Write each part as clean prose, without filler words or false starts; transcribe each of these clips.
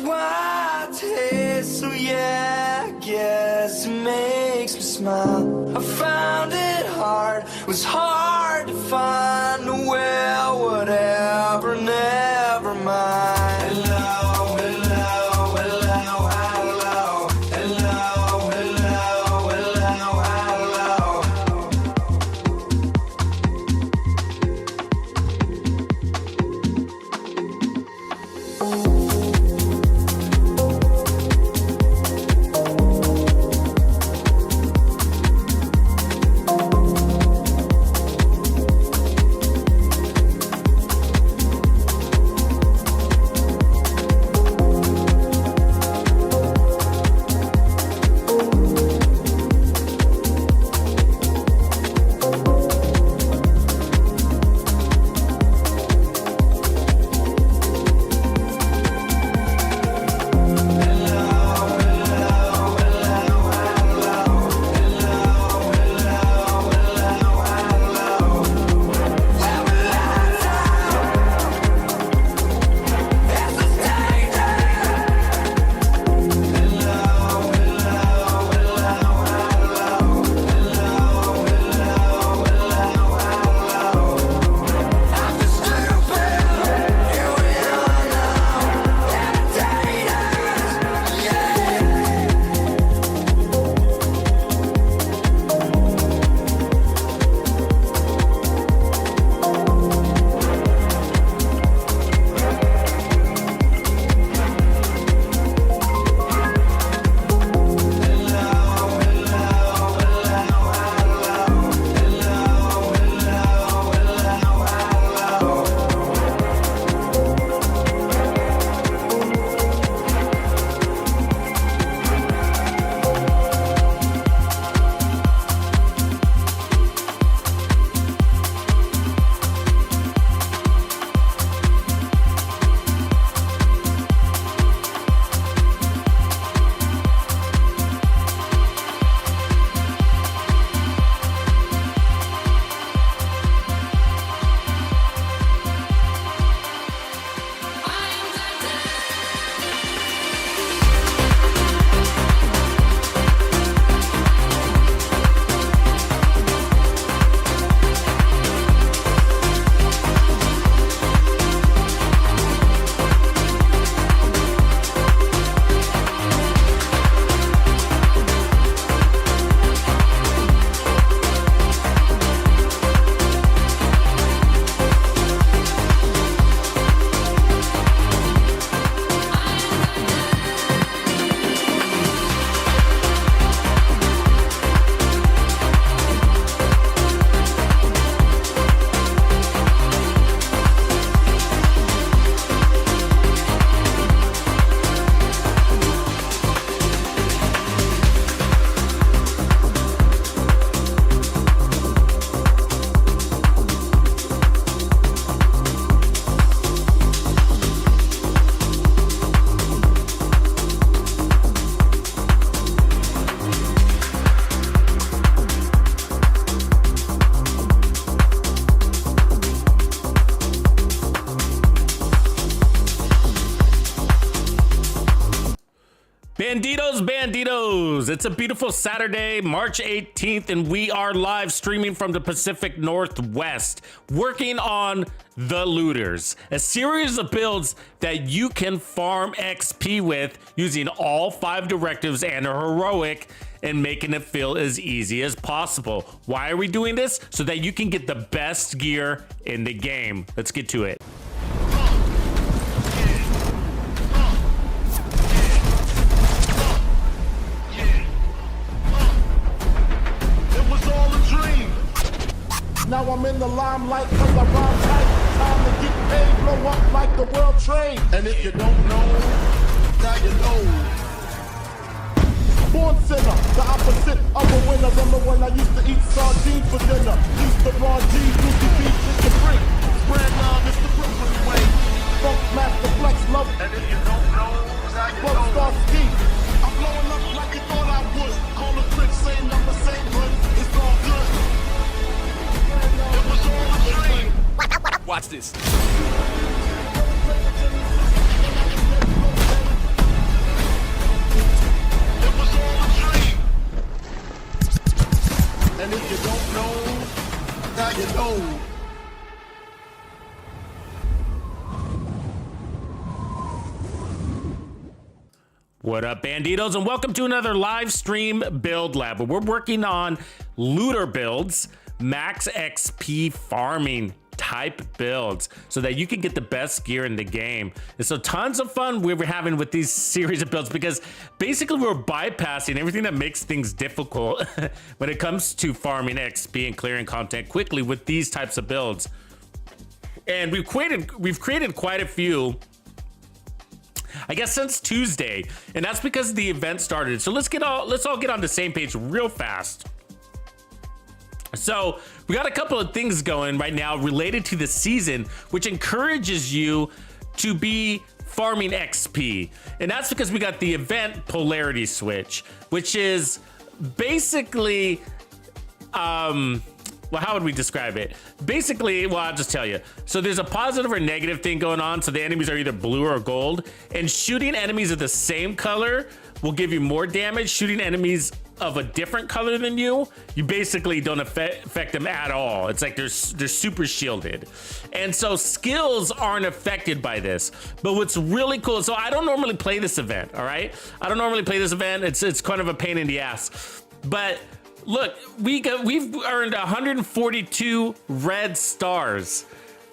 wild taste, so yeah, I guess it makes me smile. I found it hard, was hard to find. Well, whatever, never mind. Hello, hello, hello, hello, hello, hello, hello, hello. Bandidos, it's a beautiful Saturday, March 18th, and we are live streaming from the Pacific Northwest, working on The Looters, a series of builds that you can farm XP with using all 5 directives and a heroic and making it feel as easy as possible. Why are we doing this? So that you can get the best gear in the game. Let's get to it. Now I'm in the limelight cause I rhyme tight. Time to get paid, blow up like the world trade. And if you don't know, now you know. Born sinner, the opposite of a winner. Remember when I used to eat sardines for dinner? Used to Ron G, Lucy B, just a freak. Spread love, it's the Brooklyn way. Funk master flex love. And if you don't know, now you know. Star ski. I'm blowing up like you thought I would. Call the trick, same number, same hood. It's all good. Watch this. now you know. What up, Bandidos, and welcome to another live stream build lab where we're working on looter builds, max XP farming type builds so that you can get the best gear in the game. And so tons of fun we were having with these series of builds because basically we're bypassing everything that makes things difficult when it comes to farming XP and clearing content quickly with these types of builds. And we've created quite a few, I guess, since Tuesday, and that's because the event started. So let's all get on the same page real fast. So we got a couple of things going right now related to the season, which encourages you to be farming XP. And that's because we got the event Polarity switch, which is basically, well, how would we describe it? Basically, well, I'll just tell you. So there's a positive or negative thing going on. So the enemies are either blue or gold, and shooting enemies of the same color will give you more damage. Shooting enemies of a different color than you basically don't affect them at all. It's like they're super shielded. And so skills aren't affected by this. But what's really cool, so I don't normally play this event, all right? I don't normally play this event. It's kind of a pain in the ass. But look, we've earned 142 red stars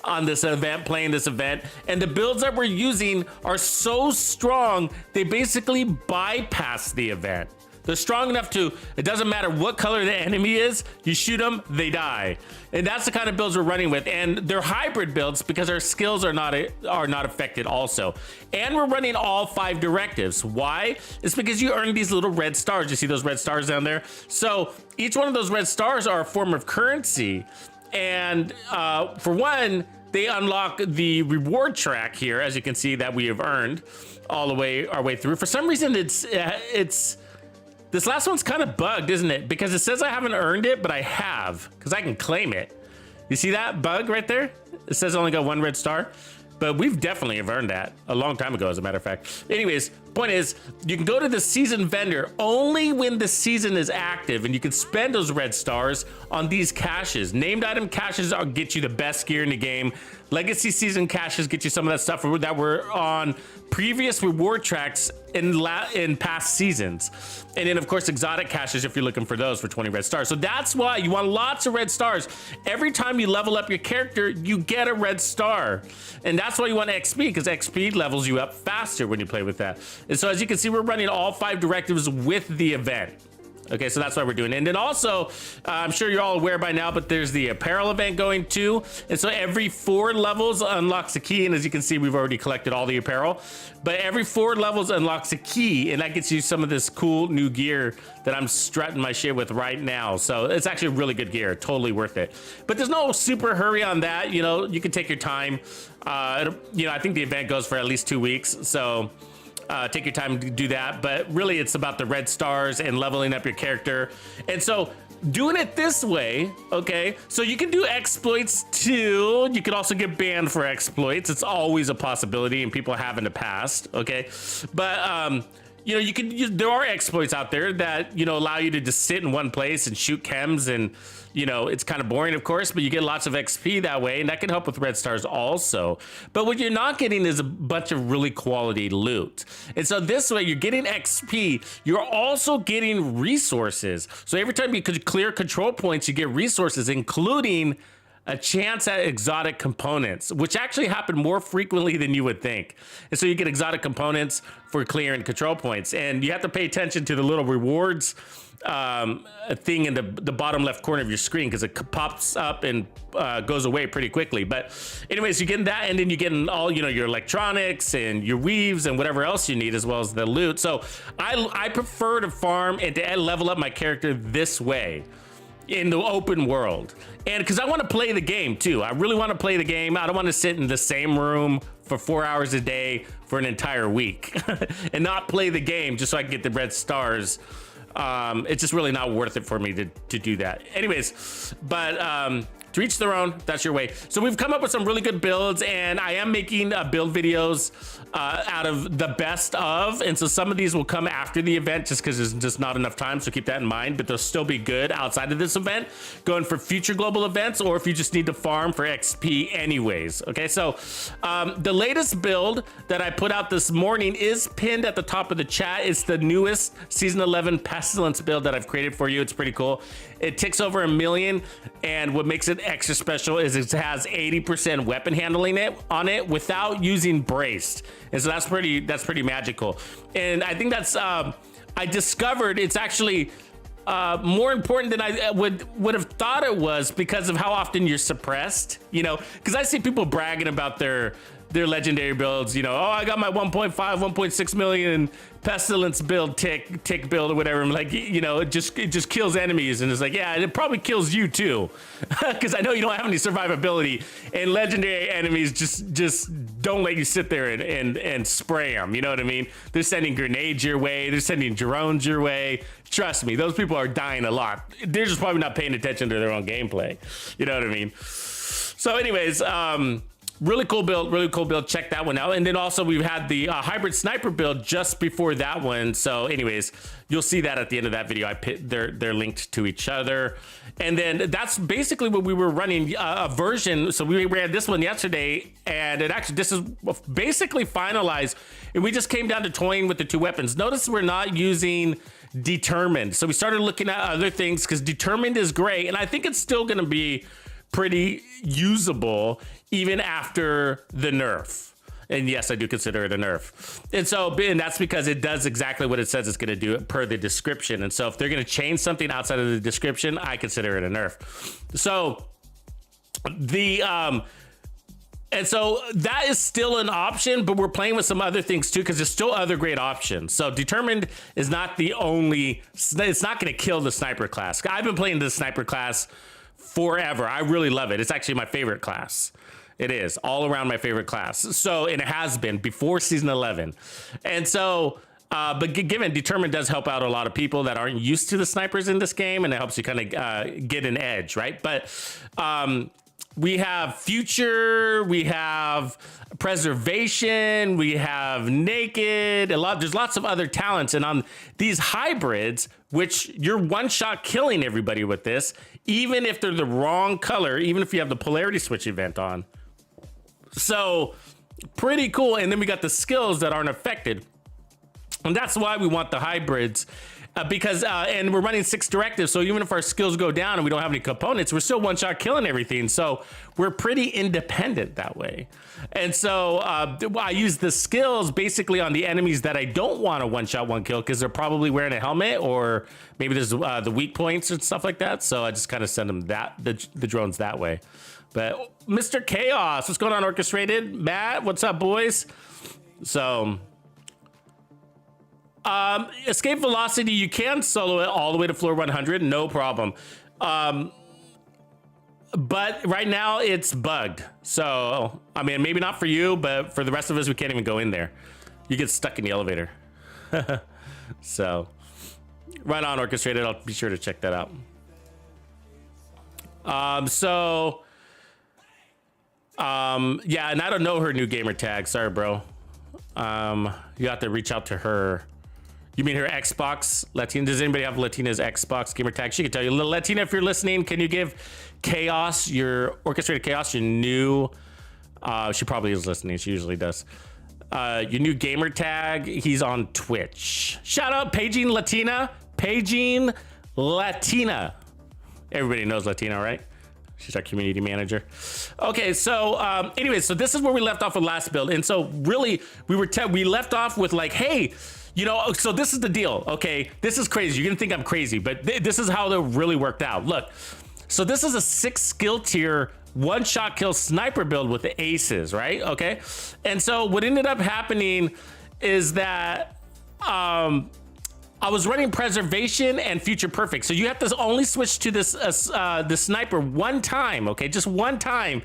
on this event, playing this event, and the builds that we're using are so strong they basically bypass the event. They're strong enough to, it doesn't matter what color the enemy is, you shoot them, they die. And that's the kind of builds we're running with. And they're hybrid builds because our skills are not affected also. And we're running all 5 directives. Why? It's because you earn these little red stars. You see those red stars down there? So each one of those red stars are a form of currency. And for one, they unlock the reward track here, as you can see, that we have earned all the way our way through. For some reason, this last one's kind of bugged, isn't it? Because it says I haven't earned it, but I have, because I can claim it. You see that bug right there? It says I only got 1 red star, but we've definitely have earned that a long time ago, as a matter of fact. Anyways, point is, you can go to the season vendor only when the season is active, and you can spend those red stars on these caches. Named item caches get you the best gear in the game. Legacy season caches get you some of that stuff that were on previous reward tracks in past seasons. And then of course exotic caches if you're looking for those for 20 red stars. So that's why you want lots of red stars. Every time you level up your character, you get a red star. And that's why you want XP, because XP levels you up faster when you play with that. And so as you can see, we're running all 5 directives with the event. Okay, so that's why we're doing it. And then also, I'm sure you're all aware by now, but there's the apparel event going too. And so every 4 levels unlocks a key. And as you can see, we've already collected all the apparel. But every 4 levels unlocks a key, and that gets you some of this cool new gear that I'm strutting my shit with right now. So it's actually really good gear, totally worth it. But there's no super hurry on that. You know, you can take your time. You know, I think the event goes for at least 2 weeks. So take your time to do that, but really it's about the red stars and leveling up your character. And so doing it this way, okay, so you can do exploits too. You could also get banned for exploits. It's always a possibility, and people have in the past, okay? But you know, there are exploits out there that, you know, allow you to just sit in one place and shoot chems, and you know, it's kind of boring, of course, but you get lots of XP that way, and that can help with red stars also. But what you're not getting is a bunch of really quality loot. And so this way, you're getting XP, you're also getting resources. So every time you could clear control points, you get resources, including a chance at exotic components, which actually happen more frequently than you would think. And so you get exotic components for clearing control points, and you have to pay attention to the little rewards thing in the bottom left corner of your screen, because it pops up and goes away pretty quickly. But anyways, you get that, and then you get all, you know, your electronics and your weaves and whatever else you need, as well as the loot. So I prefer to farm and to level up my character this way in the open world. And because I want to play the game too. I really want to play the game. I don't want to sit in the same room for 4 hours a day for an entire week and not play the game just so I can get the red stars. It's just really not worth it for me to do that. Anyways, but To each their own, that's your way. So we've come up with some really good builds, and I am making build videos out of the best of, and so some of these will come after the event just because there's just not enough time, so keep that in mind, but they'll still be good outside of this event, going for future global events, or if you just need to farm for XP anyways. Okay, so the latest build that I put out this morning is pinned at the top of the chat. It's the newest Season 11 Pestilence build that I've created for you. It's pretty cool. It ticks over 1 million, and what makes it extra special is it has 80% weapon handling on it without using braced, and so that's pretty magical. And I think that's I discovered it's actually more important than I would have thought it was, because of how often you're suppressed, you know, because I see people bragging about their legendary builds, you know, oh, I got my 1.5, 1.6 million Pestilence build, tick build or whatever. I'm like, you know, it just kills enemies, and it's like, yeah, it probably kills you too, because I know you don't have any survivability, and legendary enemies just don't let you sit there and spray them. You know what I mean? They're sending grenades your way, they're sending drones your way. Trust me, those people are dying a lot. They're just probably not paying attention to their own gameplay. You know what I mean? So, anyways, really cool build. Check that one out. And then also we've had the hybrid sniper build just before that one. So anyways, you'll see that at the end of that video. They're linked to each other. And then that's basically what we were running a version. So we ran this one yesterday, and this is basically finalized. And we just came down to toying with the two weapons. Notice we're not using determined. So we started looking at other things, because determined is great, and I think it's still going to be pretty usable even after the nerf. And yes, I do consider it a nerf. And that's because it does exactly what it says it's going to do per the description. And so if they're going to change something outside of the description, I consider it a nerf. So and so that is still an option, but we're playing with some other things too, because there's still other great options. So determined is not the only, it's not going to kill the sniper class. I've been playing the sniper class forever. I really love it. It's actually my favorite class. It is all around my favorite class. So, and it has been before season 11. And so, but given determined does help out a lot of people that aren't used to the snipers in this game, and it helps you kind of get an edge, right? But we have future, we have preservation, we have naked, there's lots of other talents. And on these hybrids, which you're one-shot killing everybody with this, even if they're the wrong color, even if you have the polarity switch event on. So pretty cool. And then we got the skills that aren't affected. And that's why we want the hybrids, because and we're running 6 directives. So even if our skills go down and we don't have any components, we're still one-shot killing everything. So we're pretty independent that way. And so I use the skills basically on the enemies that I don't want a one-shot one kill, because they're probably wearing a helmet, or maybe there's the weak points and stuff like that. So I just kind of send them the drones that way. But Mr. Chaos, what's going on, Orchestrated? Matt, what's up, boys? So escape velocity, you can solo it all the way to floor 100, no problem. But right now it's bugged. So, I mean, maybe not for you, but for the rest of us, we can't even go in there. You get stuck in the elevator. So, right on, Orchestrated. I'll be sure to check that out. Yeah, and I don't know her new gamer tag. Sorry, bro. You have to reach out to her. You mean her Xbox Latina? Does anybody have Latina's Xbox gamer tag? She can tell you. Little Latina, if you're listening, can you give Chaos, your Orchestrated Chaos, your new, she probably is listening. She usually does. Your new gamer tag. He's on Twitch. Shout out Paging Latina. Paging Latina. Everybody knows Latina, right? She's our community manager. Okay, so anyways, so this is where we left off with last build. And so really, we left off with like, hey, you know, so this is the deal, okay? This is crazy. You're gonna think I'm crazy, but this is how it really worked out. Look, so this is a 6 skill tier, one-shot kill sniper build with the aces, right? Okay, and so what ended up happening is that I was running preservation and future perfect. So you have to only switch to this the sniper one time, okay? Just one time,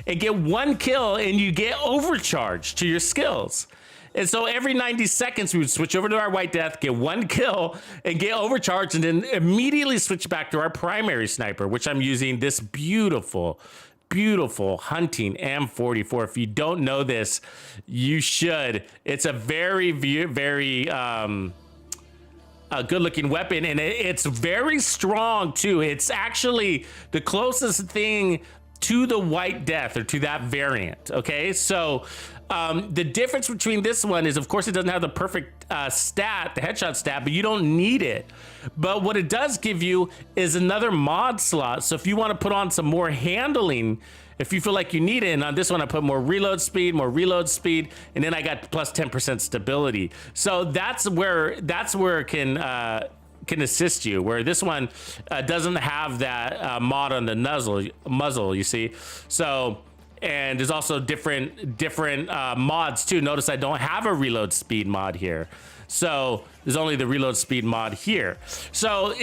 and get 1 kill, and you get overcharge to your skills. And so every 90 seconds, we would switch over to our White Death, get 1 kill, and get overcharged, and then immediately switch back to our primary sniper, which I'm using this beautiful hunting M44. If you don't know this, you should. It's a very a good looking weapon, and it's very strong too. It's actually the closest thing to the White Death, or to that variant. Okay, so the difference between this one is, of course, it doesn't have the perfect stat, the headshot stat, but you don't need it. But what it does give you is another mod slot. So if you want to put on some more handling, if you feel like you need it, and on this one I put more reload speed, and then I got plus 10% stability. So that's where it can assist you, where this one doesn't have that mod on the muzzle, you see. So, and there's also different mods too. Notice I don't have a reload speed mod here, so there's only the reload speed mod here. So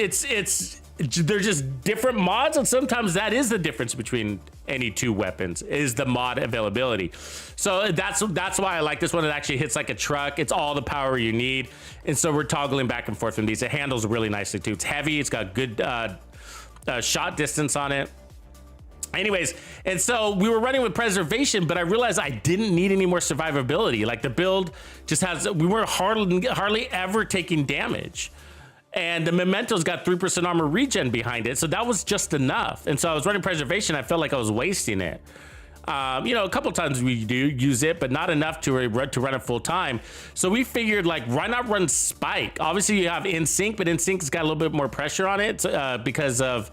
they're just different mods, and sometimes that is the difference between any two weapons, is the mod availability. So that's why I like this one. It actually hits like a truck. It's all the power you need, and so we're toggling back and forth from these. It handles really nicely too. It's heavy. It's got good shot distance on it. Anyways, and so we were running with preservation, but I realized I didn't need any more survivability. Like, the build just has, we were hardly ever taking damage. And the Memento's got 3% armor regen behind it, so that was just enough. And so I was running preservation. I felt like I was wasting it. You know, a couple times we do use it, but not enough to run it full time. So we figured, like, why not run Spike? Obviously, you have In Sync, but In Sync's got a little bit more pressure on it because of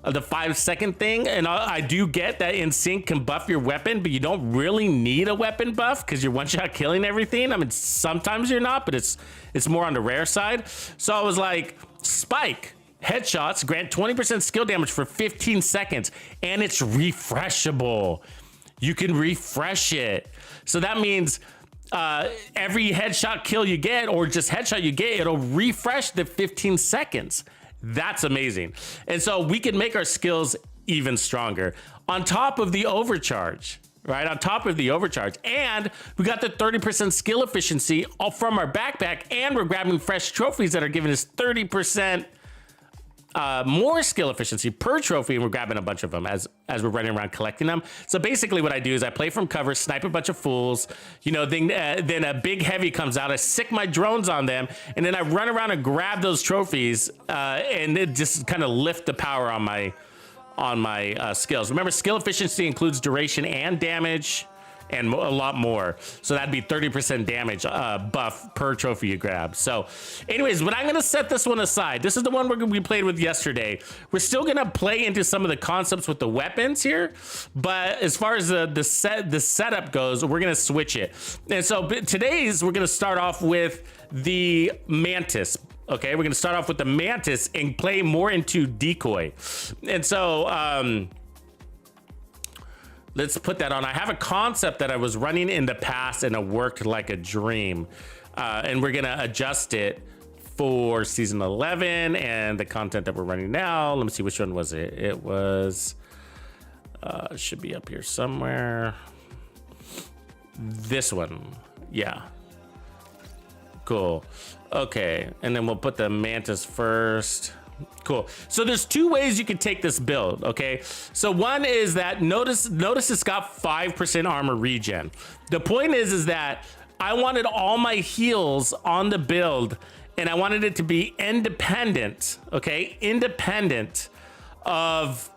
the 5-second thing. And I do get that In Sync can buff your weapon, but you don't really need a weapon buff because you're one-shot killing everything. I mean, sometimes you're not, but it's more on the rare side. So I was like, Spike. Headshots grant 20% skill damage for 15 seconds, and it's refreshable. You can refresh it. So that means every headshot kill you get, or just headshot you get, it'll refresh the 15 seconds. That's amazing. And so we can make our skills even stronger on top of the overcharge, right? On top of the overcharge. And we got the 30% skill efficiency all from our backpack, and we're grabbing fresh trophies that are giving us 30% more skill efficiency per trophy, and we're grabbing a bunch of them as we're running around collecting them. So basically what I do is I play from cover, snipe a bunch of fools, you know, then a big heavy comes out, I sick my drones on them, and then I run around and grab those trophies, and it just kind of lift the power on my skills. Remember, skill efficiency includes duration and damage, and a lot more. So that'd be 30% damage buff per trophy you grab. So anyways, but I'm gonna set this one aside. This is the one we played with yesterday. We're still gonna play into some of the concepts with the weapons here, but as far as the setup goes, we're gonna switch it. And so we're gonna start off with the Mantis. Okay, we're gonna start off with the Mantis and play more into decoy. And so let's put that on. I have a concept that I was running in the past and it worked like a dream. And we're gonna adjust it for season 11 and the content that we're running now. Let me see, which one was it? It was, should be up here somewhere. This one, yeah. Cool, okay. And then we'll put the Mantis first. Cool. So there's two ways you can take this build, okay? So one is that notice it's got 5% armor regen. The point is that I wanted all my heals on the build, and I wanted it to be independent, okay? Independent of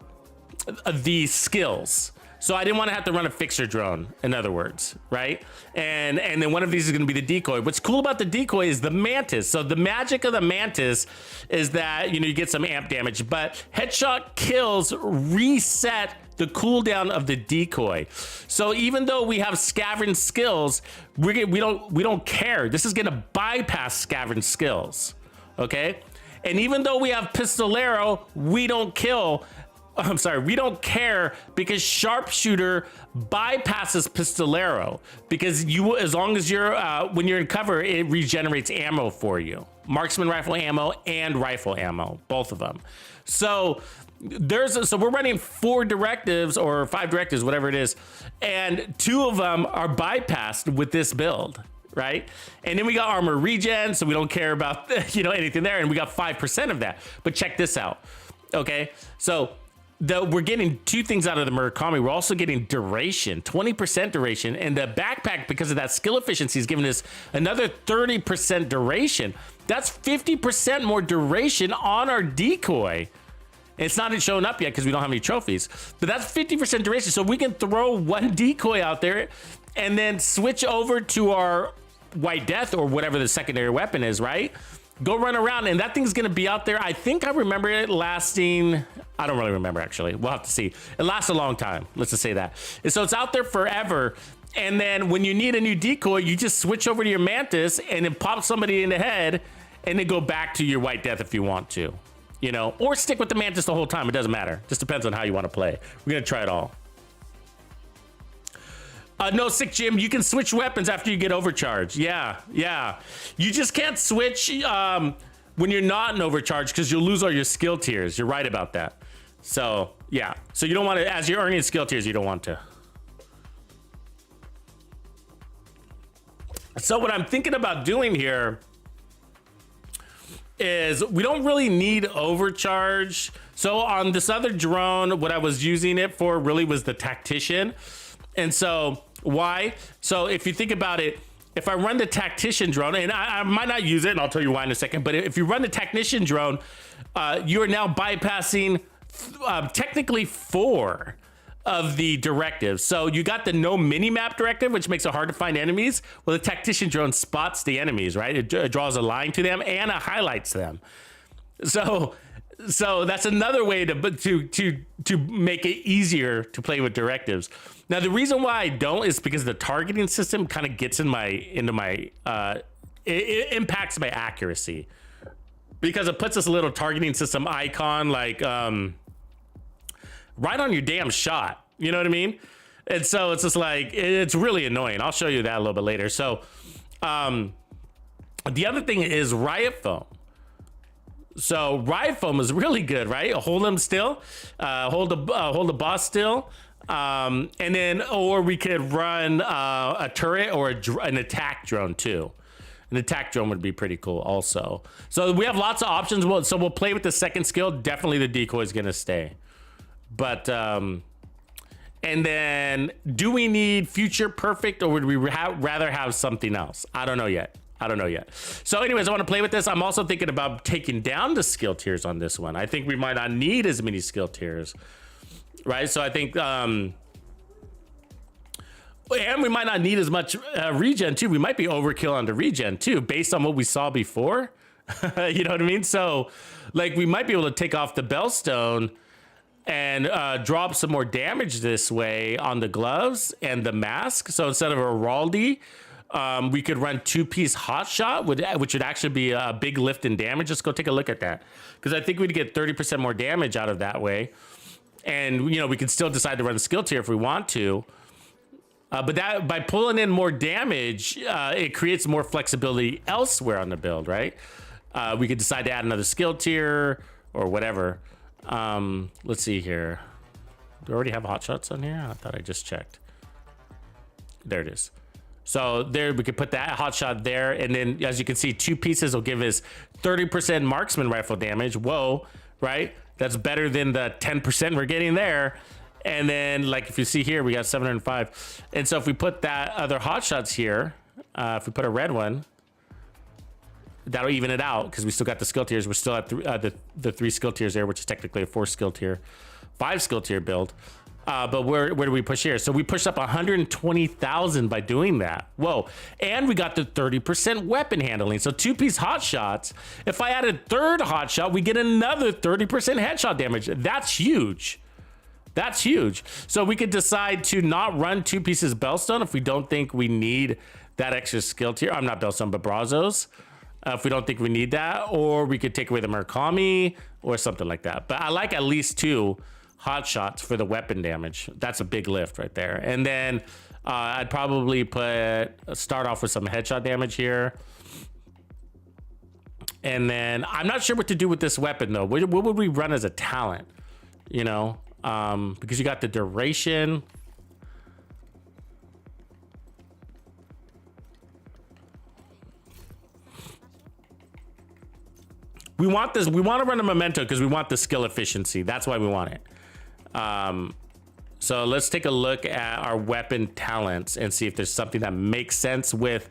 the skills. So I didn't want to have to run a fixer drone, in other words, right? And then one of these is going to be the decoy. What's cool about the decoy is the Mantis. So the magic of the Mantis is that, you know, you get some amp damage, but headshot kills reset the cooldown of the decoy. So even though we have scavenge skills, we don't care. This is going to bypass scavenge skills, okay? And even though we have pistolero, we don't care, because sharpshooter bypasses pistolero, because as long as you're when you're in cover, it regenerates ammo for you, marksman rifle ammo and rifle ammo, both of them. So we're running 4 directives or 5 directives, whatever it is, and 2 of them are bypassed with this build, right? And then we got armor regen, so we don't care about anything there, and we got 5% of that. But check this out, okay? So we're getting two things out of the Murakami. We're also getting duration, 20% duration, and the backpack, because of that skill efficiency, is giving us another 30% duration. That's 50% more duration on our decoy. It's not showing up yet because we don't have any trophies, but that's 50% duration. So we can throw one decoy out there and then switch over to our White Death or whatever the secondary weapon is, right? Go run around, and that thing's gonna be out there. I think I remember it lasting, I don't really remember actually. We'll have to see. It lasts a long time, let's just say that. And so it's out there forever. And then when you need a new decoy, you just switch over to your Mantis and then pop somebody in the head and then go back to your White Death if you want to, or stick with the Mantis the whole time. It doesn't matter. Just depends on how you want to play. We're gonna try it all. No, Sick Jim, you can switch weapons after you get overcharged. Yeah. You just can't switch when you're not in overcharge because you'll lose all your skill tiers. You're right about that. So, yeah. So you don't want to, as you're earning skill tiers, you don't want to. So what I'm thinking about doing here is we don't really need overcharge. So on this other drone, what I was using it for really was the tactician. And so why? So if you think about it, if I run the tactician drone, and I might not use it, and I'll tell you why in a second, but if you run the technician drone, you are now bypassing technically 4 of the directives. So you got the no mini-map directive, which makes it hard to find enemies. Well, the tactician drone spots the enemies, right? It draws a line to them and it highlights them. So that's another way to make it easier to play with directives. Now, the reason why I don't is because the targeting system kind of gets into my it impacts my accuracy, because it puts this little targeting system icon like right on your damn shot. You know what I mean? And so it's just like, it's really annoying. I'll show you that a little bit later. So the other thing is riot foam. So riot foam is really good, right? Hold them still, hold the boss still. And then, or we could run a turret or an attack drone too. An attack drone would be pretty cool also. So we have lots of options. So we'll play with the second skill. Definitely the decoy is going to stay. But, and then do we need future perfect, or would we rather have something else? I don't know yet. So anyways, I want to play with this. I'm also thinking about taking down the skill tiers on this one. I think we might not need as many skill tiers. Right, so I think, and we might not need as much regen too. We might be overkill on the regen too, based on what we saw before. You know what I mean? So, like, we might be able to take off the Bellstone and drop some more damage this way on the gloves and the mask. So instead of a Raldi, we could run 2-piece hotshot, which would actually be a big lift in damage. Let's go take a look at that, because I think we'd get 30% more damage out of that way. And, we can still decide to run the skill tier if we want to. But that, by pulling in more damage, it creates more flexibility elsewhere on the build, right? We could decide to add another skill tier or whatever. Let's see here. Do I already have hotshots on here? I thought I just checked. There it is. So there, we could put that hotshot there. And then, as you can see, 2 pieces will give us 30% marksman rifle damage. Whoa, right? That's better than the 10% we're getting there. And then, like, if you see here, we got 705. And so if we put that other hotshots here, if we put a red one, that'll even it out, because we still got the skill tiers. We're still at the 3 skill tiers there, which is technically a 4 skill tier, 5 skill tier build. But where do we push here? So we pushed up 120,000 by doing that. Whoa. And we got the 30% weapon handling. So 2-piece hot shots. If I add a third hot shot, we get another 30% headshot damage. That's huge. That's huge. So we could decide to not run 2 pieces Bellstone if we don't think we need that extra skill tier. I'm not Bellstone, but Brazos. If we don't think we need that, or we could take away the Murakami or something like that. But I like at least 2 hot shots for the weapon damage. That's a big lift right there. And then I'd probably start off with some headshot damage here. And then I'm not sure what to do with this weapon though. What would we run as a talent? Because you got the duration. We want this. We want to run a memento because we want the skill efficiency. That's why we want it. So let's take a look at our weapon talents and see if there's something that makes sense with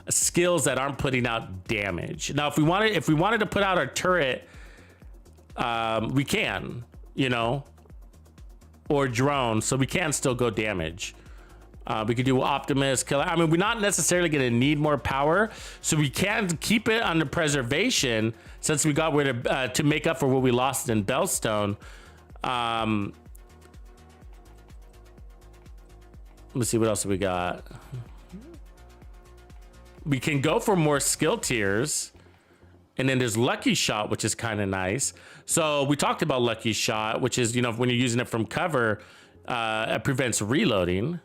skills that aren't putting out damage. Now, if we wanted to put out our turret, we can, you know, or drone, so we can still go damage. We could do Optimus, Killer. I mean, we're not necessarily going to need more power, so we can keep it under preservation since we got rid of to make up for what we lost in Bellstone. Let me see what else we got. We can go for more skill tiers, and then there's Lucky Shot, which is kind of nice. So we talked about Lucky Shot, which is, you know, when you're using it from cover, it prevents reloading.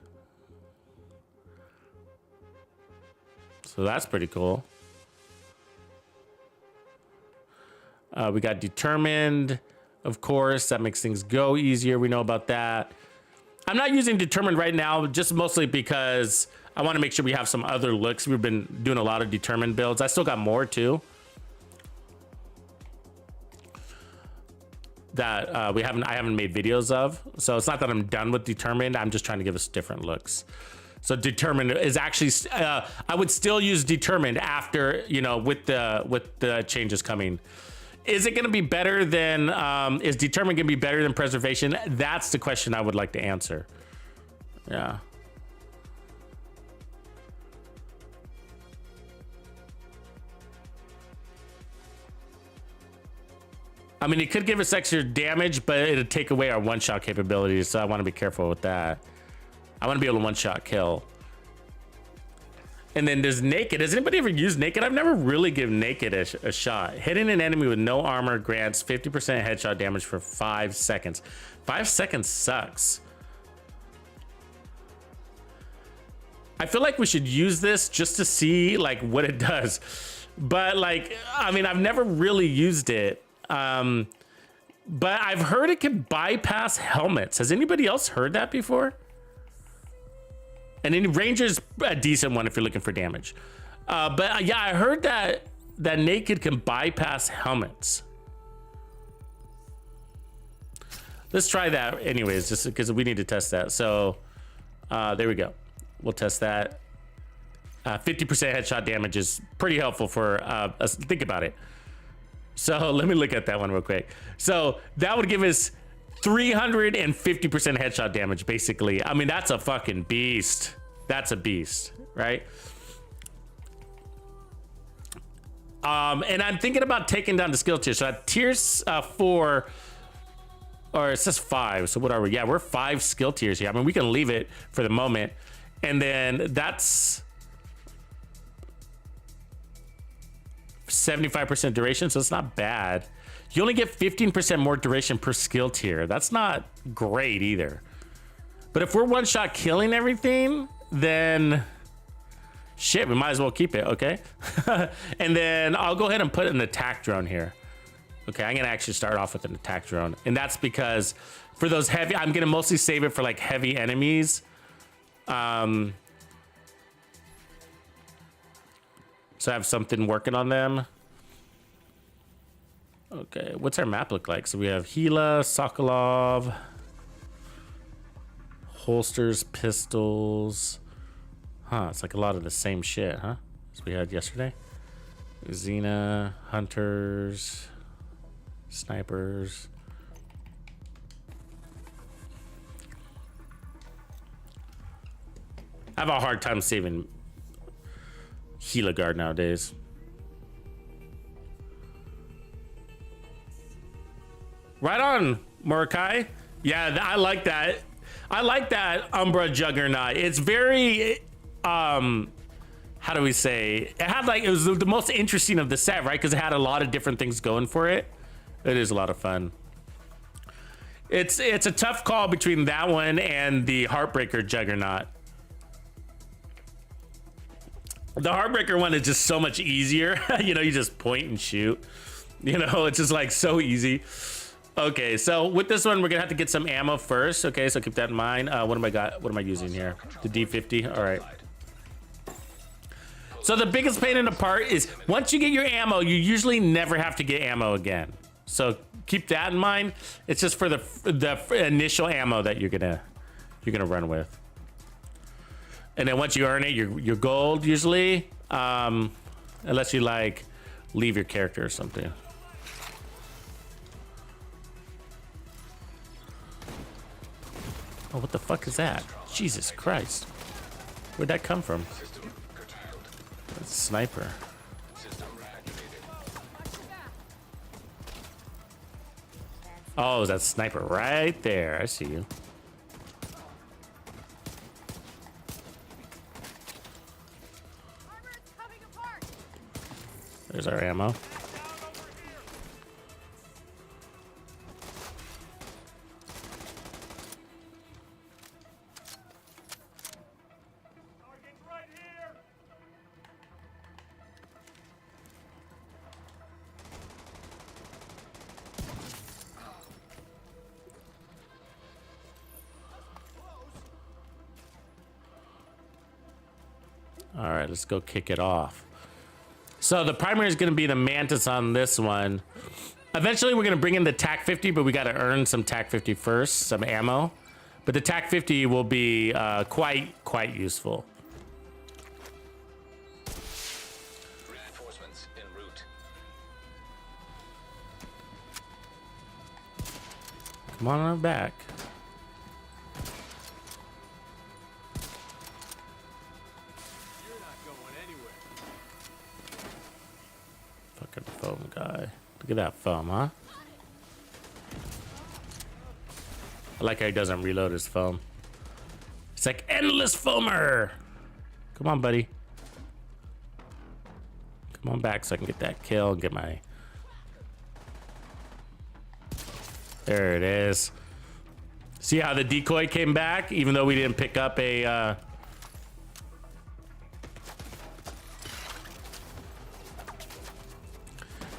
So that's pretty cool. We got Determined, of course. That makes things go easier. We know about that. I'm not using Determined right now, just mostly because I want to make sure we have some other looks. We've been doing a lot of Determined builds. I still got more too that I haven't made videos of. So it's not that I'm done with Determined. I'm just trying to give us different looks. So Determined is actually I would still use Determined after, you know, with the changes coming. Is it going to be better than is Determined going to be better than Preservation? That's the question I would like to answer. Yeah. I mean, it could give us extra damage, but it'll take away our one-shot capabilities, so I want to be careful with that. I want to be able to one-shot kill. And then there's Naked. Has anybody ever used Naked? I've never really given Naked a shot. Hitting an enemy with no armor grants 50% headshot damage for 5 seconds. 5 seconds sucks. I feel like we should use this just to see like what it does. But like, I mean, I've never really used it. But I've heard it can bypass helmets. Has anybody else heard that before? And then Ranger's a decent one if you're looking for damage. But yeah, I heard that Naked can bypass helmets. Let's try that anyways, just because we need to test that. So there we go. We'll test that. 50% headshot damage is pretty helpful for us. Think about it. So let me look at that one real quick. So that would give us 350% headshot damage, basically. I mean, that's a fucking beast. That's a beast, right? And I'm thinking about taking down the skill tier. So at tiers 4, or it says 5. So what are we? Yeah, we're 5 skill tiers here. I mean, we can leave it for the moment. And then that's 75% duration, so it's not bad. You only get 15% more duration per skill tier. That's not great either. But if we're one-shot killing everything, then shit, we might as well keep it, okay? And then I'll go ahead and put an attack drone here. Okay, I'm gonna actually start off with an attack drone. And that's because for those heavy, I'm gonna mostly save it for like heavy enemies. So I have something working on them. Okay, what's our map look like? So we have Gila, Sokolov, holsters, pistols. Huh, it's like a lot of the same shit, huh? As we had yesterday. Xena, hunters, snipers. I have a hard time saving Gila guard nowadays. Right on, Murakai. Yeah, I like that. I like that Umbra Juggernaut. It's very, how do we say? It was the most interesting of the set, right? Because it had a lot of different things going for it. It is a lot of fun. It's a tough call between that one and the Heartbreaker Juggernaut. The Heartbreaker one is just so much easier. You know, you just point and shoot. You know, it's just like so easy. Okay, so with this one, we're gonna have to get some ammo first. Okay, so keep that in mind. What am I using here? The D50. All right. So the biggest pain in the part is once you get your ammo, you usually never have to get ammo again. So keep that in mind. It's just for the initial ammo that you're gonna run with. And then once you earn it, your gold usually, unless you like leave your character or something. Oh, what the fuck is that? Jesus Christ. Where'd that come from? That's a sniper. Oh, that sniper right there. I see you. There's our ammo. All right, let's go kick it off. So the primary is going to be the Mantis on this one. Eventually, we're going to bring in the TAC 50, but we got to earn some TAC 50 first, some ammo. But the TAC 50 will be quite useful. Reinforcements en route. Come on back. Fucking foam guy. Look at that foam, huh? I like how he doesn't reload his foam. It's like endless foamer. Come on, buddy. Come on back so I can get that kill and get my... There it is. See how the decoy came back, even though we didn't pick up a...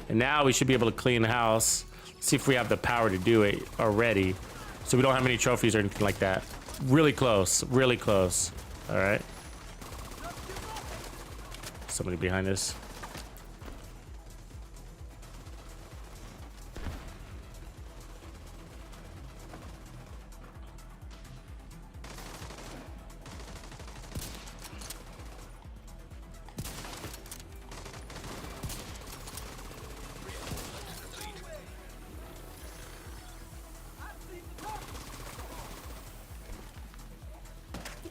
And now we should be able to clean the house. See if we have the power to do it already. So we don't have any trophies or anything like that. Really close, really close. All right. Somebody behind us.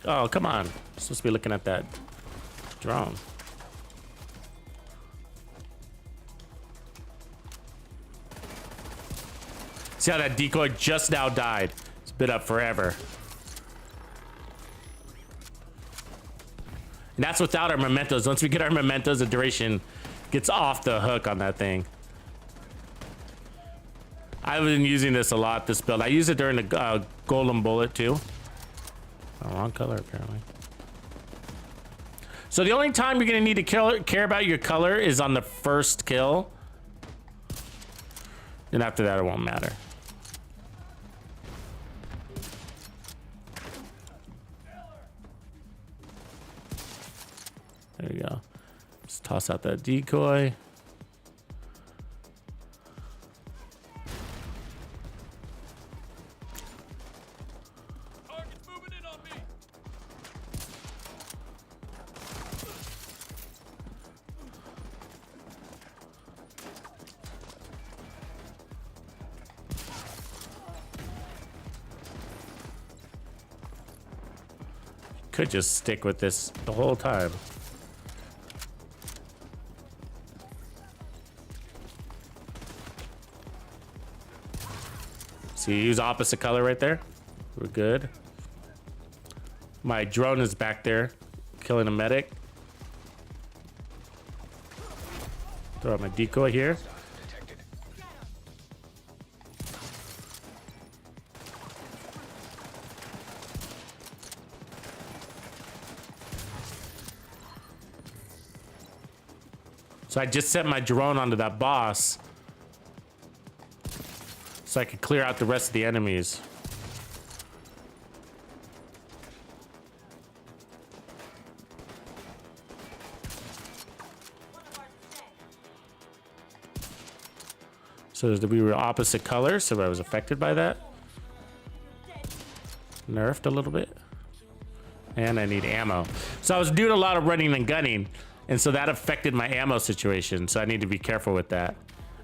Oh, come on. I'm supposed to be looking at that drone. See how that decoy just now died? It's been up forever. And that's without our mementos. Once we get our mementos, the duration gets off the hook on that thing. I've been using this a lot, this build. I use it during the golden bullet too. Oh, wrong color, apparently. So the only time you're gonna need to care about your color is on the first kill. And after that, it won't matter. There you go. Let's toss out that decoy. Could just stick with this the whole time. See, use opposite color right there. We're good. My drone is back there, killing a medic. Throw out my decoy here. So I just set my drone onto that boss so I could clear out the rest of the enemies. So we were opposite colors, so I was affected by that. Nerfed a little bit. And I need ammo. So I was doing a lot of running and gunning, and so that affected my ammo situation, so I need to be careful with that.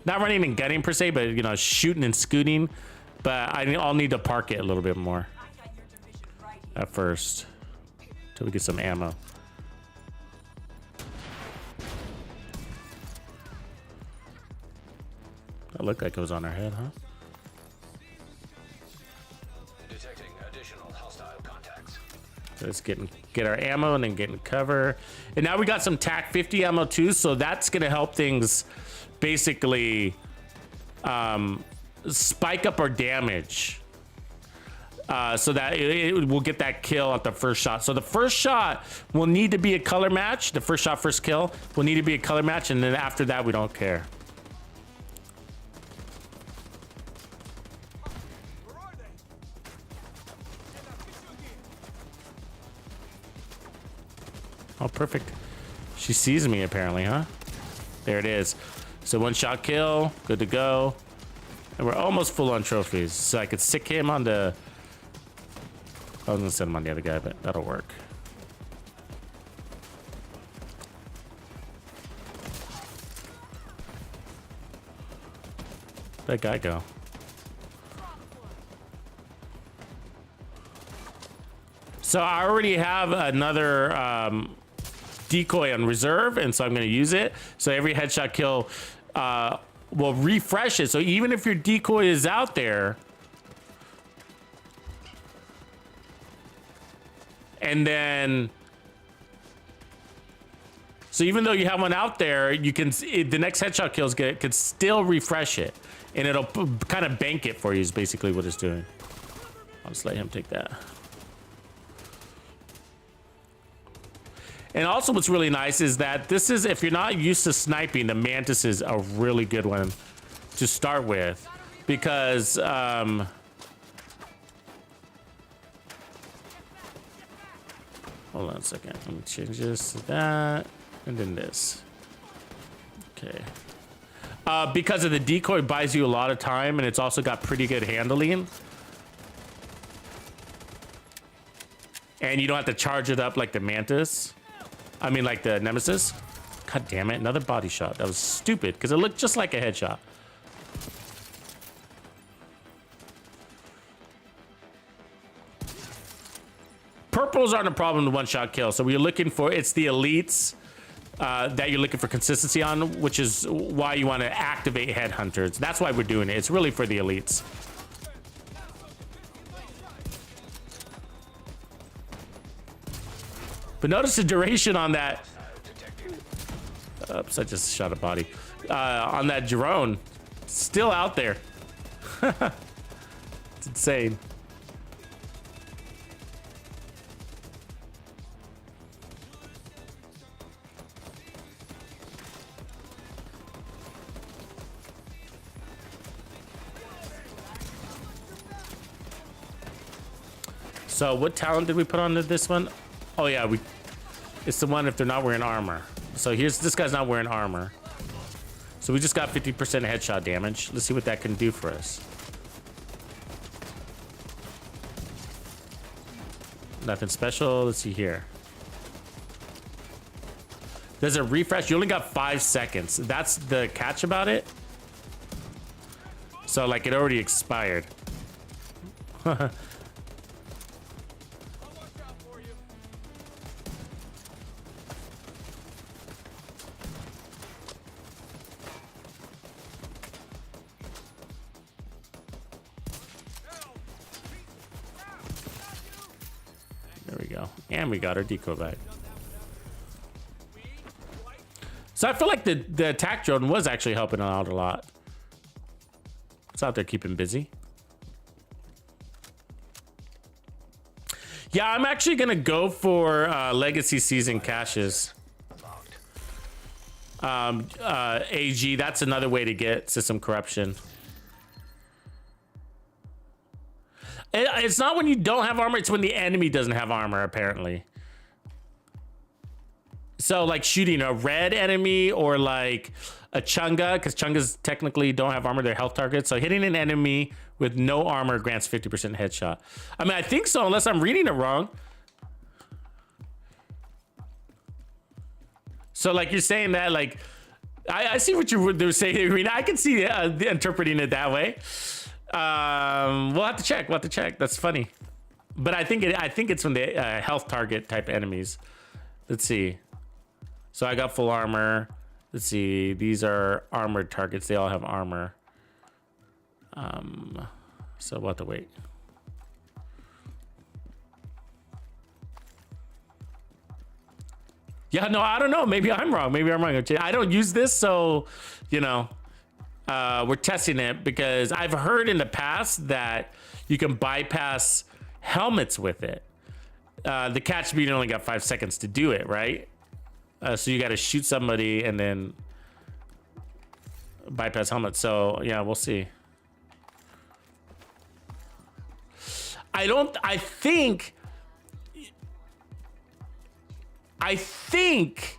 Not running and gunning per se, but you know, shooting and scooting. But I'll need to park it a little bit more at first till we get some ammo. That looked like it was on our head, huh? Detecting additional hostile contacts. So let's get our ammo and then get in cover. And now we got some TAC 50 ammo too, so that's gonna help things basically spike up our damage. So that it will get that kill at the first shot. So the first shot will need to be a color match. The first shot, first kill will need to be a color match, and then after that, we don't care. Oh, perfect. She sees me apparently, huh? There it is. So one shot kill, good to go. And we're almost full on trophies. So I could stick him on the... I was gonna send him on the other guy, but that'll work. Where'd that guy go? So I already have another decoy on reserve, and so I'm going to use it. So every headshot kill will refresh it. So even if your decoy is out there, and then, so even though you have one out there, you can the next headshot kills could still refresh it, and it'll kind of bank it for you. Is basically what it's doing. I'll just let him take that. And also what's really nice is that this is, if you're not used to sniping, the Mantis is a really good one to start with, because hold on a second, let me change this to that, and then this. Okay. Because of the decoy buys you a lot of time, and it's also got pretty good handling. And you don't have to charge it up like the Mantis. I mean, like the Nemesis. God damn it, another body shot. That was stupid, because it looked just like a headshot. Purples aren't a problem to one-shot kill, so we're looking for, it's the elites that you're looking for consistency on, which is why you want to activate headhunters. That's why we're doing it. It's really for the elites. But notice the duration on that. Oops, I just shot a body. On that drone, still out there. It's insane. So what talent did we put on this one? Oh yeah, it's the one if they're not wearing armor. So here's, this guy's not wearing armor. So we just got 50% headshot damage. Let's see what that can do for us. Nothing special. Let's see here. Does it refresh? You only got 5 seconds. That's the catch about it. So like it already expired. There we go. And we got our decoy back. So I feel like the attack drone was actually helping out a lot. It's out there keeping busy. Yeah, I'm actually gonna go for legacy season caches. AG, that's another way to get system corruption. It's not when you don't have armor, it's when the enemy doesn't have armor, apparently. So like shooting a red enemy or like a Chunga, because Chungas technically don't have armor, they're health targets. So hitting an enemy with no armor grants 50% headshot. I mean, I think so, unless I'm reading it wrong. So like you're saying that, like, I see what you were saying. I mean, I can see interpreting it that way. We'll have to check. We'll have to check. That's funny. But I think it's from the health target type enemies. Let's see. So I got full armor. Let's see. These are armored targets. They all have armor. So we'll have to wait. Yeah, no, I don't know. Maybe I'm wrong. Maybe I'm wrong. I don't use this, so, you know, we're testing it because I've heard in the past that you can bypass helmets with it. The catch being only got 5 seconds to do it, right? So you got to shoot somebody and then bypass helmets. So yeah, we'll see. I think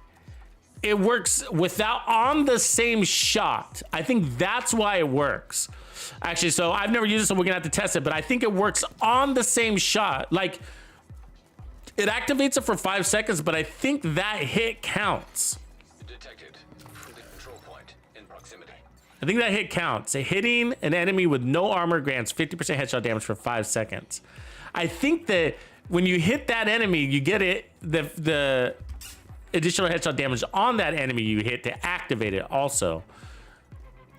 it works without on the same shot. I think that's why it works. Actually, so I've never used it, so we're gonna have to test it, but I think it works on the same shot. Like, it activates it for 5 seconds, but I think that hit counts. Detected. The control point in proximity. I think that hit counts. Hitting an enemy with no armor grants 50% headshot damage for 5 seconds. I think that when you hit that enemy, you get it the additional headshot damage on that enemy you hit to activate it also.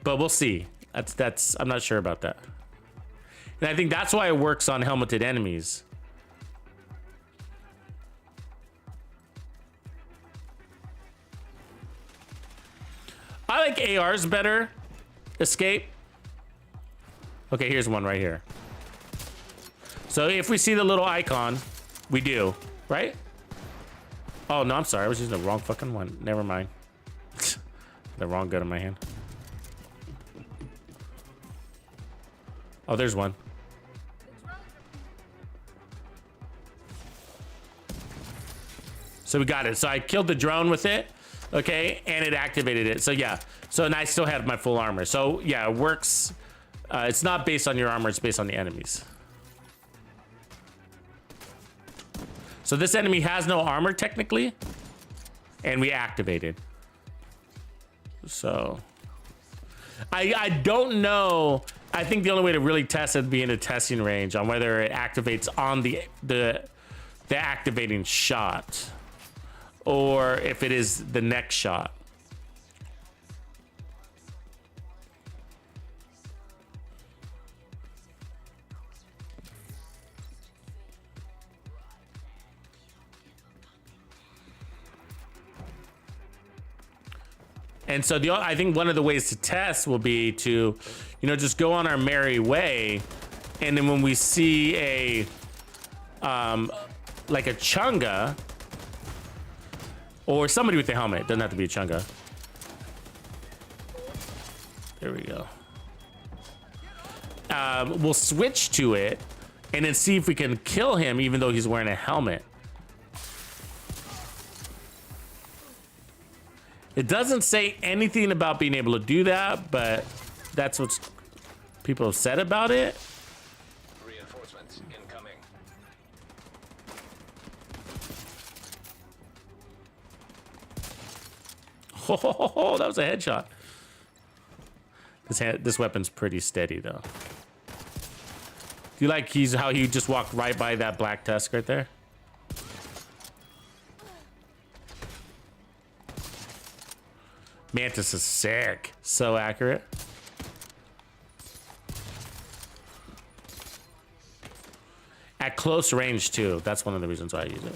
But we'll see. That's I'm not sure about that. And I think that's why it works on helmeted enemies. I like ARs better. Escape. Okay, here's one right here. So if we see the little icon, we do, right? Oh, no, I'm sorry. I was using the wrong fucking one. Never mind. The wrong gun in my hand. Oh, there's one. So we got it. So I killed the drone with it. Okay, and it activated it. So yeah. So and I still have my full armor. So yeah, it works. It's not based on your armor. It's based on the enemies. So this enemy has no armor technically, and we activated. So I don't know. I think the only way to really test it would be in a testing range on whether it activates on the activating shot, or if it is the next shot. And so I think one of the ways to test will be to, you know, just go on our merry way, and then when we see a like a Chunga or somebody with a helmet, it doesn't have to be a Chunga. There we go. We'll switch to it and then see if we can kill him even though he's wearing a helmet. It doesn't say anything about being able to do that, but that's what people have said about it. Reinforcements incoming. Oh, that was a headshot. This weapon's pretty steady though. Do you like how he just walked right by that black tusk right there? Mantis is sick. So accurate. At close range too. That's one of the reasons why I use it.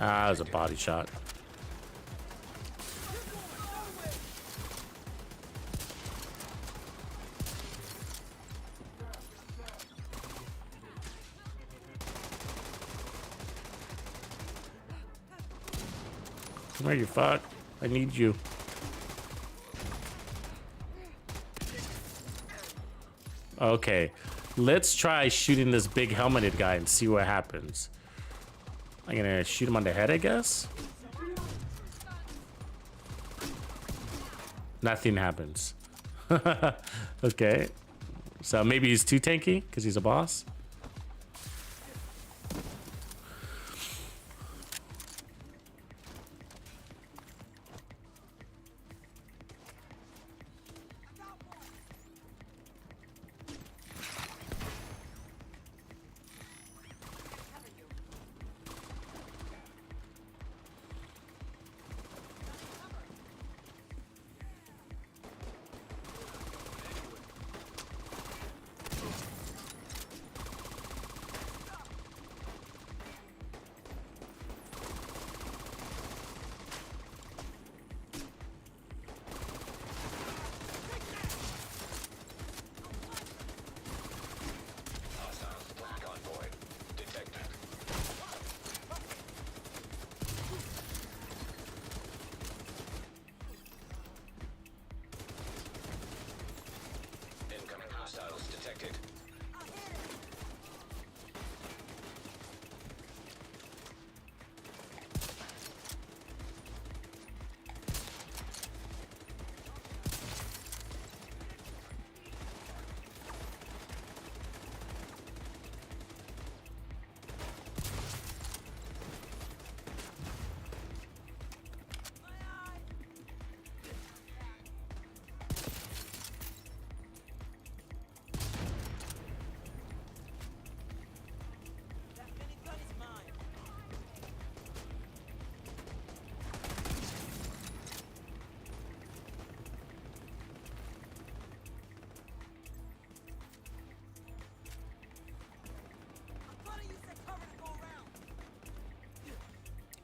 Ah, it was a body shot. Come here, you fuck. I need you. Okay, let's try shooting this big helmeted guy and see what happens. I'm gonna shoot him on the head, I guess. Nothing happens. Okay, so maybe he's too tanky because he's a boss.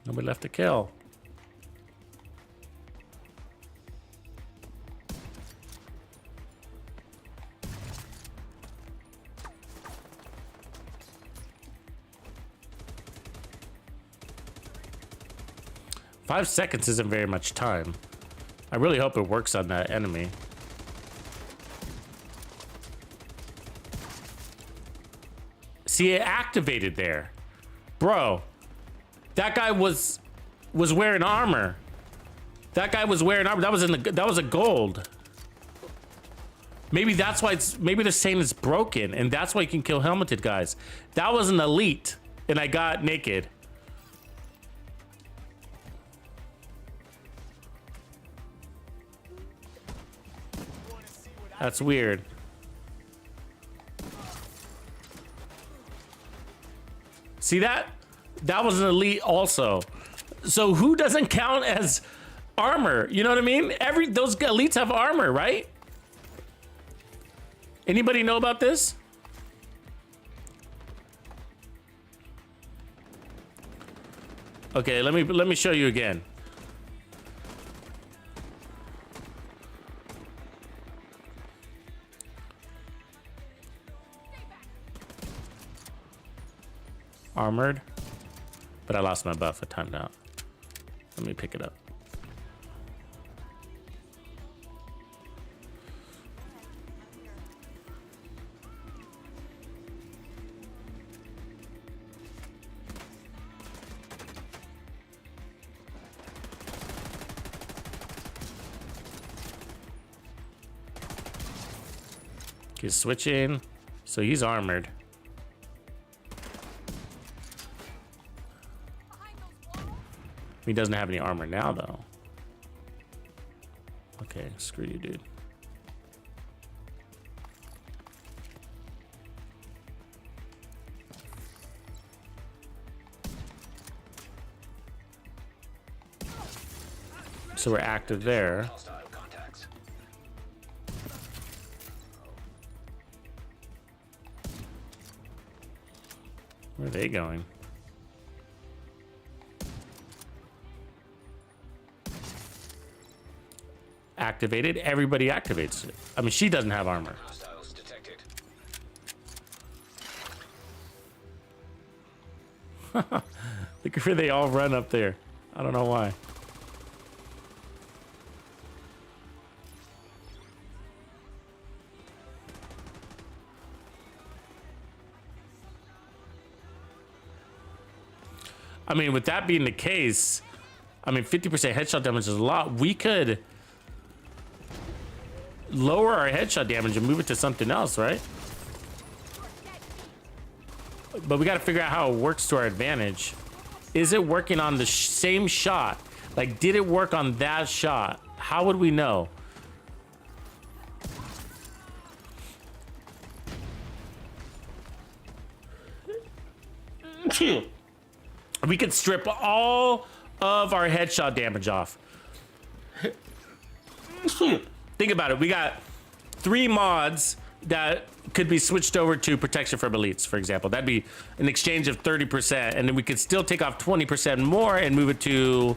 Nobody left to kill. Five seconds isn't very much time. I really hope it works on that enemy. See, it activated there. Bro. That guy was wearing armor. That guy was wearing armor. That was a gold. Maybe that's why maybe they're saying it's broken and that's why you can kill helmeted guys. That was an elite and I got naked. That's weird. See that? That was an elite also. So who doesn't count as armor? You know what I mean? Those elites have armor, right? Anybody know about this? Okay, let me show you again. Armored. But I lost my buff. I timed out. Let me pick it up. He's switching. So he's armored. He doesn't have any armor now, though. Okay, screw you, dude. So we're active there. Where are they going? activate it, everybody activates it. I mean, she doesn't have armor. Hostiles detected. Look at where they all run up there. I don't know why. I mean, with that being the case, I mean, 50% headshot damage is a lot. We could lower our headshot damage and move it to something else, right? But we got to figure out how it works to our advantage. Is it working on the same shot? Like, did it work on that shot? How would we know? We could strip all of our headshot damage off. Think about it. We got 3 mods that could be switched over to protection from elites, for example. That'd be an exchange of 30%, and then we could still take off 20% more and move it to,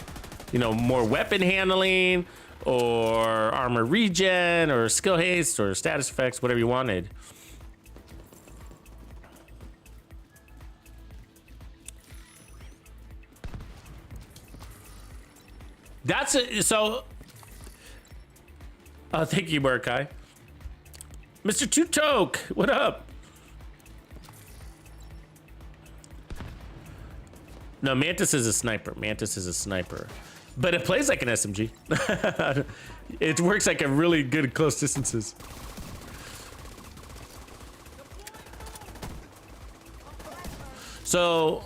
you know, more weapon handling or armor regen or skill haste or status effects, whatever you wanted. That's it. So, thank you, Murkai. Mr. Tutok, what up? No, Mantis is a sniper. Mantis is a sniper. But it plays like an SMG. It works like a really good close distances. So...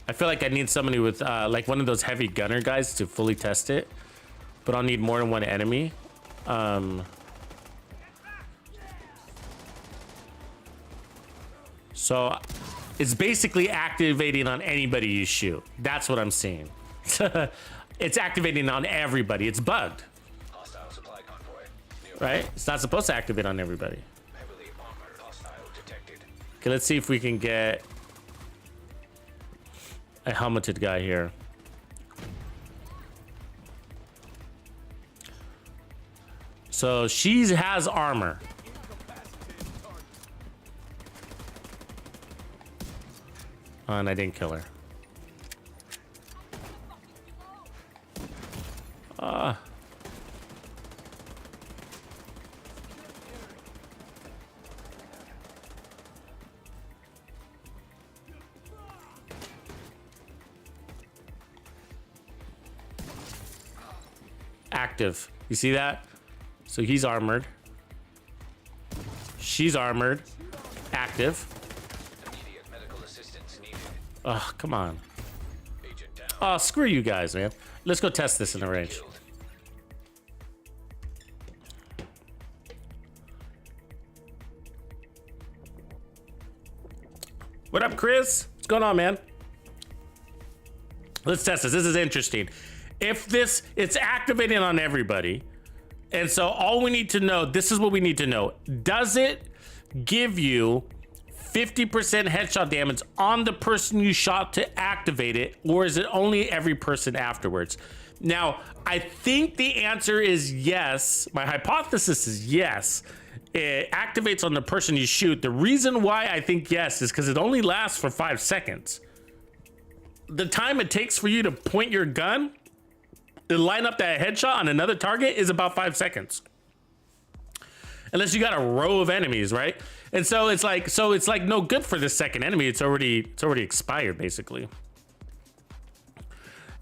I feel like I need somebody with like one of those heavy gunner guys to fully test it, but I'll need more than one enemy. So it's basically activating on anybody you shoot. That's what I'm seeing. It's activating on everybody. It's bugged. Hostile supply convoy. Nearby. Right? It's not supposed to activate on everybody. Heavily armored hostile detected. Okay, let's see if we can get a helmeted guy here. So she has armor. Oh, and I didn't kill her. Active. You see that? So he's armored. She's armored. Active. Immediate medical assistance needed. Oh, come on. Agent down. Oh, screw you guys, man. Let's go test this in the range. Killed. What up, Chris? What's going on, man? Let's test this. This is interesting. If this, it's activating on everybody. And so all we need to know, this is what we need to know. Does it give you 50% headshot damage on the person you shot to activate it, or is it only every person afterwards? Now, I think the answer is yes. My hypothesis is yes. It activates on the person you shoot. The reason why I think yes is because it only lasts for 5 seconds. The time it takes for you to point your gun to line up that headshot on another target is about 5 seconds. Unless you got a row of enemies, right? And so it's like no good for the second enemy. It's already expired, basically.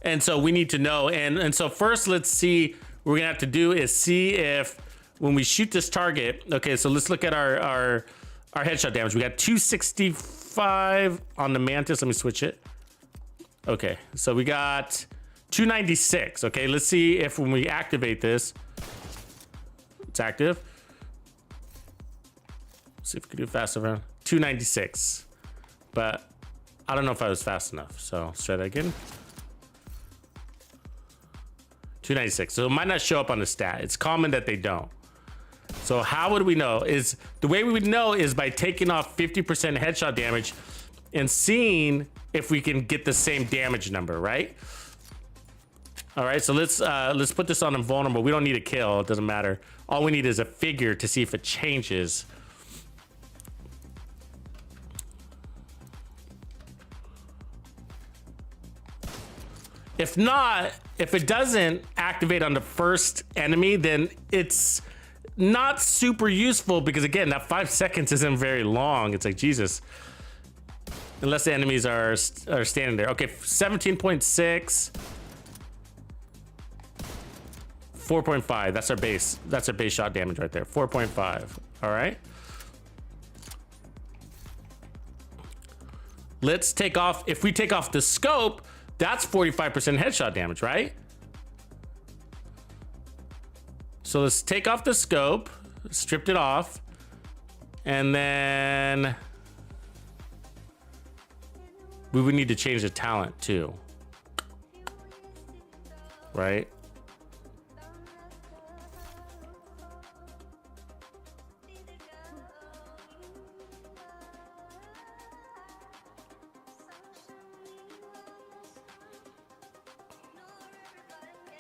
And so we need to know. And so first, let's see, what we're gonna have to do is see if when we shoot this target, okay, so let's look at our headshot damage. We got 265 on the Mantis. Let me switch it. Okay, so we got 296. Okay, let's see if when we activate this, it's active. Let's see if we can do it faster around 296. But I don't know if I was fast enough. So let's try that again. 296. So it might not show up on the stat. It's common that they don't. So how would we know? Is the way we would know is by taking off 50% headshot damage and seeing if we can get the same damage number, right? All right, so let's put this on invulnerable. We don't need a kill, it doesn't matter. All we need is a figure to see if it changes. If not, if it doesn't activate on the first enemy, then it's not super useful because again, that 5 seconds isn't very long. It's like, Jesus. Unless the enemies are standing there. Okay, 17.6. 4.5, that's our base. That's our base shot damage right there. 4.5, all right. Let's take off, if we take off the scope, that's 45% headshot damage, right? So let's take off the scope, stripped it off, and then we would need to change the talent too, right?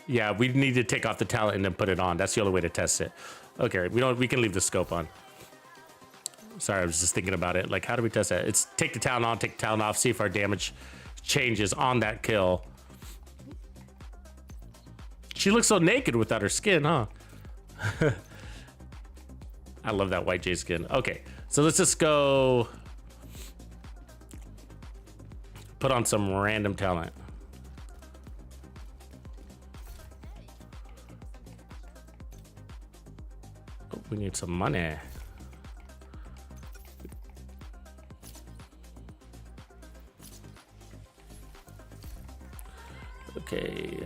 Yeah, we need to take off the talent and then put it on. That's the only way to test it. Okay, we can leave the scope on. Sorry, I was just thinking about it. Like, how do we test that? It's take the talent on, take the talent off, see if our damage changes on that kill. She looks so naked without her skin, huh? I love that white J skin. Okay, so let's just go put on some random talent. Oh, we need some money. Okay,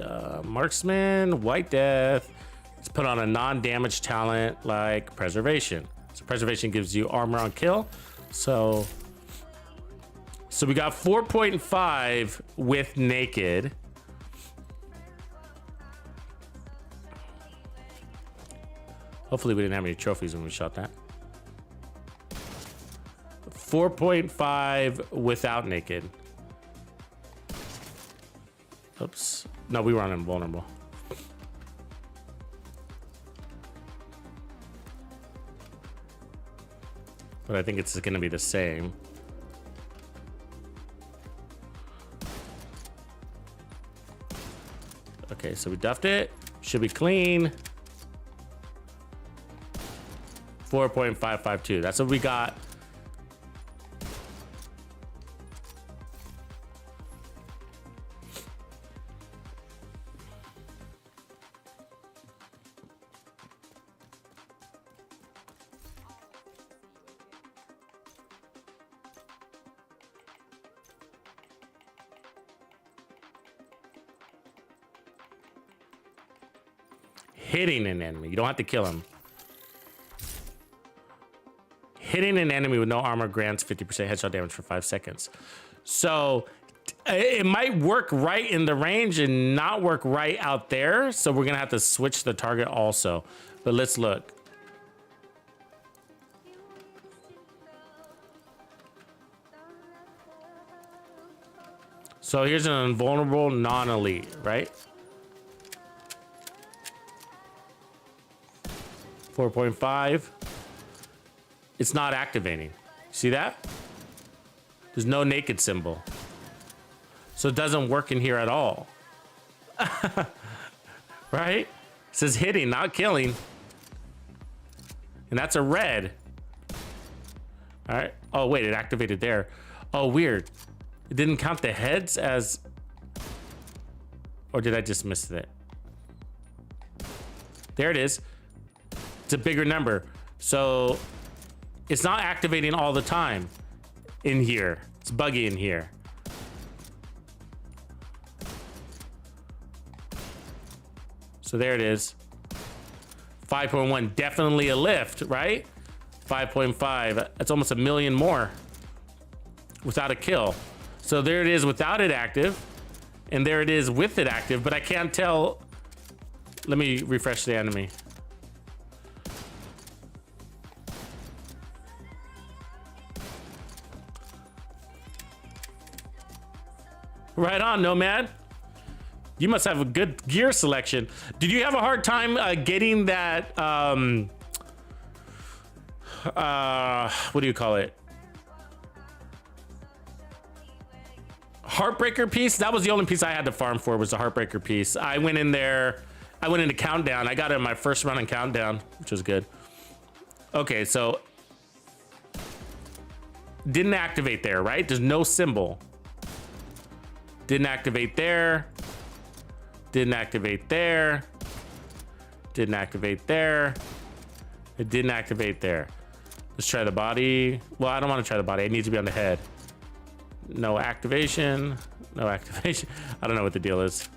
marksman, white death. Let's put on a non-damage talent like preservation. So preservation gives you armor on kill. So we got 4.5 with naked. Hopefully we didn't have any trophies when we shot that. 4.5 without naked. Oops. No, we were on invulnerable. But I think it's going to be the same. Okay, so we duffed it. Should be clean. 4.552. That's what we got. Hitting an enemy. You don't have to kill him. Hitting an enemy with no armor grants 50% headshot damage for 5 seconds. So it might work right in the range and not work right out there. So we're gonna have to switch the target also. But let's look. So here's an invulnerable non-elite, right? 4.5. It's not activating. See that? There's no naked symbol. So it doesn't work in here at all. Right? It says hitting, not killing. And that's a red. All right. Oh, wait, it activated there. Oh, weird. It didn't count the heads as... Or did I just miss it? There it is. It's a bigger number. So it's not activating all the time in here. It's buggy in here. So there it is. 5.1, definitely a lift, right? 5.5, that's almost a million more without a kill. So there it is without it active, and there it is with it active, but I can't tell. Let me refresh the enemy. Right on, Nomad. You must have a good gear selection. Did you have a hard time getting that, what do you call it? Heartbreaker piece? That was the only piece I had to farm for, was the Heartbreaker piece. I went in there, I went into Countdown. I got it in my first run in Countdown, which was good. Okay, so didn't activate there, right? There's no symbol. Didn't activate there. Didn't activate there. Didn't activate there. It didn't activate there. Let's try the body. Well, I don't want to try the body. It needs to be on the head. No activation. No activation. I don't know what the deal is.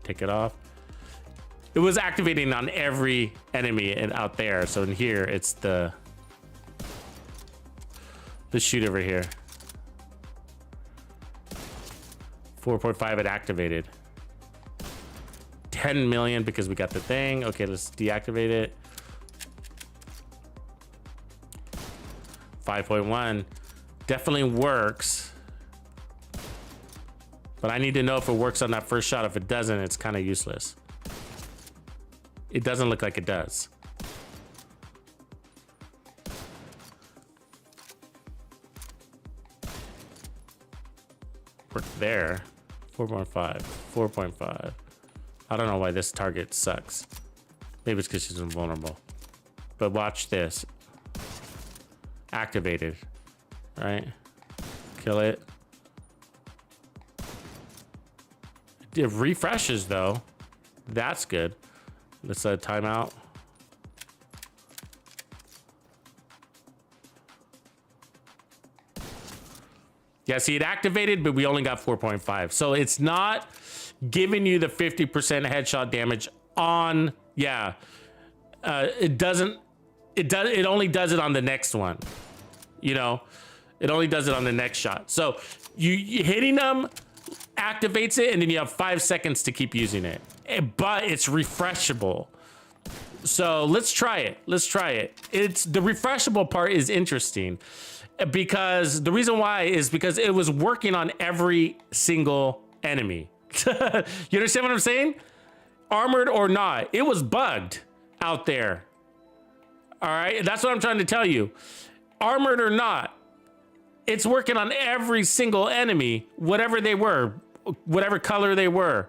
Take it off. It was activating on every enemy and out there. So in here, it's the shoot over here. 4.5 it activated. 10 million because we got the thing. Okay, let's deactivate it. 5.1 definitely works. But I need to know if it works on that first shot. If it doesn't, it's kind of useless. It doesn't look like it does. Work there. 4.5. 4.5. I don't know why this target sucks. Maybe it's because she's invulnerable. But watch this. Activated. Right? Kill it. It refreshes though. That's good. Let's set a timeout. Yeah, see, it activated, but we only got 4.5. So it's not giving you the 50% headshot damage on, yeah. It only does it on the next one. You know, it only does it on the next shot. So you hitting them activates it, and then you have 5 seconds to keep using it. But it's refreshable. So let's try it. Let's try it. It's the refreshable part is interesting. Because the reason why is because it was working on every single enemy. You understand what I'm saying? Armored or not, it was bugged out there. All right, that's what I'm trying to tell you. Armored or not, it's working on every single enemy, whatever they were, whatever color they were.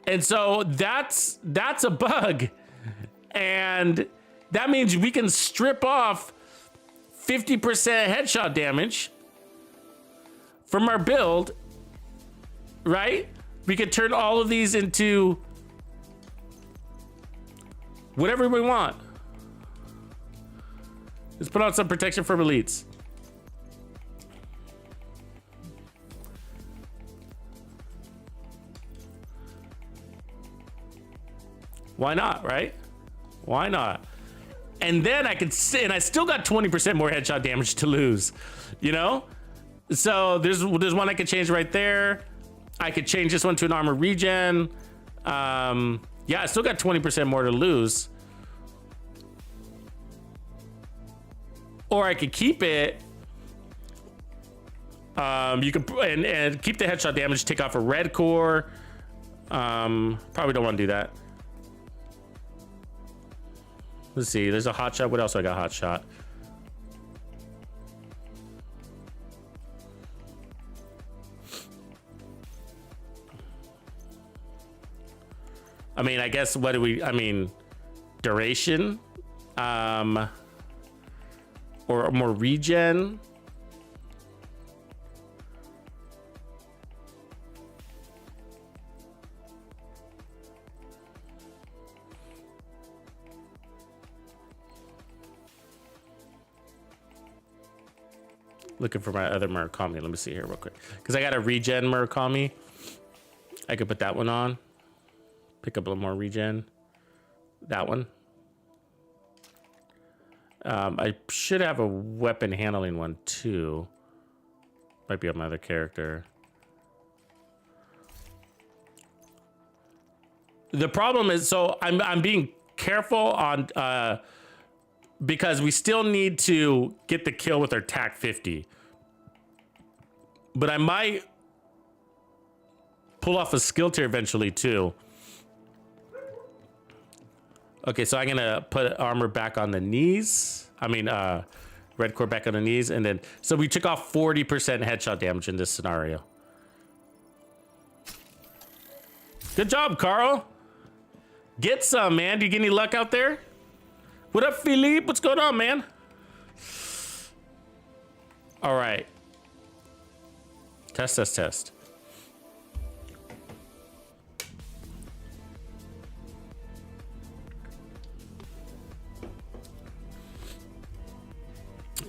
And so that's a bug. And that means we can strip off 50% headshot damage from our build, right? We could turn all of these into whatever we want. Let's put on some protection from elites. Why not, right? Why not? And then I could sit, and I still got 20% more headshot damage to lose, you know? So there's one I could change right there. I could change this one to an armor regen. Yeah, I still got 20% more to lose. Or I could keep it. You can and keep the headshot damage, take off a red core. Probably don't want to do that. Let's see, there's a hot shot. What else I got hot shot? I mean, I guess what do we, I mean, duration, or more regen. Looking for my other Murakami. Let me see here real quick. Because I got a regen Murakami. I could put that one on. Pick up a little more regen. That one. I should have a weapon handling one too. Might be on my other character. The problem is, so I'm being careful on because we still need to get the kill with our TAC 50. But I might pull off a skill tier eventually too. Okay, so I'm gonna put armor back on the knees. I mean, red core back on the knees, and then so we took off 40% headshot damage in this scenario. Good job, Carl. Get some, man. Do you get any luck out there? What up, Philippe? What's going on, man? All right. Test, test, test.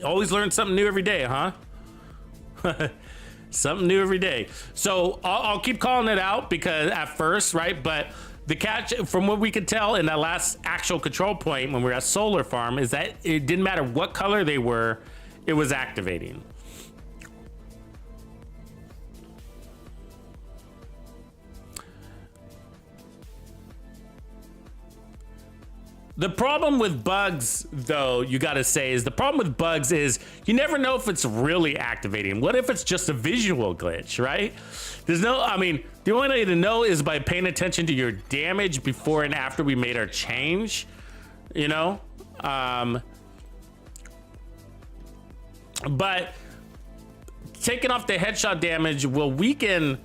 Always learn something new every day, huh? Something new every day. So I'll keep calling it out because at first, right? But the catch, from what we could tell in that last actual control point when we were at Solar Farm, is that it didn't matter what color they were, it was activating. The problem with bugs, though, you gotta say, is the problem with bugs is you never know if it's really activating. What if it's just a visual glitch, right? There's no, I mean, the only way to know is by paying attention to your damage before and after we made our change, you know? But taking off the headshot damage will weaken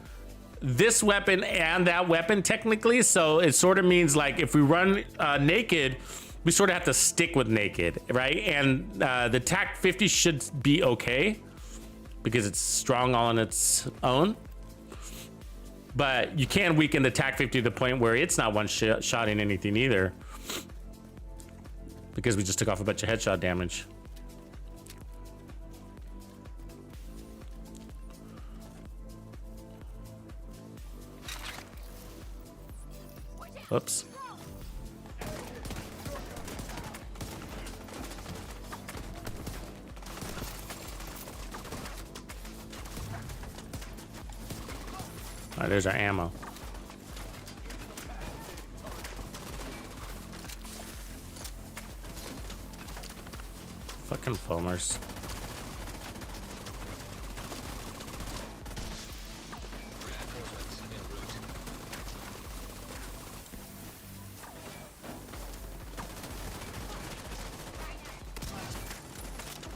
this weapon and that weapon technically, so it sort of means like if we run naked, we sort of have to stick with naked, right? And the TAC 50 should be okay because it's strong all on its own, but you can weaken the TAC 50 to the point where it's not one-shotting anything either because we just took off a bunch of headshot damage. Oops. All right, there's our ammo. Fucking foamers.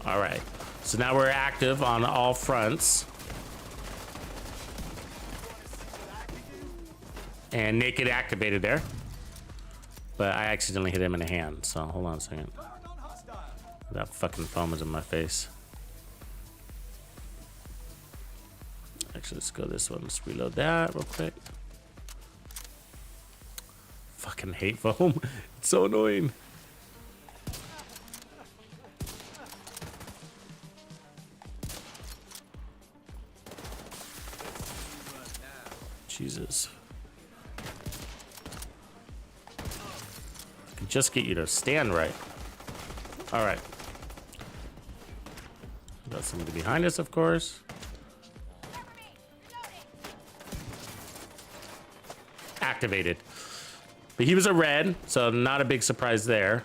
All right, so now we're active on all fronts. And naked activated there. But I accidentally hit him in the hand, so hold on a second. That fucking foam is in my face. Actually, let's go this one. Let's reload that real quick. Fucking hate foam. It's so annoying. Jesus. I can just get you to stand right. All right. Got somebody behind us, of course. Activated. But he was a red, so not a big surprise there.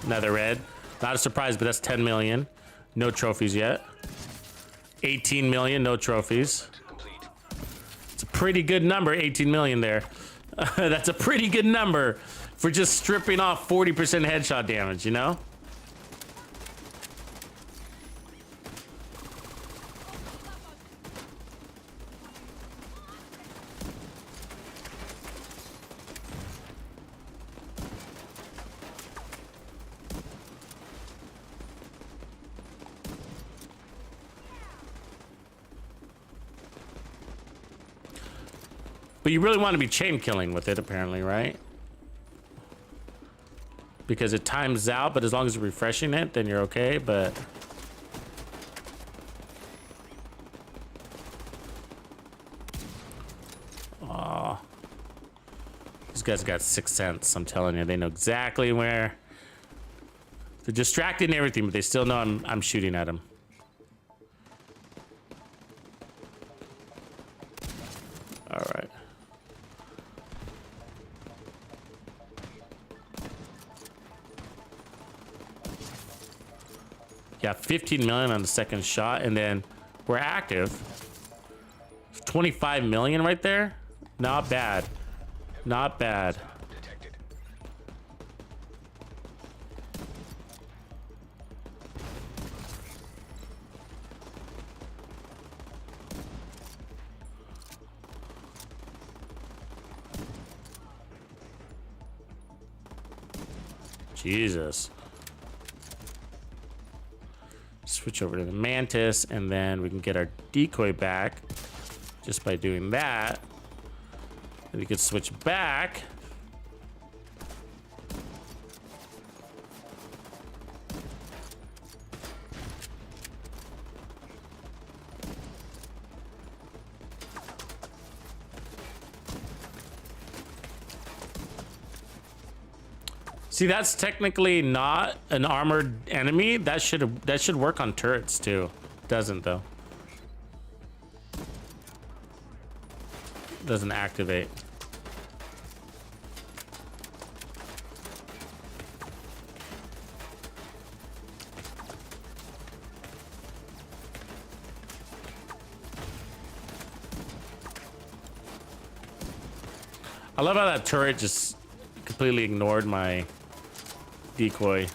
Another red. Not a surprise, but that's 10 million. No trophies yet. 18 million, no trophies. It's a pretty good number, 18 million there. That's a pretty good number for just stripping off 40% headshot damage, you know? But you really want to be chain killing with it, apparently, right? Because it times out, but as long as you're refreshing it, then you're okay, but... Aw. These guys got 6th sense. I'm telling you, they know exactly where. They're distracted and everything, but they still know I'm shooting at them. All right. Yeah, 15 million on the second shot, and then we're active. 25 million right there. Not bad. Not bad. Detected. Jesus. Switch over to the Mantis, and then we can get our decoy back just by doing that. And we could switch back. See, that's technically not an armored enemy. That should work on turrets too. Doesn't though. Doesn't activate. I love how that turret just completely ignored my decoy.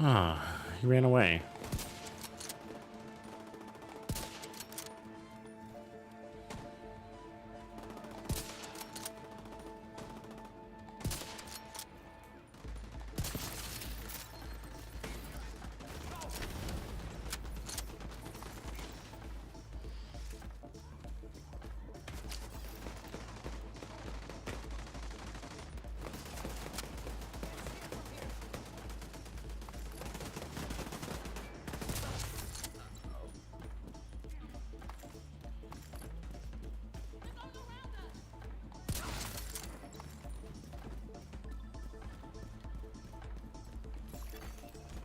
Ah, he ran away.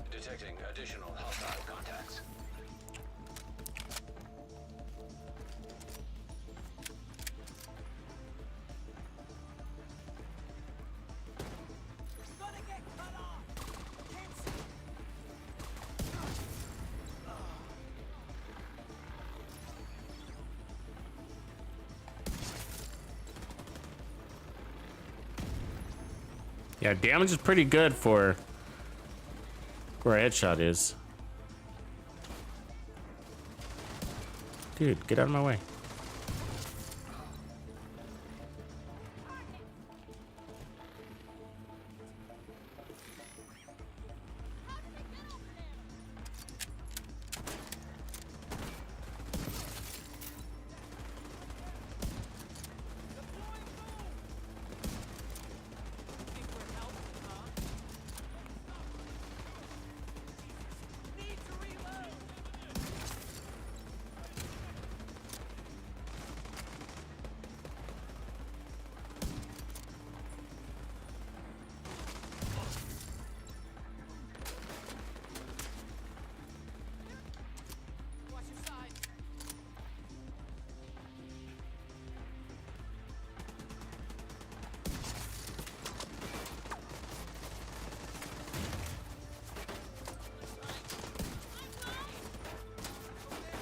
Detecting additional hostile contacts. Yeah, damage is pretty good for where a headshot is. Dude, get out of my way.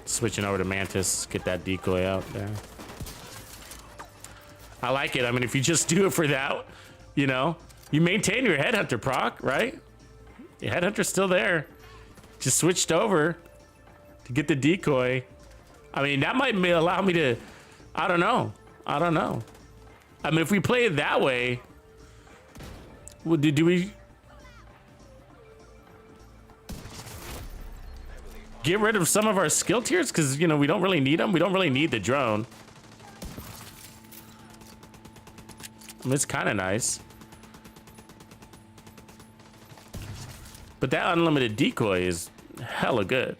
Switching over to Mantis, get that decoy out there. I like it. I mean, if you just do it for that, you know, you maintain your headhunter proc, right? Your headhunter's still there. Just switched over to get the decoy. I mean, that might allow me to, I don't know. I don't know. I mean, if we play it that way, well, do we? get rid of some of our skill tiers because, you know, we don't really need them. We don't really need the drone. I mean, it's kind of nice. But that unlimited decoy is hella good.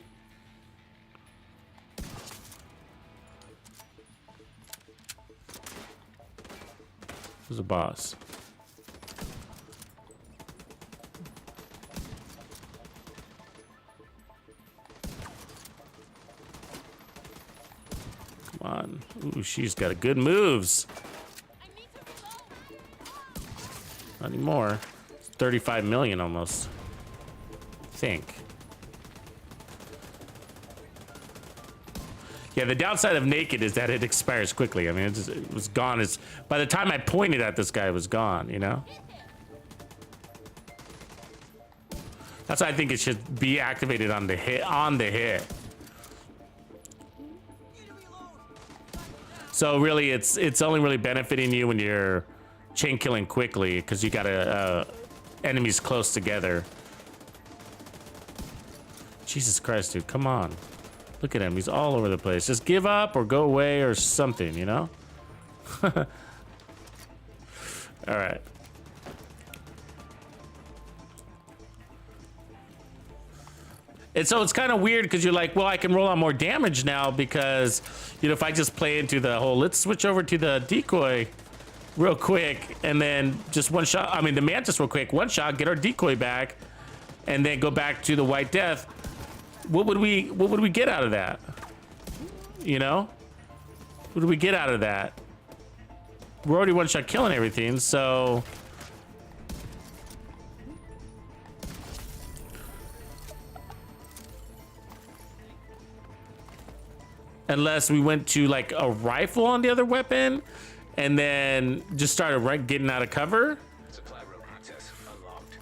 Who's the boss? Come on. Ooh, she's got a good moves. Not anymore. It's 35 million almost. I think. Yeah, the downside of naked is that it expires quickly. I mean, it was gone. By the time I pointed at this guy, it was gone, you know? That's why I think it should be activated on the hit. So really, it's only really benefiting you when you're chain killing quickly because you got enemies close together. Jesus Christ, dude, come on. Look at him, he's all over the place. Just give up or go away or something, you know? All right. And so it's kind of weird because you're like, well, I can roll out more damage now because, you know, if I just play into the whole, let's switch over to the decoy real quick and then just one shot, I mean, the Mantis real quick, one shot, get our decoy back and then go back to the White Death. What would we get out of that? You know? What do we get out of that? We're already one shot killing everything, so unless we went to like a rifle on the other weapon and then just started getting out of cover. Supply room access unlocked.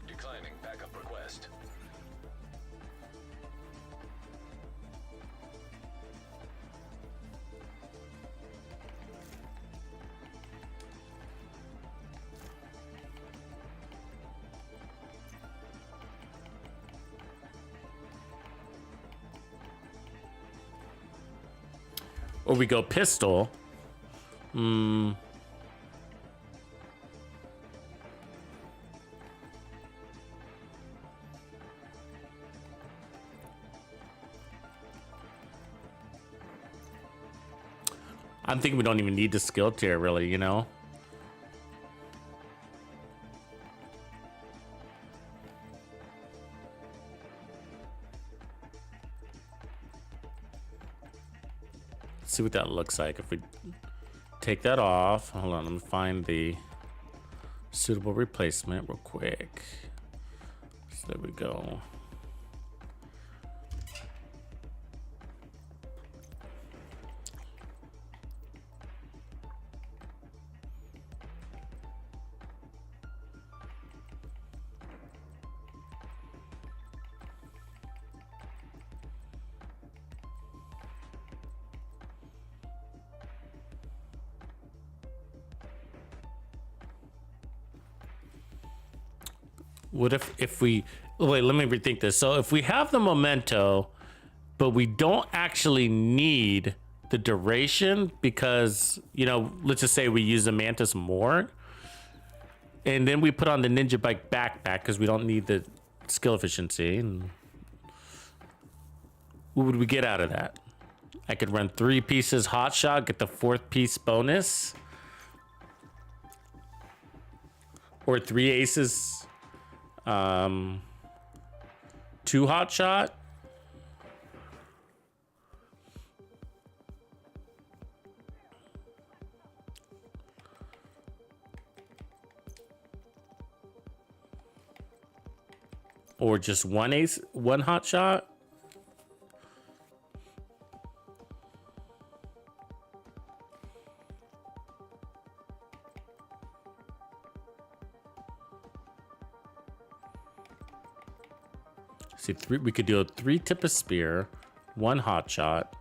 Declining backup request. Or we go pistol. I'm thinking we don't even need the skill tier, really, you know? Let's see what that looks like if we take that off. Hold on, let me find the suitable replacement real quick. So there we go. What if we, wait, let me rethink this. So if we have the memento, but we don't actually need the duration because, you know, let's just say we use the Mantis more. And then we put on the Ninja Bike backpack because we don't need the skill efficiency. And what would we get out of that? I could run 3 pieces hot shot, get the 4th piece bonus. Or 3 aces. 2 hot shot. Or just 1 ace, 1 hot shot. See, we could do a 3 tip of spear, 1 hot shot.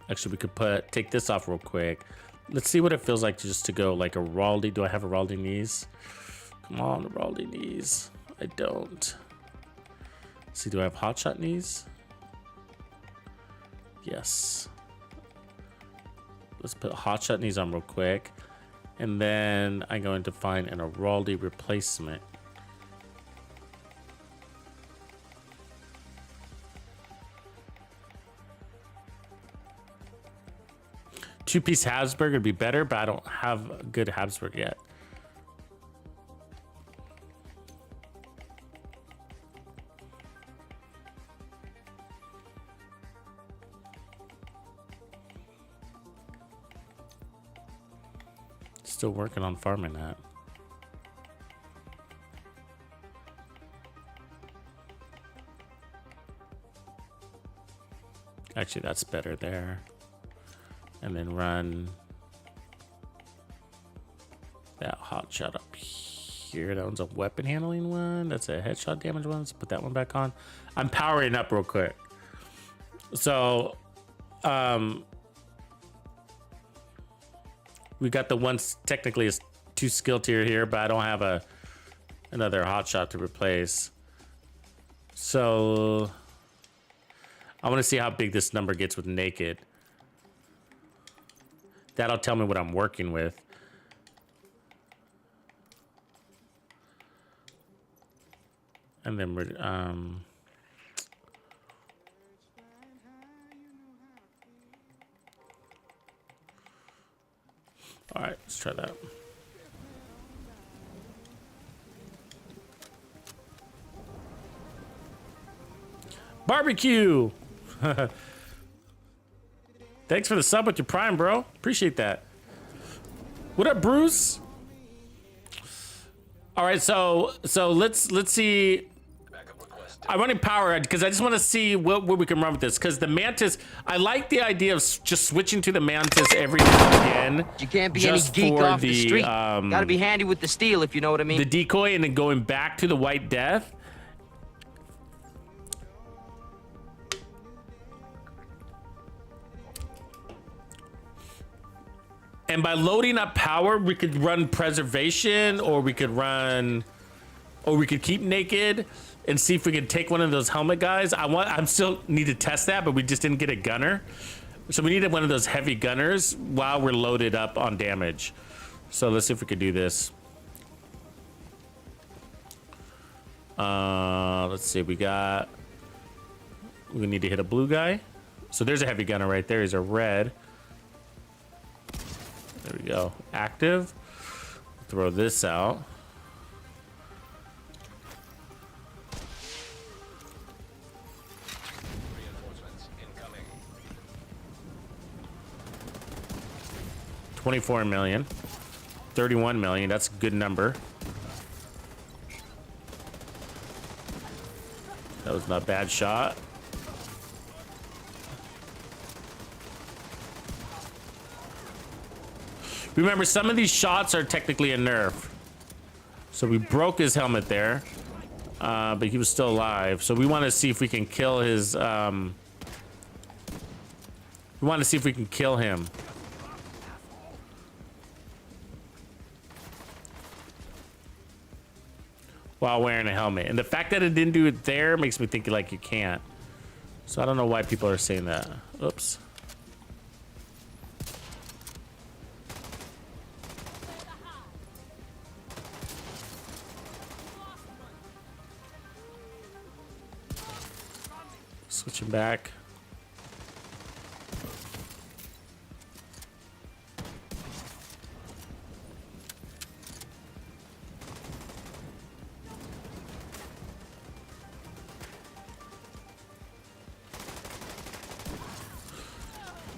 Actually, we could take this off real quick. Let's see what it feels like just to go like a Raldi. Do I have a Raldi knees? Come on, Raldi knees. I don't. Let's see, do I have hotshot knees? Yes. Let's put hotshot knees on real quick. And then I'm going to find an Araldi replacement. Two-piece Habsburg would be better, but I don't have a good Habsburg yet. Still working on farming that. Actually, that's better there. And then run that hot shot up here. That one's a weapon handling one. That's a headshot damage one. Let's put that one back on. I'm powering up real quick. So, we got the ones technically is 2 skill tier here, but I don't have another hot shot to replace. So I want to see how big this number gets with naked. That'll tell me what I'm working with. And then we're all right, let's try that. Barbecue. Thanks for the sub with your Prime, bro. Appreciate that. What up, Bruce? All right, so let's see. I'm running power because I just want to see what we can run with this. Because the Mantis, I like the idea of just switching to the Mantis every now and again. You can't be any geek off the street. Gotta be handy with the steel, if you know what I mean. The decoy and then going back to the White Death. And by loading up power, we could run preservation, or we could keep naked and see if we can take one of those helmet guys. I'm still need to test that, but we just didn't get a gunner. So we needed one of those heavy gunners while we're loaded up on damage. So let's see if we could do this. Let's see, we need to hit a blue guy. So there's a heavy gunner right there. He's a red. There we go. Active. Throw this out. Reinforcements incoming. 24 million. 31 million. That's a good number. That was not a bad shot. Remember, some of these shots are technically a nerf. So we broke his helmet there, but he was still alive. So we want to see if we can kill his. We want to see if we can kill him. While wearing a helmet. And the fact that it didn't do it there makes me think like you can't. So I don't know why people are saying that. Oops. Switching back.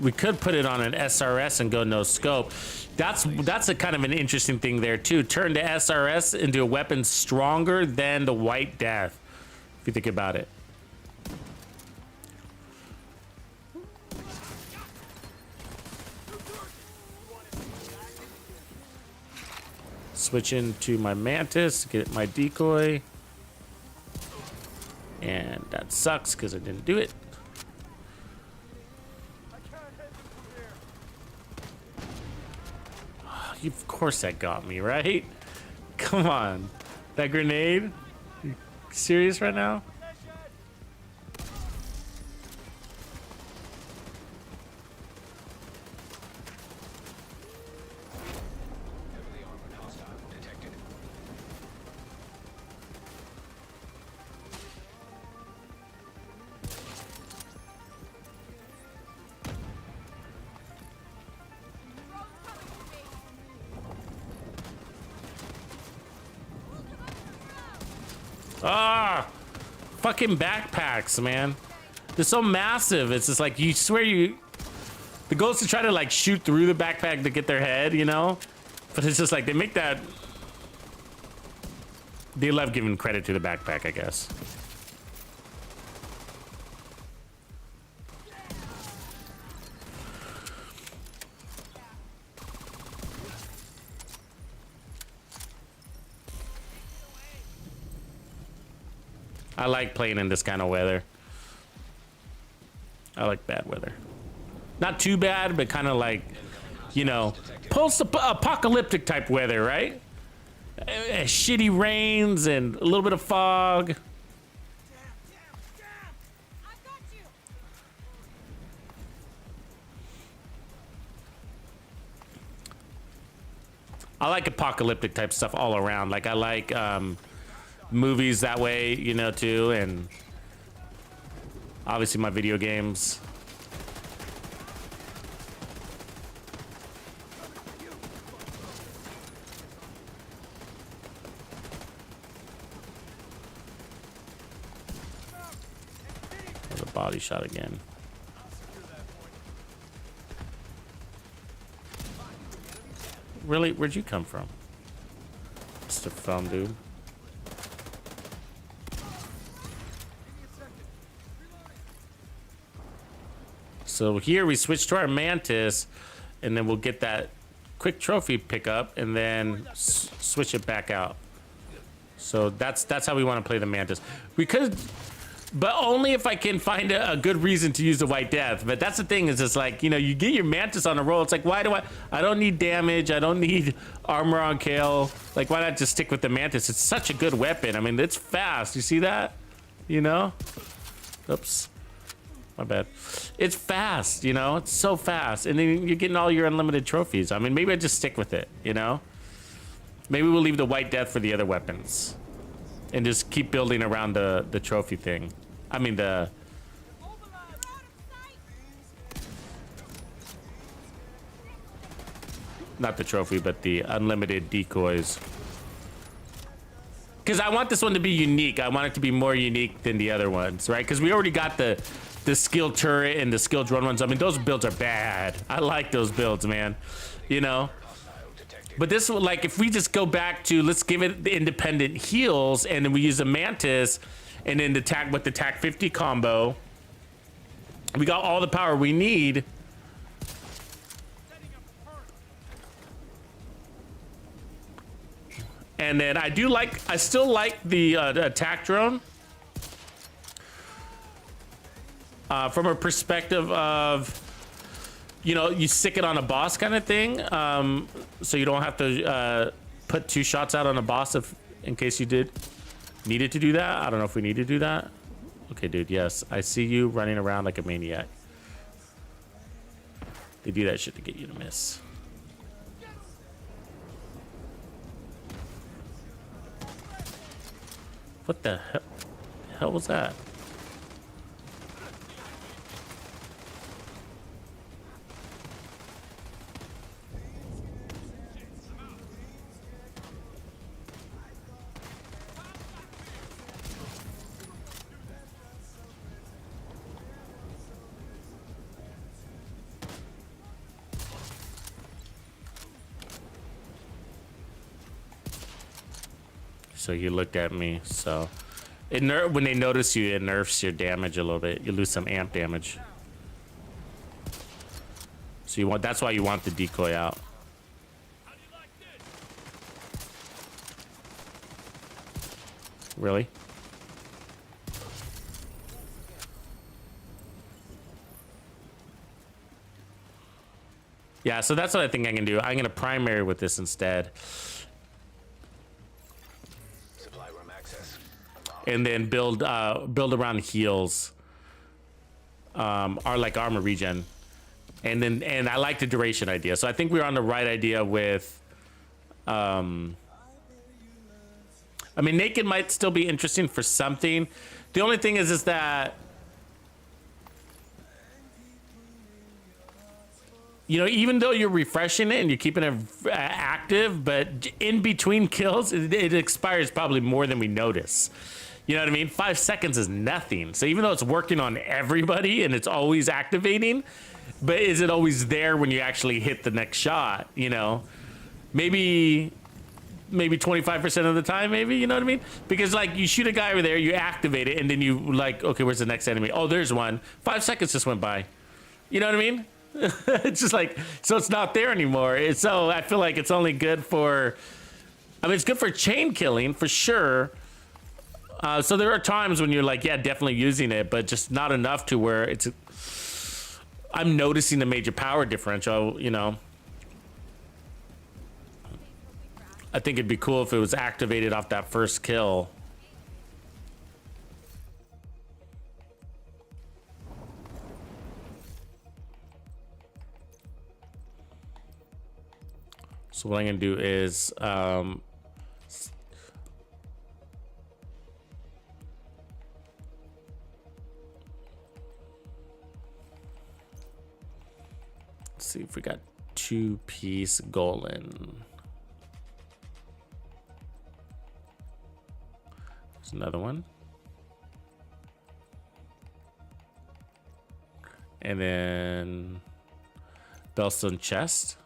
We could put it on an SRS and go no scope. That's a kind of an interesting thing there too. Turn the SRS into a weapon stronger than the White Death, if you think about it. Switch into my Mantis, get my decoy. And that sucks because I didn't do it. Of course that got me, right? Come on. That grenade? You serious right now? Ah, fucking backpacks, man. They're so massive. It's just like, you swear you... The goal is to try to like shoot through the backpack to get their head, you know? But it's just like, they make that... They love giving credit to the backpack, I guess. I like playing in this kind of weather. I like bad weather. Not too bad, but kind of like, you know, post-apocalyptic type weather, right? Shitty rains and a little bit of fog. I like apocalyptic type stuff all around. Like I like movies that way, you know, too, and obviously my video games. The body shot again. Really? Where'd you come from? Mr. Film Dude. So here we switch to our Mantis, and then we'll get that quick trophy pickup, and then switch it back out. So that's how we want to play the Mantis. We could, but only if I can find a good reason to use the White Death. But that's the thing, is it's like, you know, you get your Mantis on a roll. It's like, why do I don't need damage. I don't need armor on kill. Like, why not just stick with the Mantis? It's such a good weapon. I mean, it's fast. You see that? You know? Oops. My bad. It's fast, you know? It's so fast. And then you're getting all your unlimited trophies. I mean, maybe I just stick with it, you know? Maybe we'll leave the White Death for the other weapons. And just keep building around the trophy thing. I mean, the... Not the trophy, but the unlimited decoys. Because I want this one to be unique. I want it to be more unique than the other ones, right? Because we already got the skill turret and the skill drone ones. I mean, those builds are bad. I like those builds, man. You know? But this, like, if we just go back to, let's give it the independent heals, and then we use the Mantis, and then the TAC with the TAC 50 combo, we got all the power we need. And then I still like the attack drone. From a perspective of, you know, you stick it on a boss kind of thing. So you don't have to put 2 shots out on a boss in case you needed to do that. I don't know if we need to do that. Okay, dude, yes. I see you running around like a maniac. They do that shit to get you to miss. What the hell was that? so he looked at me. So it when they notice you, it nerfs your damage a little bit. You lose some amp damage. So you want, that's why you want the decoy out. Really? Yeah, so that's what I think I can do. I'm gonna primary with this instead. Supply room access. And then build around heals. Are like armor regen. And I like the duration idea. So I think we're on the right idea with I mean, naked might still be interesting for something. The only thing is that, you know, even though you're refreshing it and you're keeping it active, but in between kills, it expires probably more than we notice. You know what I mean? 5 seconds is nothing. So even though it's working on everybody and it's always activating, but is it always there when you actually hit the next shot? You know, maybe 25% of the time, maybe, you know what I mean? Because like you shoot a guy over there, you activate it, and then you like, okay, where's the next enemy? Oh, there's one. 5 seconds just went by. You know what I mean? It's just like, so it's not there anymore. So I feel like it's only good for, I mean, it's good for chain killing for sure. So there are times when you're like, yeah, definitely using it, but just not enough to where it's, I'm noticing the major power differential, you know. I think it'd be cool if it was activated off that first kill. So what I'm gonna do is let's see if we got 2-piece Golan. There's another one. And then Bellstone chest.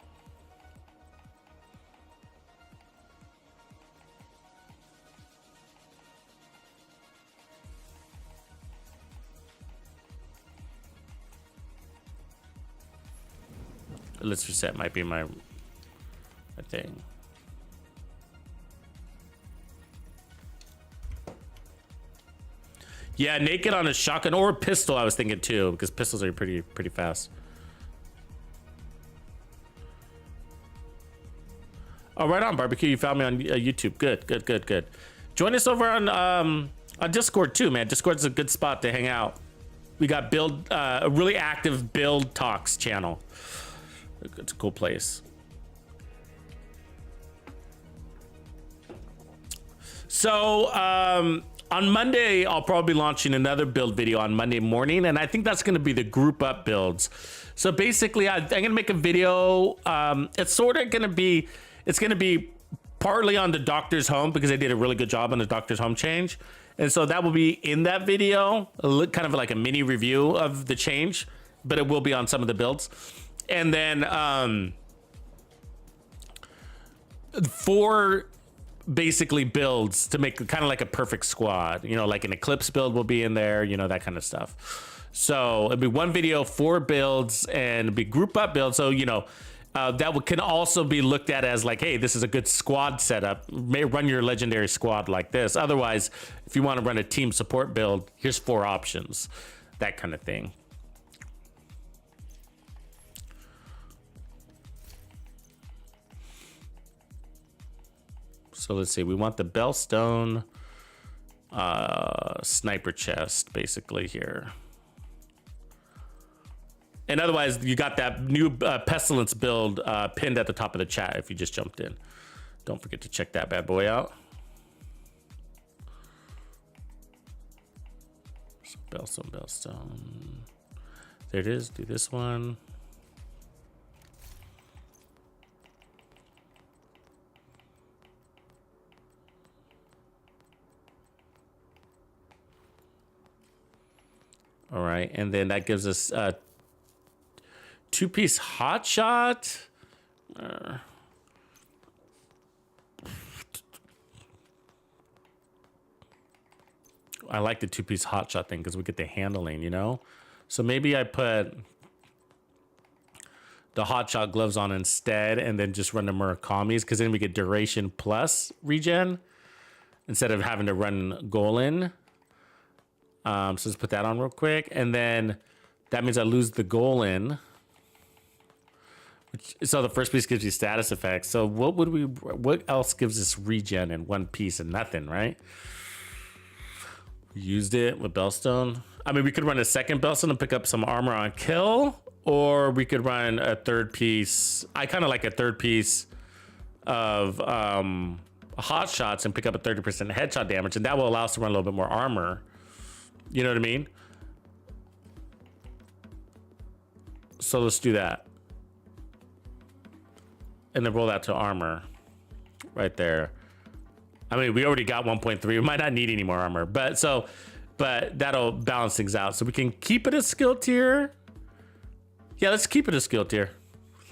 Let's reset might be my thing. Yeah, naked on a shotgun or a pistol, I was thinking too, because pistols are pretty fast. Oh, right on, Barbecue. You found me on YouTube. Good. Join us over on Discord too, man. Discord's a good spot to hang out. We got a really active build talks channel. It's a cool place. So on Monday, I'll probably be launching another build video on Monday morning, and I think that's going to be the group up builds. So basically, I'm going to make a video. It's sort of going to be, it's going to be partly on the Doctor's Home because they did a really good job on the Doctor's Home change. And so that will be in that video, kind of like a mini review of the change, but it will be on some of the builds. And then 4 basically builds to make kind of like a perfect squad, you know, like an Eclipse build will be in there, you know, that kind of stuff. So it'll be 1 video, 4 builds, and it'll be group up builds. So, you know, that can also be looked at as like, hey, this is a good squad setup. May run your legendary squad like this. Otherwise, if you want to run a team support build, here's 4 options, that kind of thing. So let's see, we want the Bellstone sniper chest basically here. And otherwise, you got that new Pestilence build pinned at the top of the chat if you just jumped in. Don't forget to check that bad boy out. So Bellstone. There it is, do this one. All right, and then that gives us 2-piece hot shot. I like the 2-piece hotshot thing because we get the handling, you know? So maybe I put the hotshot gloves on instead and then just run the Murakamis because then we get duration plus regen instead of having to run Golan. So let's put that on real quick. And then that means I lose the Golan. So the first piece gives you status effects. So what else gives us regen in one piece and nothing, right? We used it with Bellstone. I mean, we could run a second Bellstone and pick up some armor on kill, or we could run a third piece. I kind of like a third piece of hot shots and pick up a 30% headshot damage, and that will allow us to run a little bit more armor. You know what I mean? So let's do that. And then roll that to armor right there. I mean, we already got 1.3. We might not need any more armor, but that'll balance things out. So we can keep it a skill tier. Yeah, let's keep it a skill tier.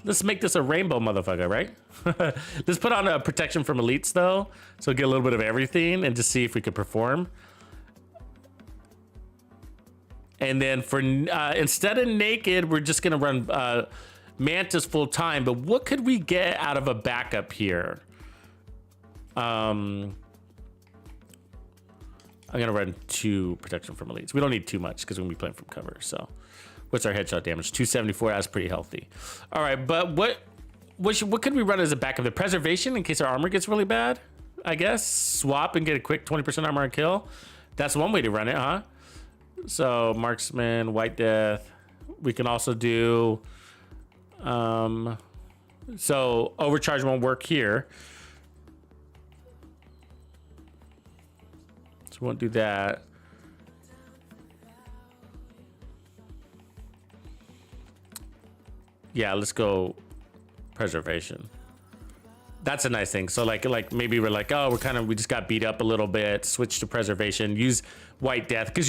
Let's make this a rainbow motherfucker, right? Let's put on a protection from elites though. So get a little bit of everything and just see if we could perform. And then for instead of naked, we're just gonna run Mantis full time, but what could we get out of a backup here? I'm gonna run 2 protection from elites. We don't need too much because we're gonna be playing from cover. So what's our headshot damage? 274. That's pretty healthy. All right, but what could we run as a backup? The preservation in case our armor gets really bad, I guess. Swap and get a quick 20% armor on kill. That's one way to run it, huh? So marksman, white death. We can also do so overcharge won't work here, so we won't do that. Yeah, let's go preservation. That's a nice thing. So like maybe we're like, oh, we just got beat up a little bit, switch to preservation, use white death, because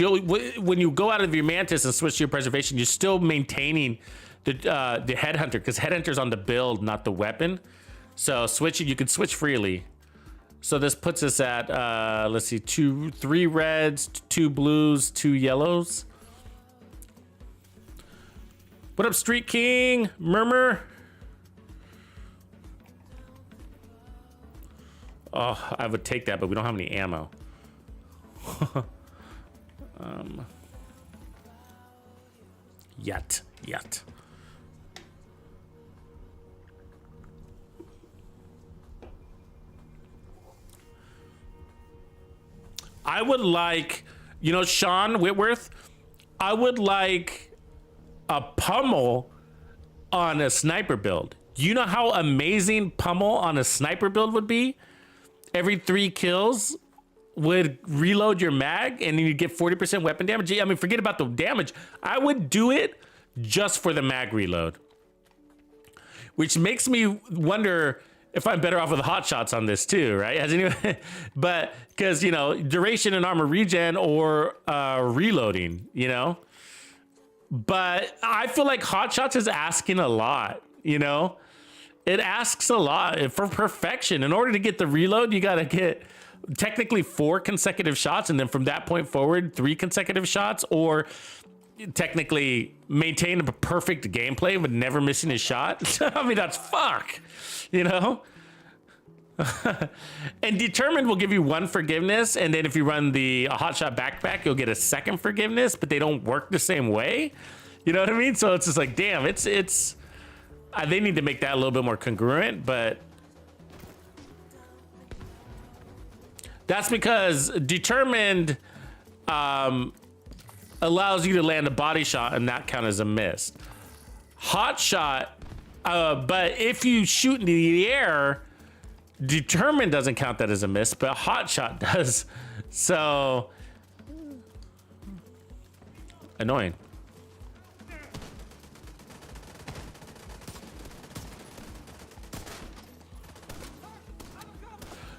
when you go out of your Mantis and switch to your preservation, you're still maintaining the headhunter, because headhunter's on the build, not the weapon. So you can switch freely. So this puts us at let's see, 3 reds, 2 blues, 2 yellows. What up, Street King? Murmur. Oh, I would take that, but we don't have any ammo. Yet. I would like, Sean Whitworth, I would like a pummel on a sniper build. You know how amazing pummel on a sniper build would be? Every 3 kills would reload your mag and then you get 40% weapon damage. I mean, forget about the damage. I would do it just for the mag reload. Which makes me wonder if I'm better off with hot shots on this too, right? Has anyone, but because, duration and armor regen or reloading, But I feel like hot shots is asking a lot, It asks a lot for perfection. In order to get the reload, you got to get technically 4 consecutive shots, and then from that point forward, 3 consecutive shots, or technically maintain a perfect gameplay with never missing a shot. I mean, that's fuck, And determined will give you 1 forgiveness, and then if you run the hotshot backpack, you'll get a 2nd forgiveness, but they don't work the same way. You know what I mean? So it's just like, damn, it's they need to make that a little bit more congruent, but that's because determined allows you to land a body shot and not count as a miss. Hot shot, but if you shoot into the air, determined doesn't count that as a miss, but hot shot does. So annoying.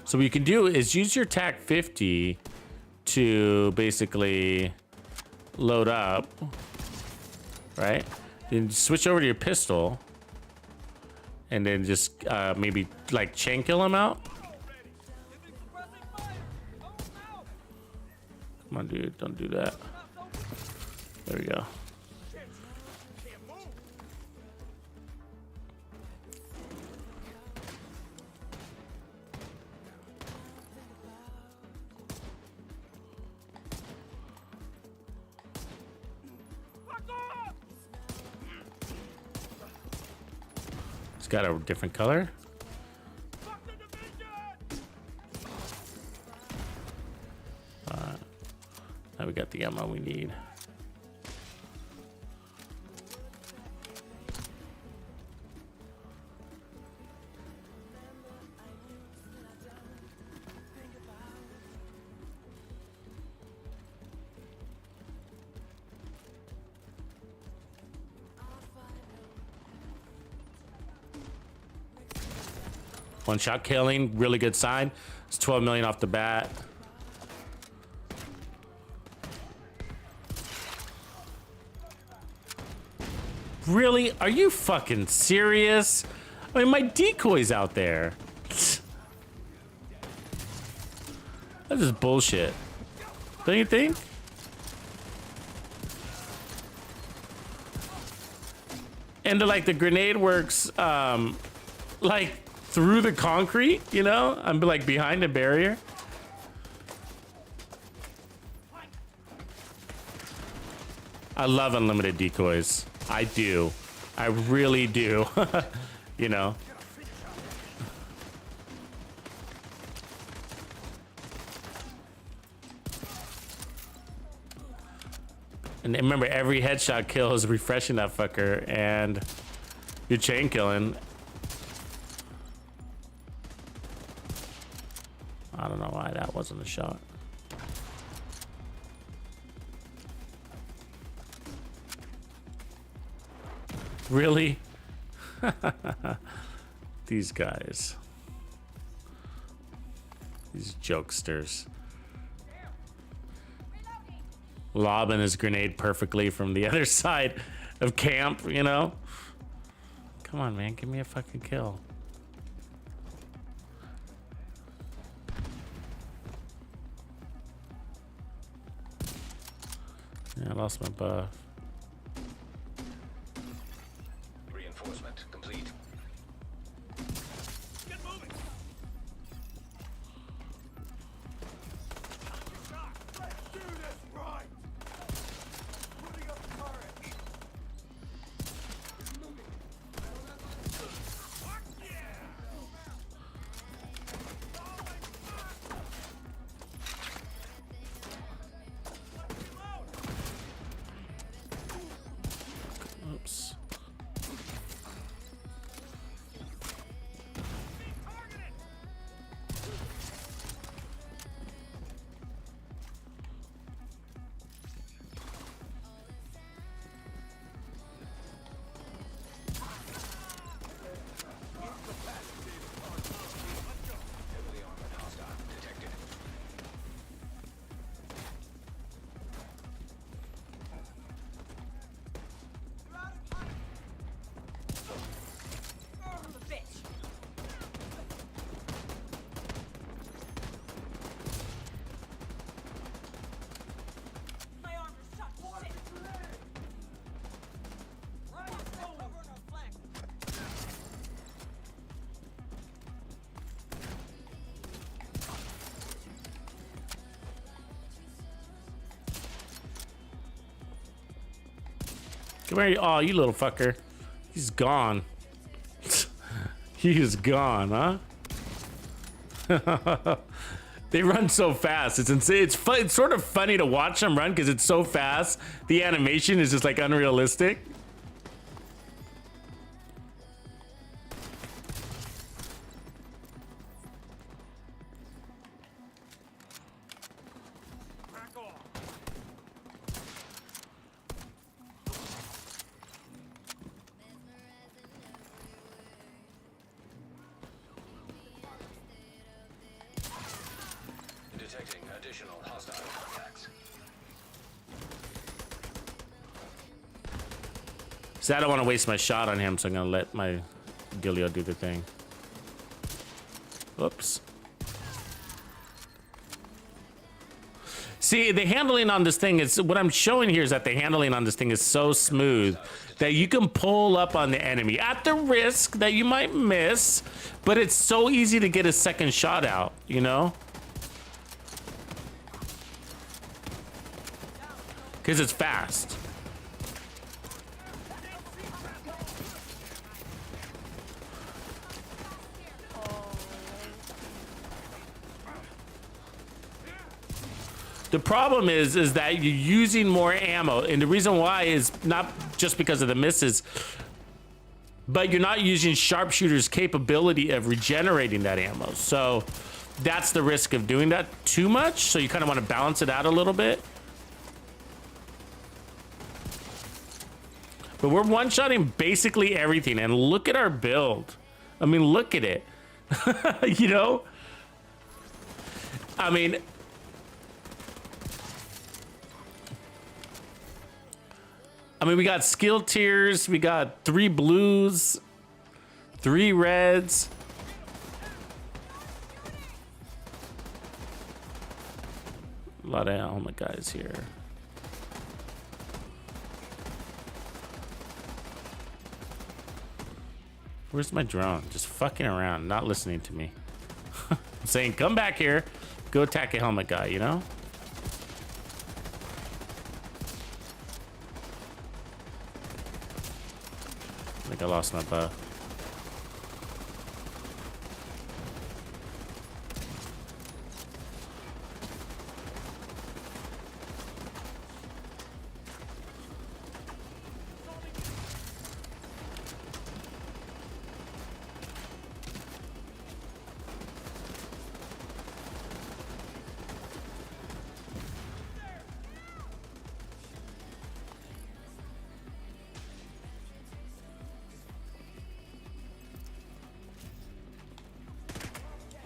So what you can do is use your TAC 50 to basically load up, right? Then switch over to your pistol and then just maybe like chain kill him out. Come on, dude. Don't do that. There we go. It's got a different color. Now we got the ammo we need. One shot killing, really good sign. It's 12 million off the bat. Really? Are you fucking serious? I mean, my decoy's out there. This is bullshit. Don't you think? And like the grenade works, like through the concrete, you know? I'm like behind a barrier. I love unlimited decoys. I do. I really do. You know? And remember, every headshot kill is refreshing that fucker, and you're chain killing. I don't know why that wasn't a shot. Really? These guys. These jokesters. Lobbing his grenade perfectly from the other side of camp, you know? Come on, man. Give me a fucking kill. Yeah, I lost my buff. Reinforcement complete. Get moving. Let's do this right. Putting up courage. Moving. Oops. Heavily armored hostile detected. Come here. Oh, you little fucker. He's gone. He is gone, huh? They run so fast. It's insane. It's fun. It's sort of funny to watch them run because it's so fast. The animation is just like unrealistic. Detecting additional hostile contacts. So I don't want to waste my shot on him, so I'm gonna let my Gilio do the thing. Oops. See, the handling on this thing is, what I'm showing here is that the handling on this thing is so smooth that you can pull up on the enemy at the risk that you might miss, but it's so easy to get a second shot out, you know? Because it's fast. The problem is that you're using more ammo, and the reason why is not just because of the misses, but you're not using sharpshooter's capability of regenerating that ammo. So that's the risk of doing that too much. So you kind of want to balance it out a little bit. But we're one-shotting basically everything, and look at our build. I mean, look at it. You know? I mean, we got skill tiers, we got 3 blues, 3 reds. A lot of helmet guys here. Where's my drone? Just fucking around, not listening to me. I'm saying, come back here, go attack a helmet guy, you know? I think I lost my bow.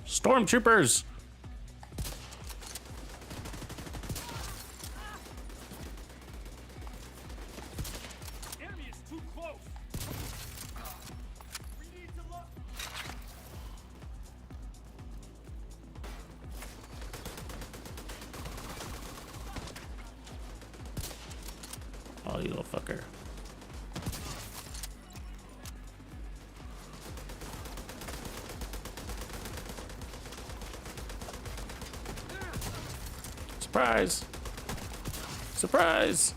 Stormtroopers! Enemy is too close. We need to look. Oh, you little fucker. Surprise! Surprise!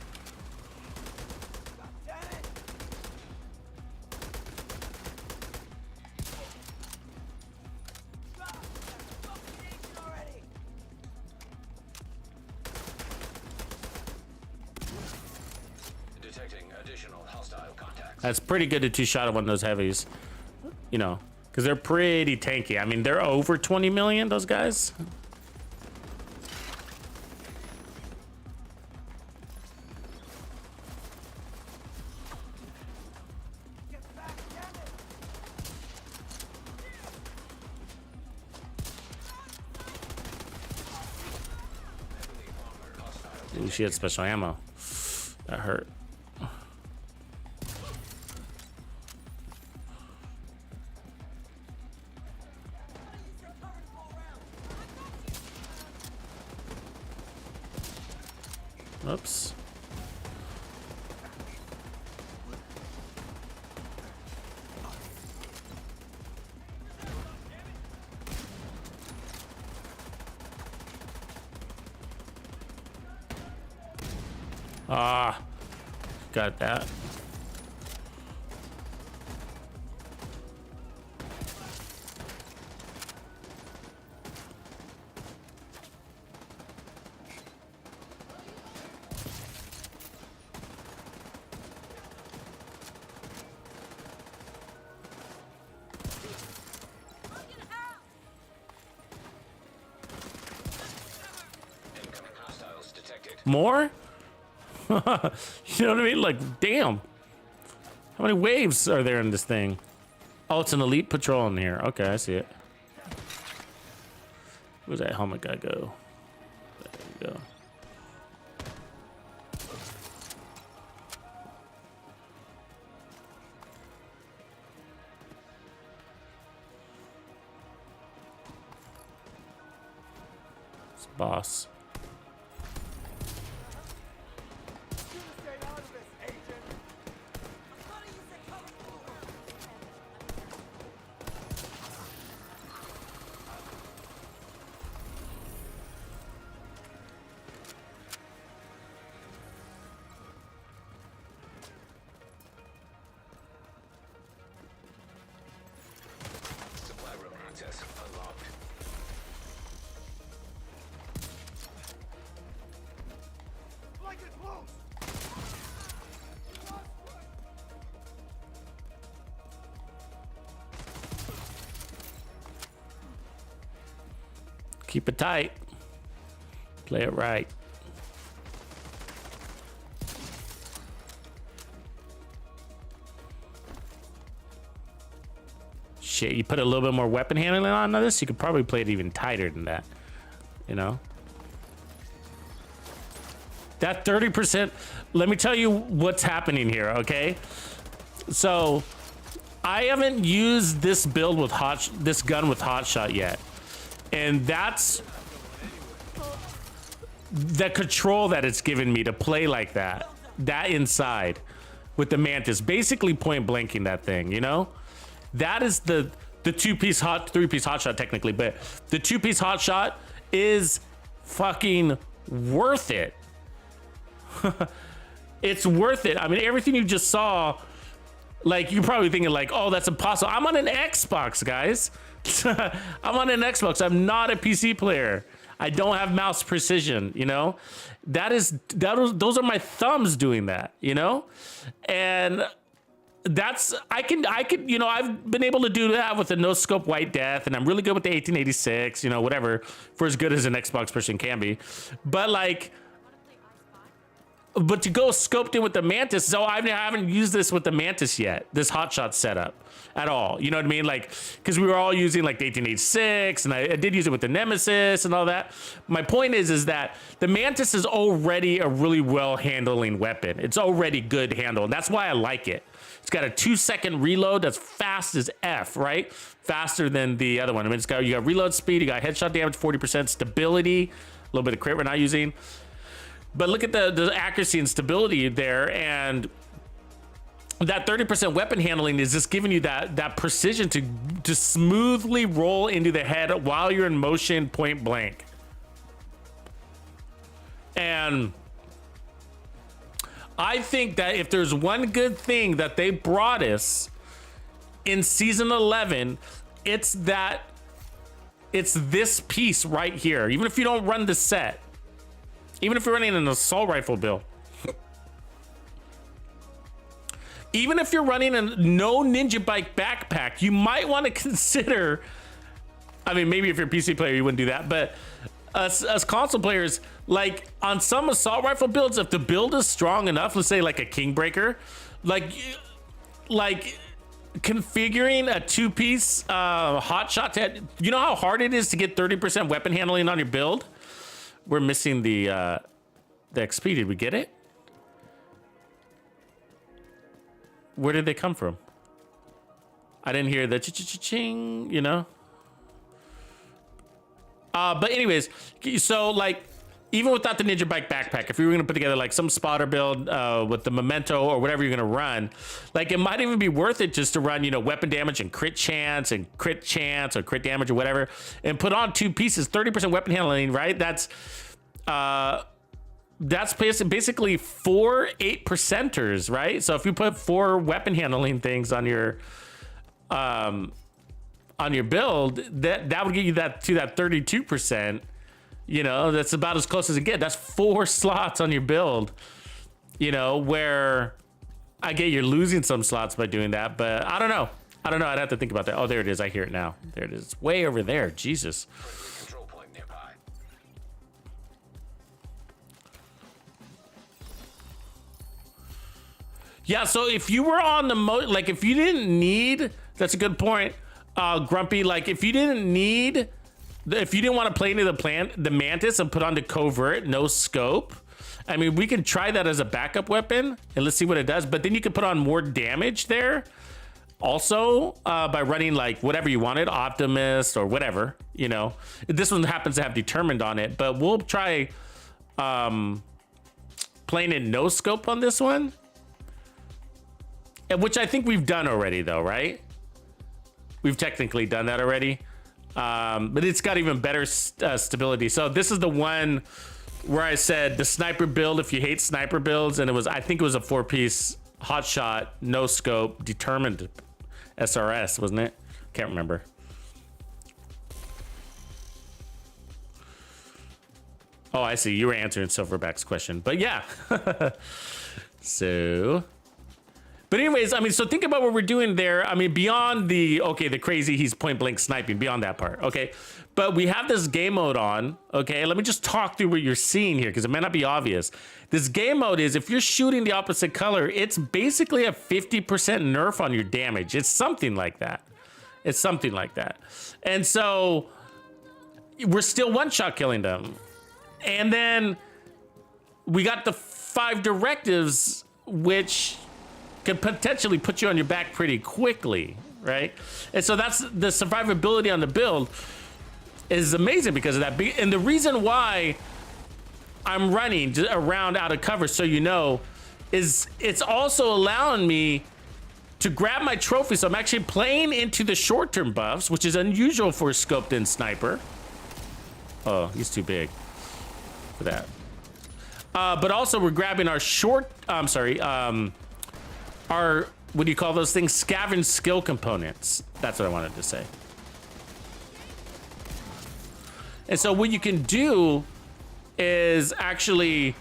Detecting additional hostile contacts. That's pretty good to two-shot one of those heavies. You know, because they're pretty tanky. I mean, they're over 20 million, those guys. Ooh, she had special ammo. That hurt. Oops. Ah, got that. Incoming hostiles detected. More? You know what I mean? Like, damn. How many waves are there in this thing? Oh, it's an elite patrol in here. Okay, I see it. Where's that helmet guy go? There you go. It's boss. Keep it tight. Play it right. Shit, you put a little bit more weapon handling on this, you could probably play it even tighter than that. You know? That 30%, let me tell you what's happening here, okay? So, I haven't used this build with this gun with hotshot yet. And that's the control that it's given me to play like that. That inside with the Mantis, basically point blanking that thing, you know? That is the three-piece hotshot technically, but the 2-piece hotshot is fucking worth it. It's worth it. I mean, everything you just saw, like, you're probably thinking like, oh, that's impossible. I'm on an Xbox, guys. I'm on an Xbox. I'm not a PC player. I don't have mouse precision, you know? Those are my thumbs doing that, you know? And that's, I could, you know, I've been able to do that with the no scope white death, and I'm really good with the 1886, you know, whatever, for as good as an Xbox person can be. But like, but to go scoped in with the Mantis, so I haven't used this with the Mantis yet, this hotshot setup at all. You know what I mean? Like, because we were all using like the 1886, and I did use it with the Nemesis and all that. My point is that the Mantis is already a really well handling weapon. It's already good handle, and that's why I like it. It's got a 2-second reload that's fast as F, right? Faster than the other one. I mean, you got reload speed, you got headshot damage, 40% stability, a little bit of crit we're not using. But look at the accuracy and stability there, and that 30% weapon handling is just giving you that precision to smoothly roll into the head while you're in motion, point blank. And I think that if there's one good thing that they brought us in season 11, it's this piece right here. Even if you don't run the set, even if you're running an assault rifle build, even if you're running a no ninja bike backpack, you might want to consider, I mean, maybe if you're a PC player, you wouldn't do that, but as console players, like on some assault rifle builds, if the build is strong enough, let's say like a Kingbreaker, like configuring a 2-piece hotshot to, you know how hard it is to get 30% weapon handling on your build? We're missing the XP. Did we get it? Where did they come from? I didn't hear the ching, you know? But anyways, so like, even without the Ninja Bike backpack, if you were gonna put together like some spotter build with the Memento or whatever you're gonna run, like it might even be worth it just to run, you know, weapon damage and crit chance or crit damage or whatever, and put on 2 pieces, 30% weapon handling, right? That's basically 4 8%ers, right? So if you put 4 weapon handling things on your build, that would get you that 32%. You know, that's about as close as it gets. That's 4 slots on your build, you know, where I get you're losing some slots by doing that, but I don't know. I'd have to think about that. Oh, there it is. I hear it now. There it is. It's way over there. Jesus. Control point nearby. Yeah, so if you were on the like if you didn't need, that's a good point, Grumpy, like if you didn't want to play into the Mantis and put on the covert, no scope, I mean, we can try that as a backup weapon and let's see what it does. But then you can put on more damage there also by running like whatever you wanted, Optimist or whatever, you know. This one happens to have Determined on it, but we'll try playing it no scope on this one, which I think we've done already though, right? We've technically done that already. But it's got even better stability. So this is the one where I said the sniper build, if you hate sniper builds, and I think it was a 4-piece hotshot, no scope, Determined SRS, wasn't it? Can't remember. Oh, I see. You were answering Silverback's question, but yeah. So, but anyways, I mean, so think about what we're doing there. I mean, beyond the, okay, the crazy, he's point blank sniping, beyond that part, okay? But we have this game mode on, okay? Let me just talk through what you're seeing here, because it may not be obvious. This game mode is, if you're shooting the opposite color, it's basically a 50% nerf on your damage. It's something like that. It's something like that. And so, we're still one-shot killing them. And then we got the 5 directives, which can potentially put you on your back pretty quickly, right? And so that's the survivability on the build is amazing because of that. And the reason why I'm running around out of cover, so you know, is it's also allowing me to grab my trophy. So I'm actually playing into the short-term buffs, which is unusual for a scoped-in sniper. Oh, he's too big for that. But also we're grabbing our our, what do you call those things? Scavenge skill components. That's what I wanted to say. And so what you can do is actually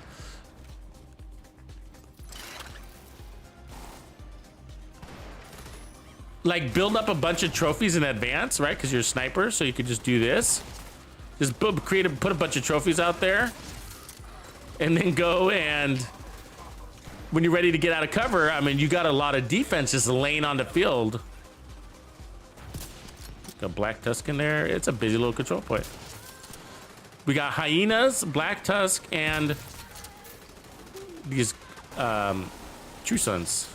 like build up a bunch of trophies in advance, right? Because you're a sniper, so you could just do this. Just put a bunch of trophies out there, and then go and when you're ready to get out of cover, I mean, you got a lot of defense just laying on the field. Got Black Tusk in there. It's a busy little control point. We got hyenas, Black Tusk, and these True Sons.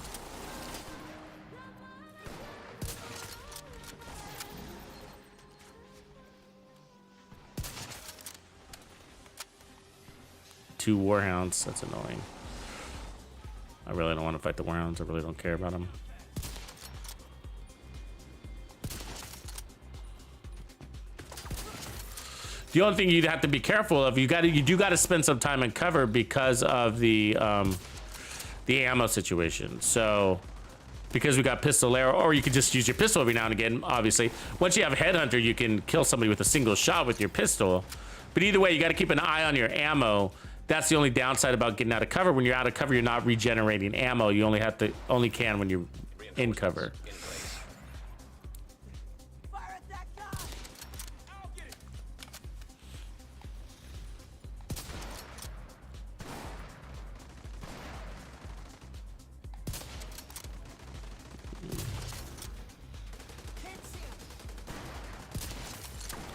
Two Warhounds. That's annoying. I really don't want to fight the Warhounds. I really don't care about them. The only thing you'd have to be careful of, you do got to spend some time in cover because of the ammo situation. So, because we got pistol arrow, or you could just use your pistol every now and again. Obviously, once you have Headhunter, you can kill somebody with a single shot with your pistol. But either way, you got to keep an eye on your ammo. That's the only downside about getting out of cover. When you're out of cover, you're not regenerating ammo. You only can when you're in cover. Fire at that guy! I'll get it!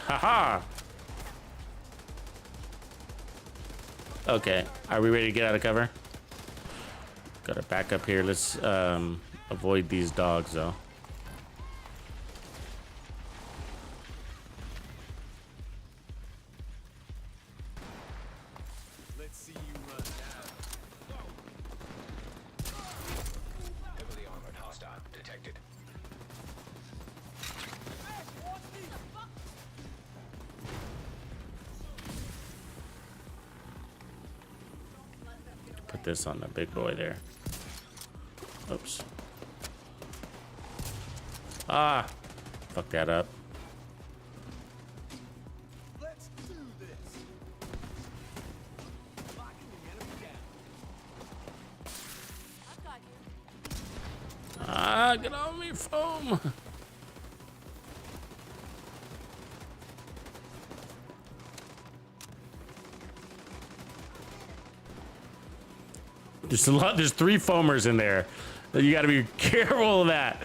Haha. Okay, are we ready to get out of cover? Gotta back up here. Let's avoid these dogs though. Let's see you run now. Heavily armored hostile detected. Put this on the big boy there. Oops. Ah, fuck that up. Let's do this. Locking the enemy down. Ah, get on me, foam. There's 3 foamers in there. You got to be careful of that.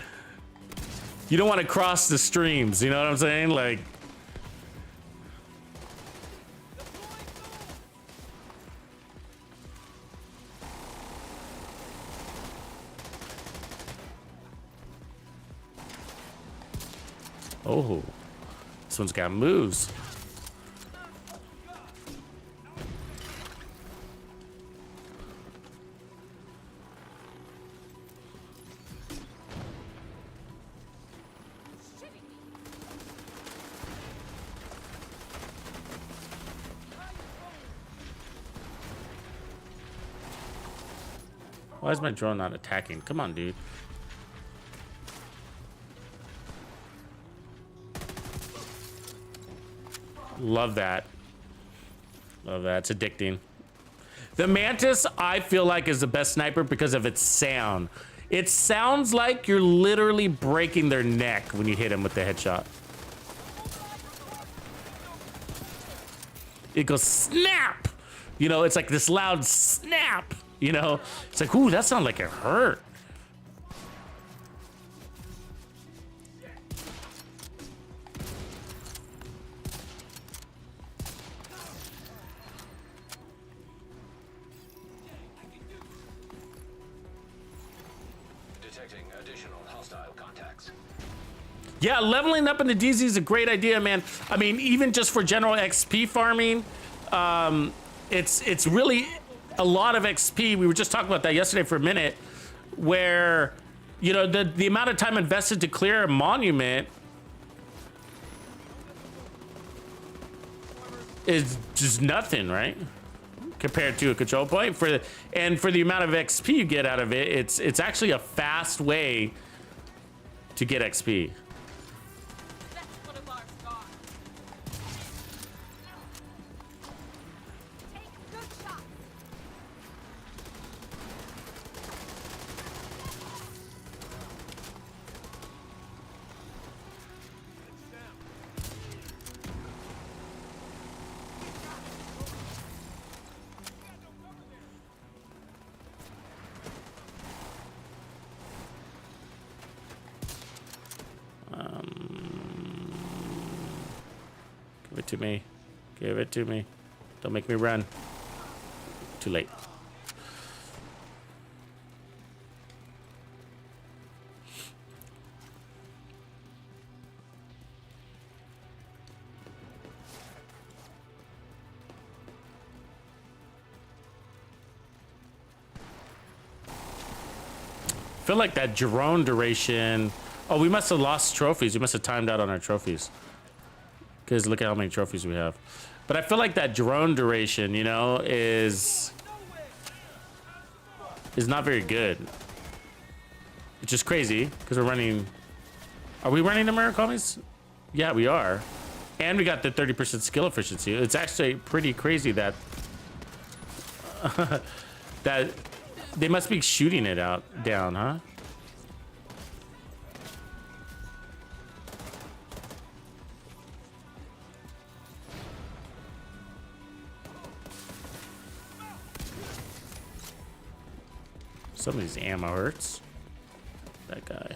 You don't want to cross the streams, you know what I'm saying? Like, oh, this one's got moves. Why is my drone not attacking? Come on, dude. Love that. Oh, that's addicting. The Mantis, I feel like, is the best sniper because of its sound. It sounds like you're literally breaking their neck when you hit him with the headshot. It goes snap. You know, it's like this loud snap. You know, it's like, ooh, that sounded like it hurt. Detecting additional hostile contacts. Yeah, leveling up in the DZ is a great idea, man. I mean, even just for general XP farming, it's really a lot of XP. We were just talking about that yesterday for a minute, where, you know, the amount of time invested to clear a monument is just nothing, right? Compared to a control point. For the amount of XP you get out of it, it's actually a fast way to get XP. That's one of our scars. Take good shots. Give it to me. Give it to me. Don't make me run. Too late. Feel like that drone duration. Oh, we must have lost trophies. We must have timed out on our trophies. Because look at how many trophies we have. But I feel like that drone duration, you know, is not very good. Which is crazy because we're running. Are we running the Murakamis? Yeah, we are. And we got the 30% skill efficiency. It's actually pretty crazy that that they must be shooting it down, huh? Some of these ammo hurts. That guy.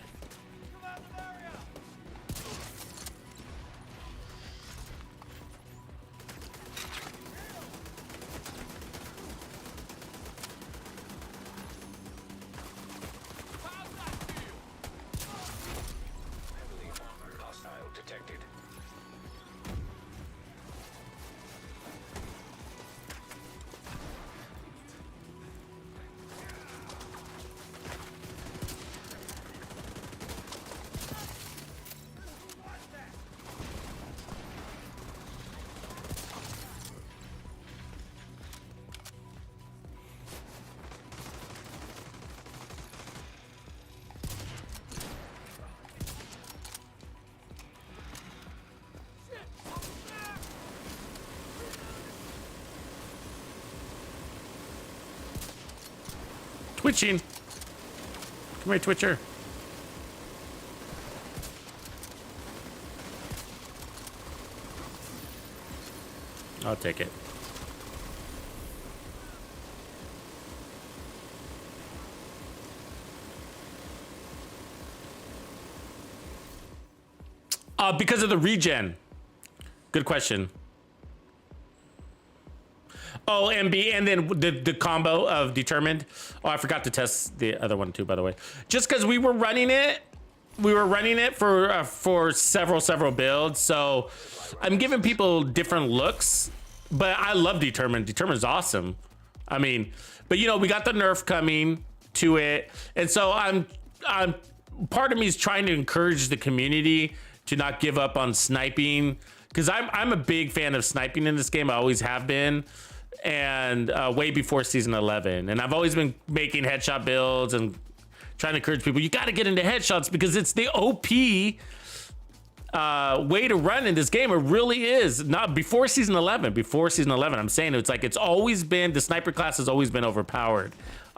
Hostile detected. Twitching. Come here, Twitcher. I'll take it. Because of the regen. Good question. Oh, MB, and then the combo of determined. Oh, I forgot to test the other one too, by the way. Just because we were running it for several builds, so I'm giving people different looks. But I love determined. Determined's awesome. I mean, but you know, we got the nerf coming to it, and so I'm part of me is trying to encourage the community to not give up on sniping, because I'm a big fan of sniping in this game. I always have been. And way before season 11, and I've always been making headshot builds and trying to encourage people, you got to get into headshots because it's the OP way to run in this game. It really is. Not before season 11. Before season 11, I'm saying it's like it's always been, the sniper class has always been overpowered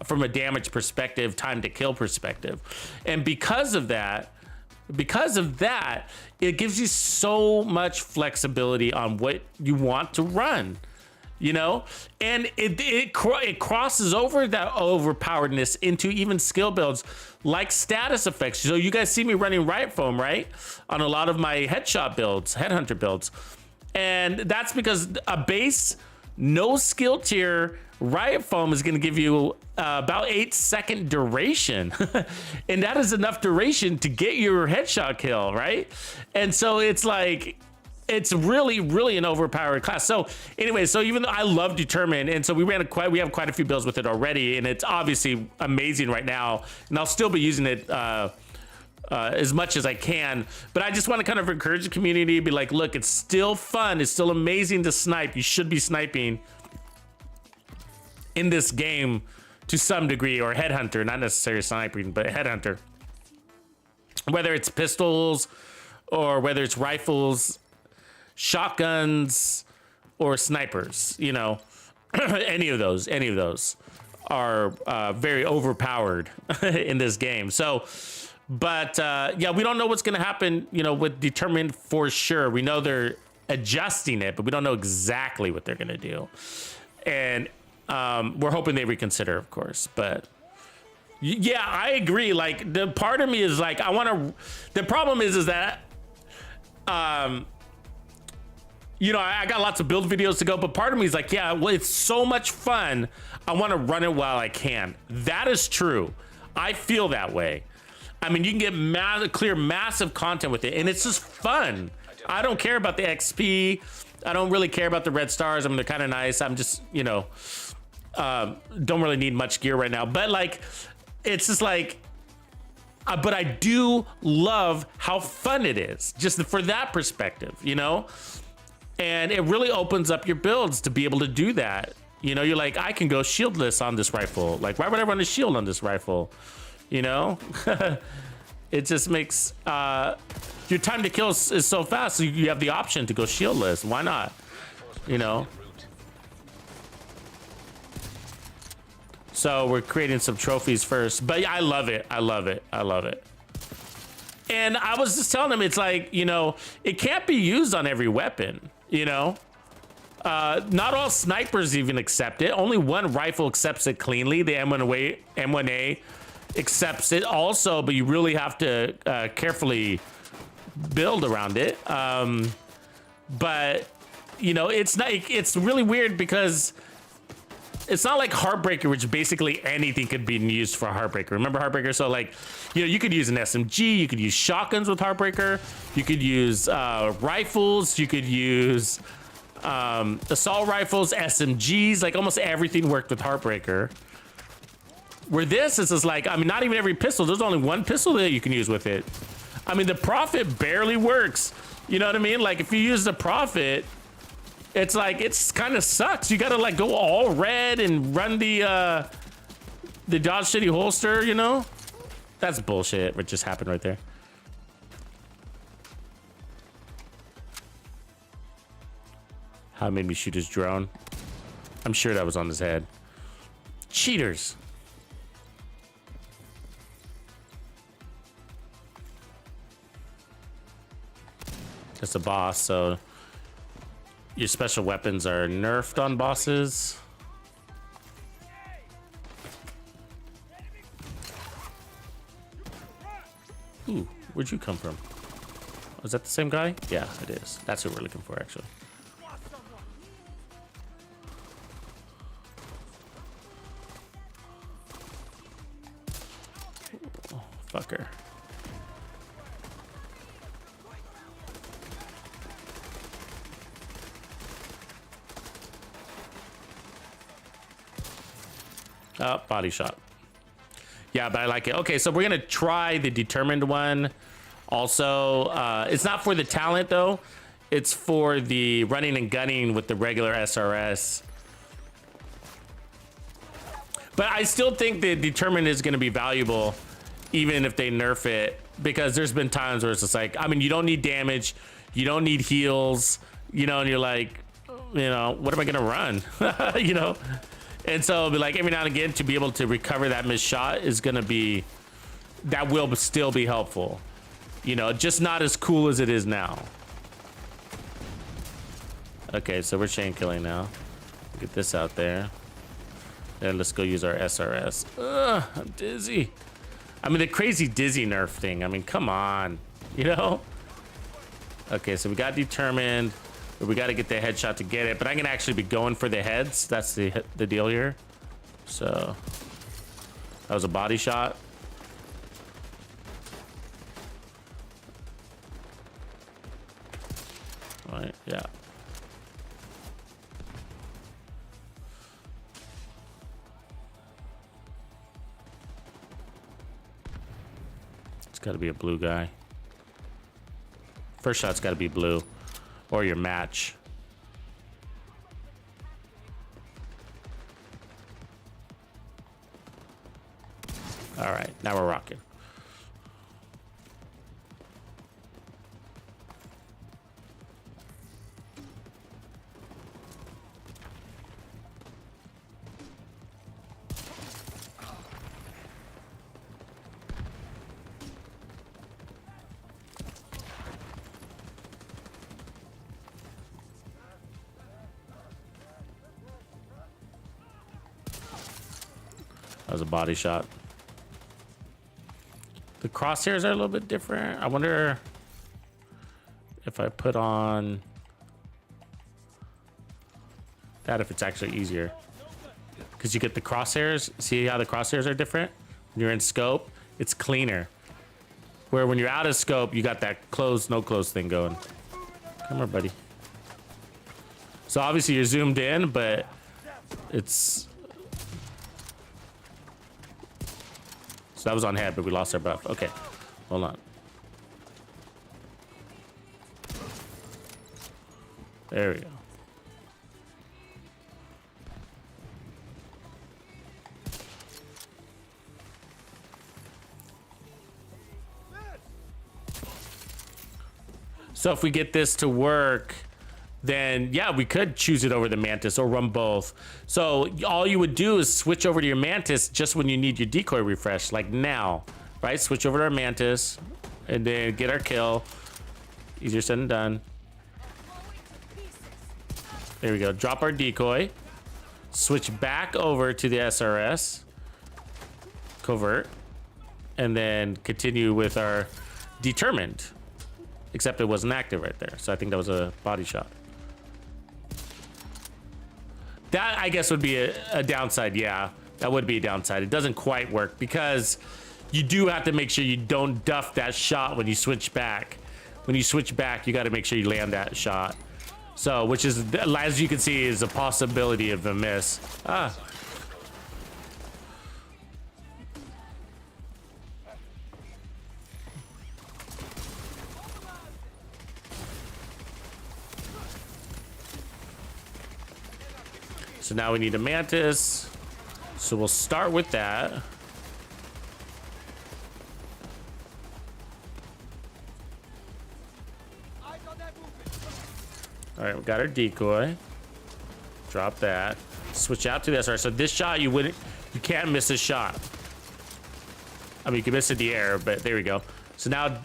from a damage perspective, time to kill perspective, and because of that, it gives you so much flexibility on what you want to run. You know, and it crosses over that overpoweredness into even skill builds like status effects. So you guys see me running right foam, right? On a lot of my headshot builds, headhunter builds. And that's because a base, no skill tier riot foam is going to give you about 8-second duration. And that is enough duration to get your headshot kill, right? And so it's like, it's really, really an overpowered class. So anyway, so even though I love Determine, and so we have quite a few builds with it already, and it's obviously amazing right now, and I'll still be using it as much as I can. But I just want to kind of encourage the community, be like, look, it's still fun, it's still amazing to snipe. You should be sniping in this game to some degree, or headhunter, not necessarily sniping, but headhunter. Whether it's pistols or whether it's rifles, shotguns, or snipers, you know, any of those are very overpowered in this game. So, but yeah, we don't know what's gonna happen, you know, with Determined for sure. We know they're adjusting it, but we don't know exactly what they're gonna do. And we're hoping they reconsider, of course, but yeah, I agree. Like, the part of me is like, the problem is that, you know, I got lots of build videos to go, but part of me is like, yeah, well, it's so much fun. I want to run it while I can. That is true. I feel that way. I mean, you can get clear massive content with it, and it's just fun. I don't care about the XP. I don't really care about the red stars. I mean, they're kind of nice. I'm just, you know, don't really need much gear right now. But like, it's just like, but I do love how fun it is, just for that perspective, you know? And it really opens up your builds to be able to do that. You know, you're like, I can go shieldless on this rifle. Like, why would I run a shield on this rifle? You know, it just makes your time to kill is so fast. So you have the option to go shieldless. Why not? You know. So we're creating some trophies first, but yeah, I love it. I love it. I love it. And I was just telling them, it's like, you know, it can't be used on every weapon. You know, not all snipers even accept it. Only one rifle accepts it cleanly. The M1A accepts it also, but you really have to carefully build around it. But you know, it's really weird because it's not like Heartbreaker, which basically anything could be used for Heartbreaker. Remember Heartbreaker? So like, you know, you could use an SMG, you could use shotguns with Heartbreaker, you could use rifles, you could use assault rifles, SMGs, like almost everything worked with Heartbreaker. Where this is just like, I mean, not even every pistol, there's only one pistol that you can use with it. I mean, the Prophet barely works. You know what I mean? Like, if you use the Prophet, it's like, it's kind of sucks. You gotta like go all red and run the Dodge City holster, you know? That's bullshit what just happened right there. How it made me shoot his drone. I'm sure that was on his head. Cheaters. It's a boss, so your special weapons are nerfed on bosses. Ooh, where'd you come from? Was that the same guy? Yeah, it is. That's what we're looking for, actually. Oh, fucker. Oh, body shot. Yeah, but I like it. Okay, so we're gonna try the determined one. Also, it's not for the talent though. It's for the running and gunning with the regular SRS. But I still think the determined is gonna be valuable, even if they nerf it because there's been times where it's just like, I mean, you don't need damage, you don't need heals, you know, and you're like, you know, what am I gonna run? You know? And so it'll be like every now and again to be able to recover that missed shot is gonna be, that will still be helpful. You know, just not as cool as it is now. Okay, so we're chain killing now. Get this out there. And let's go use our SRS. Ugh, I'm dizzy. I mean, the crazy dizzy nerf thing. I mean, come on, you know? Okay, so we got determined. But we got to get the headshot to get it. But I'm going to actually be going for the heads. That's the deal here. So that was a body shot. All right, yeah. It's got to be a blue guy. First shot's got to be blue, or your match. All right, now we're rocking. That was a body shot. The crosshairs are a little bit different. I wonder if I put on that, if it's actually easier. Because you get the crosshairs. See how the crosshairs are different? When you're in scope, it's cleaner. Where when you're out of scope, you got that close, no close thing going. Come here, buddy. So obviously you're zoomed in, but it's... So that was on head, but we lost our buff. Okay, hold on. There we go. So if we get this to work, then yeah, we could choose it over the Mantis or run both. So all you would do is switch over to your Mantis just when you need your decoy refresh, like now, right? Switch over to our Mantis and then get our kill. Easier said than done. There we go. Drop our decoy. Switch back over to the SRS. Covert. And then continue with our determined. Except it wasn't active right there. So I think that was a body shot. That, I guess, would be a downside. Yeah, that would be a downside. It doesn't quite work because you do have to make sure you don't duff that shot when you switch back. When you switch back, you got to make sure you land that shot. So, which is, as you can see, is a possibility of a miss. Ah. So now we need a Mantis. So we'll start with that. All right, we got our decoy. Drop that. Switch out to this. All right, so this shot you can't miss this shot. I mean, you can miss it in the air, but there we go. So now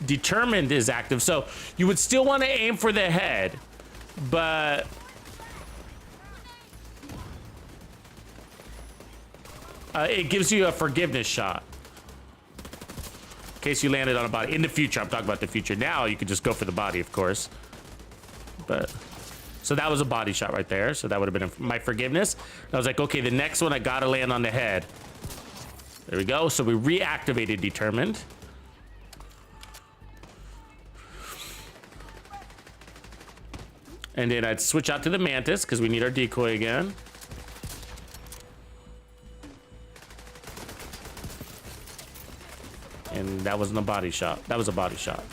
determined is active. So you would still want to aim for the head, but it gives you a forgiveness shot in case you landed on a body. In the future, I'm talking about the future. Now you could just go for the body, of course. But so that was a body shot right there. So that would have been my forgiveness. I was like, okay, the next one I gotta land on the head. There we go. So we reactivated determined. And then I'd switch out to the Mantis because we need our decoy again. And that wasn't a body shot. That was a body shot.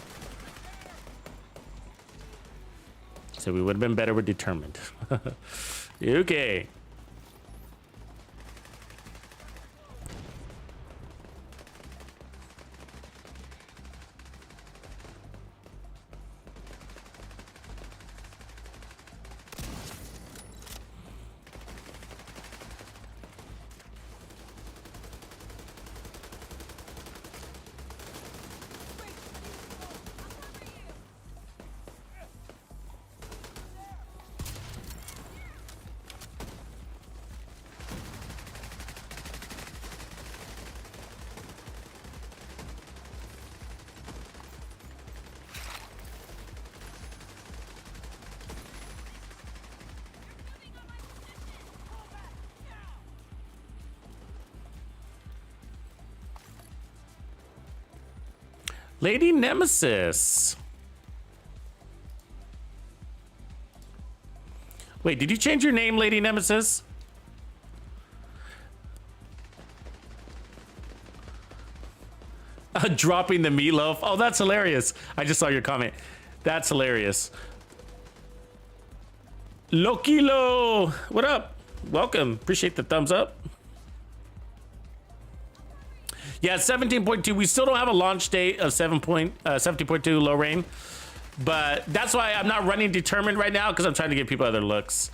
So we would have been better with determined. Okay. Lady Nemesis. Wait, did you change your name, Lady Nemesis? Dropping the meatloaf. Oh, that's hilarious. I just saw your comment. That's hilarious. Lokilo, what up? Welcome. Appreciate the thumbs up. Yeah, 17.2. We still don't have a launch date of 17.2 low rain, but that's why I'm not running determined right now, because I'm trying to give people other looks.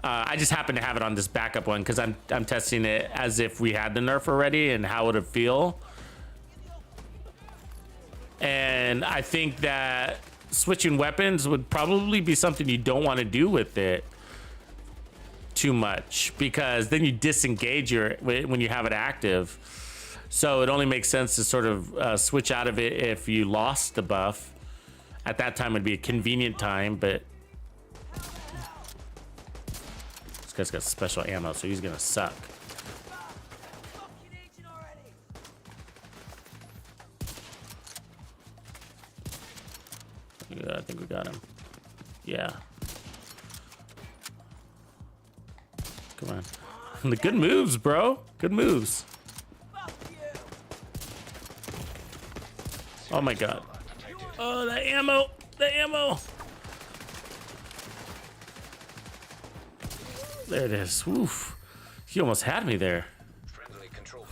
I just happen to have it on this backup one because I'm testing it as if we had the nerf already and how it would feel. And I think that switching weapons would probably be something you don't want to do with it too much, because then you disengage when you have it active. So it only makes sense to sort of switch out of it if you lost the buff. At that time would be a convenient time, but this guy's got special ammo, so he's gonna suck. Yeah, I think we got him. Yeah. Come on. The good moves, bro. Good moves. Oh my god. Oh, the ammo. The ammo. There it is. Oof. He almost had me there. Friendly control.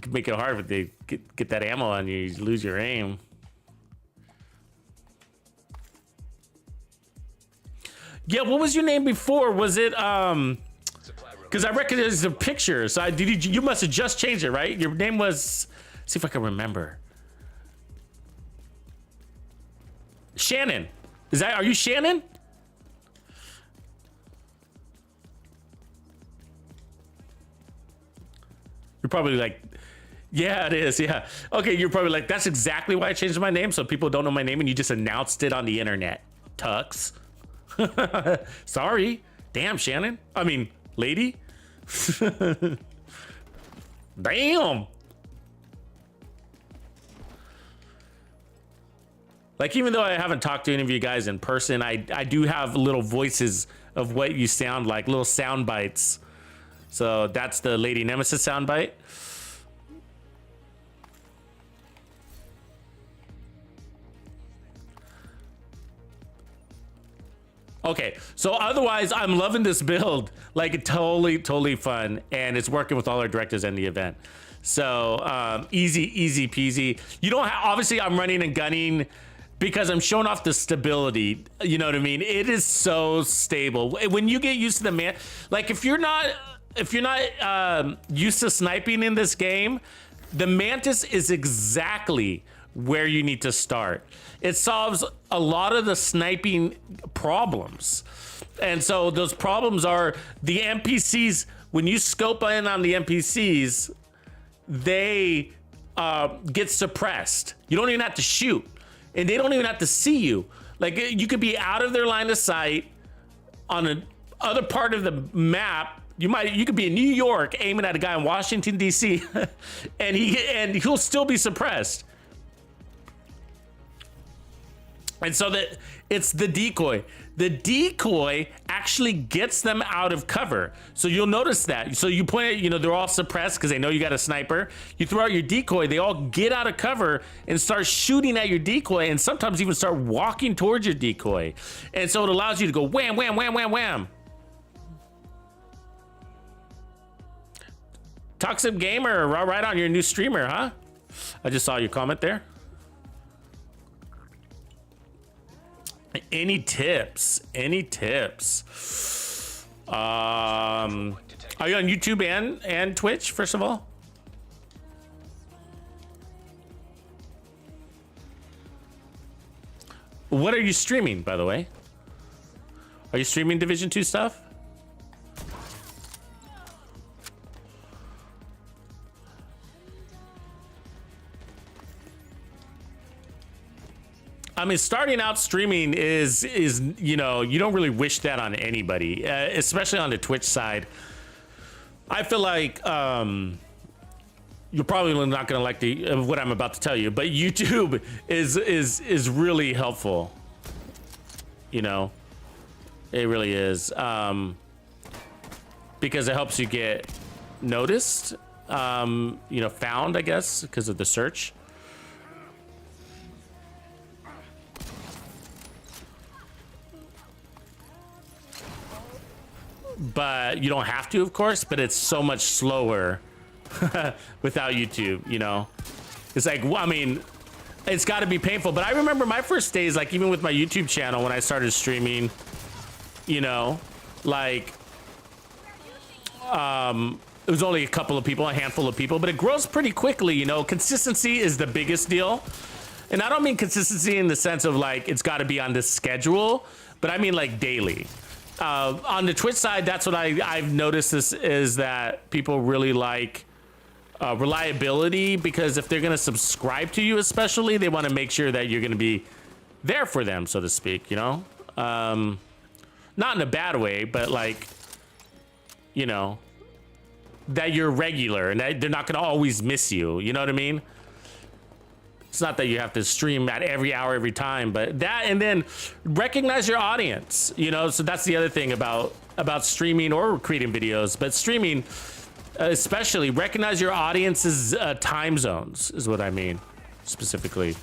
Make it hard if they get that ammo on you. You lose your aim. Yeah, what was your name before? Was it because I recognize the picture. So you must have just changed it, right? Your name was, see if I can remember. Shannon. Are you Shannon? You're probably like, yeah, it is. Yeah. Okay. You're probably like, that's exactly why I changed my name. So people don't know my name and you just announced it on the internet. Tux. Sorry. Damn, Shannon. I mean, lady. Damn. Like, even though I haven't talked to any of you guys in person, I do have little voices of what you sound like, little sound bites. So that's the Lady Nemesis soundbite. Okay, so otherwise, I'm loving this build. Like, totally fun, and it's working with all our directives and the event. So easy peasy. You don't have, obviously I'm running and gunning because I'm showing off the stability. You know what I mean? It is so stable. When you get used to the man, like if you're not used to sniping in this game, the Mantis is exactly where you need to start. It solves a lot of the sniping problems. And so those problems are the NPCs. When you scope in on the NPCs, they get suppressed. You don't even have to shoot, and they don't even have to see you. Like, you could be out of their line of sight on an other part of the map. You could be in New York aiming at a guy in Washington D.C. and he'll still be suppressed. And so it's the decoy. The decoy actually gets them out of cover. So you'll notice that. So you point at, they're all suppressed because they know you got a sniper. You throw out your decoy, they all get out of cover and start shooting at your decoy, and sometimes even start walking towards your decoy. And so it allows you to go wham, wham, wham, wham, wham. Toxic Gamer, right on, your new streamer, huh? I just saw your comment there. Any tips? Are you on YouTube and Twitch, first of all? What are you streaming, by the way? Are you streaming Division 2 stuff? I mean, starting out streaming is you don't really wish that on anybody, especially on the Twitch side. I feel like you're probably not going to like what I'm about to tell you, but YouTube is really helpful. You know, it really is, because it helps you get noticed, you know, found, I guess, because of the search. But you don't have to, of course, but it's so much slower without YouTube, you know? It's like, well, I mean, it's got to be painful. But I remember my first days, like even with my YouTube channel when I started streaming, you know, like, it was only a couple of people, a handful of people, but it grows pretty quickly, you know? Consistency is the biggest deal. And I don't mean consistency in the sense of like, it's got to be on this schedule, but I mean like daily. On the Twitch side, that's what I've noticed is that people really like reliability, because if they're going to subscribe to you, especially, they want to make sure that you're going to be there for them, so to speak, you know? Not in a bad way, but like, you know, that you're regular and that they're not going to always miss you. You know what I mean? It's not that you have to stream at every hour, every time, but that, and then recognize your audience, you know? So that's the other thing about streaming or creating videos, but streaming, especially recognize your audience's time zones is what I mean specifically.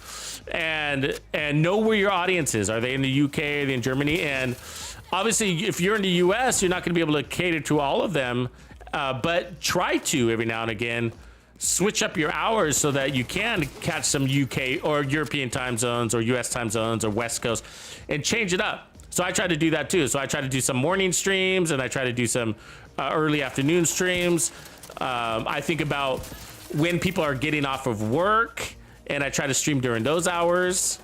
And know where your audience is. Are they in the UK? Are they in Germany? And obviously if you're in the US, you're not gonna be able to cater to all of them, but try to every now and again switch up your hours so that you can catch some UK or European time zones or US time zones or West Coast and change it up. So I try to do that too. So I try to do some morning streams and I try to do some early afternoon streams. I think about when people are getting off of work and I try to stream during those hours.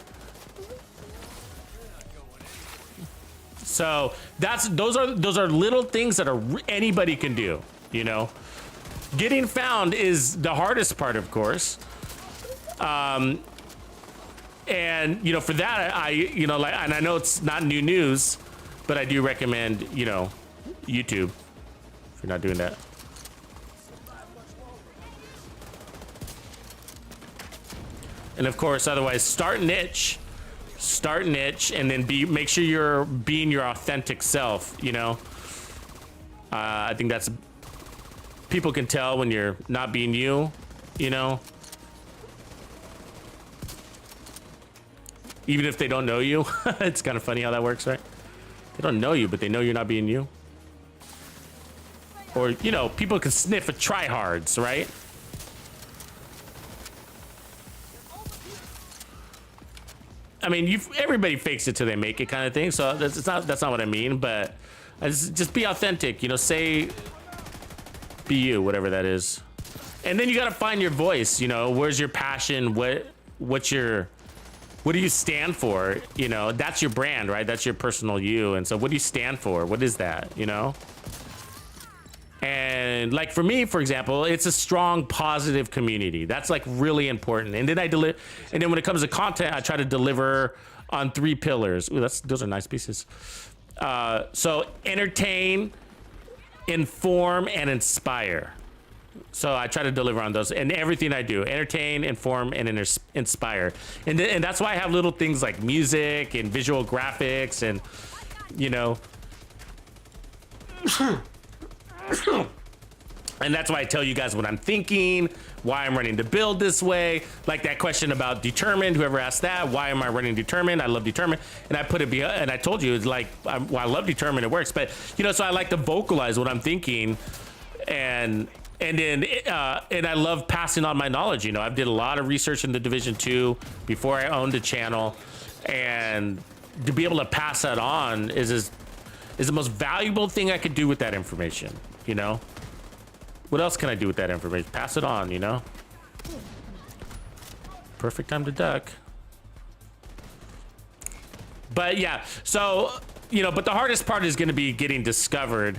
So those are little things that anybody can do, you know? Getting found is the hardest part, of course. And you know, for that, you know, like, and I know it's not new news, but I do recommend, you know, YouTube if you're not doing that. And of course, otherwise, start niche, and then make sure you're being your authentic self. You know, I think that's. People can tell when you're not being you, you know? Even if they don't know you. It's kind of funny how that works, right? They don't know you, but they know you're not being you. Or, you know, people can sniff at tryhards, right? I mean, everybody fakes it till they make it kind of thing. So that's not what I mean, but just be authentic, you know, be you, whatever that is. And then you got to find your voice, you know, where's your passion? What do you stand for? You know, that's your brand, right? That's your personal you. And so what do you stand for? What is that, you know? And like for me, for example, it's a strong, positive community. That's like really important. And then and then when it comes to content, I try to deliver on 3 pillars. Ooh, those are nice pieces. So entertain, inform, and inspire. So I try to deliver on those and everything I do: entertain, inform, and inspire. And that's why I have little things like music and visual graphics, and you know. And that's why I tell you guys what I'm thinking, why I'm running the build this way. Like that question about determined, whoever asked that, why am I running determined? I love determined. And I put it behind, and I told you, it's like, I love determined, it works. But, you know, so I like to vocalize what I'm thinking, and I love passing on my knowledge. You know, I've did a lot of research in the Division 2 before I owned a channel, and to be able to pass that on is the most valuable thing I could do with that information, you know? What else can I do with that information? Pass it on, you know? Perfect time to duck. But yeah, so, you know, but the hardest part is going to be getting discovered,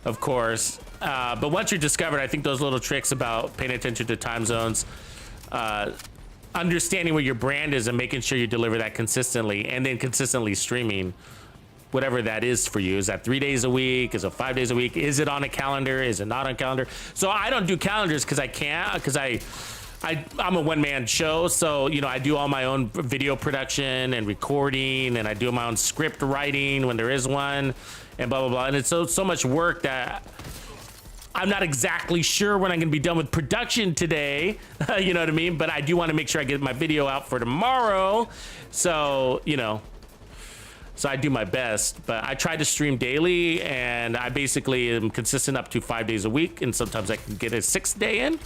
of course. But once you're discovered, I think those little tricks about paying attention to time zones, understanding what your brand is and making sure you deliver that consistently, and then consistently streaming whatever that is for you. Is that 3 days a week? Is it 5 days a week? Is it on a calendar? Is it not on a calendar? So I don't do calendars because I can't, because I'm a one-man show. So, you know, I do all my own video production and recording, and I do my own script writing when there is one, and blah, blah, blah. And it's so much work that I'm not exactly sure when I'm going to be done with production today. You know what I mean? But I do want to make sure I get my video out for tomorrow. So, you know, so I do my best, but I try to stream daily, and I basically am consistent up to 5 days a week, and sometimes I can get a 6th day in.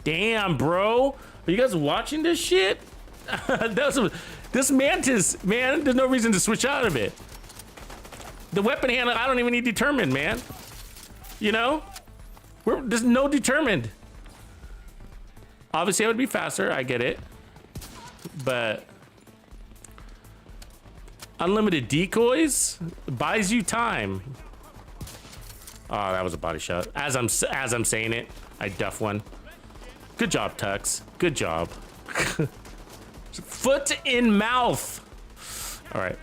Damn, bro. Are you guys watching this shit? This Mantis, man, there's no reason to switch out of it. The weapon handle, I don't even need determined, man. You know? There's no determined. Obviously, I would be faster. I get it. But unlimited decoys buys you time. Oh, that was a body shot. As I'm saying it, I duff one. Good job, Tux. Good job. Foot in mouth. All right.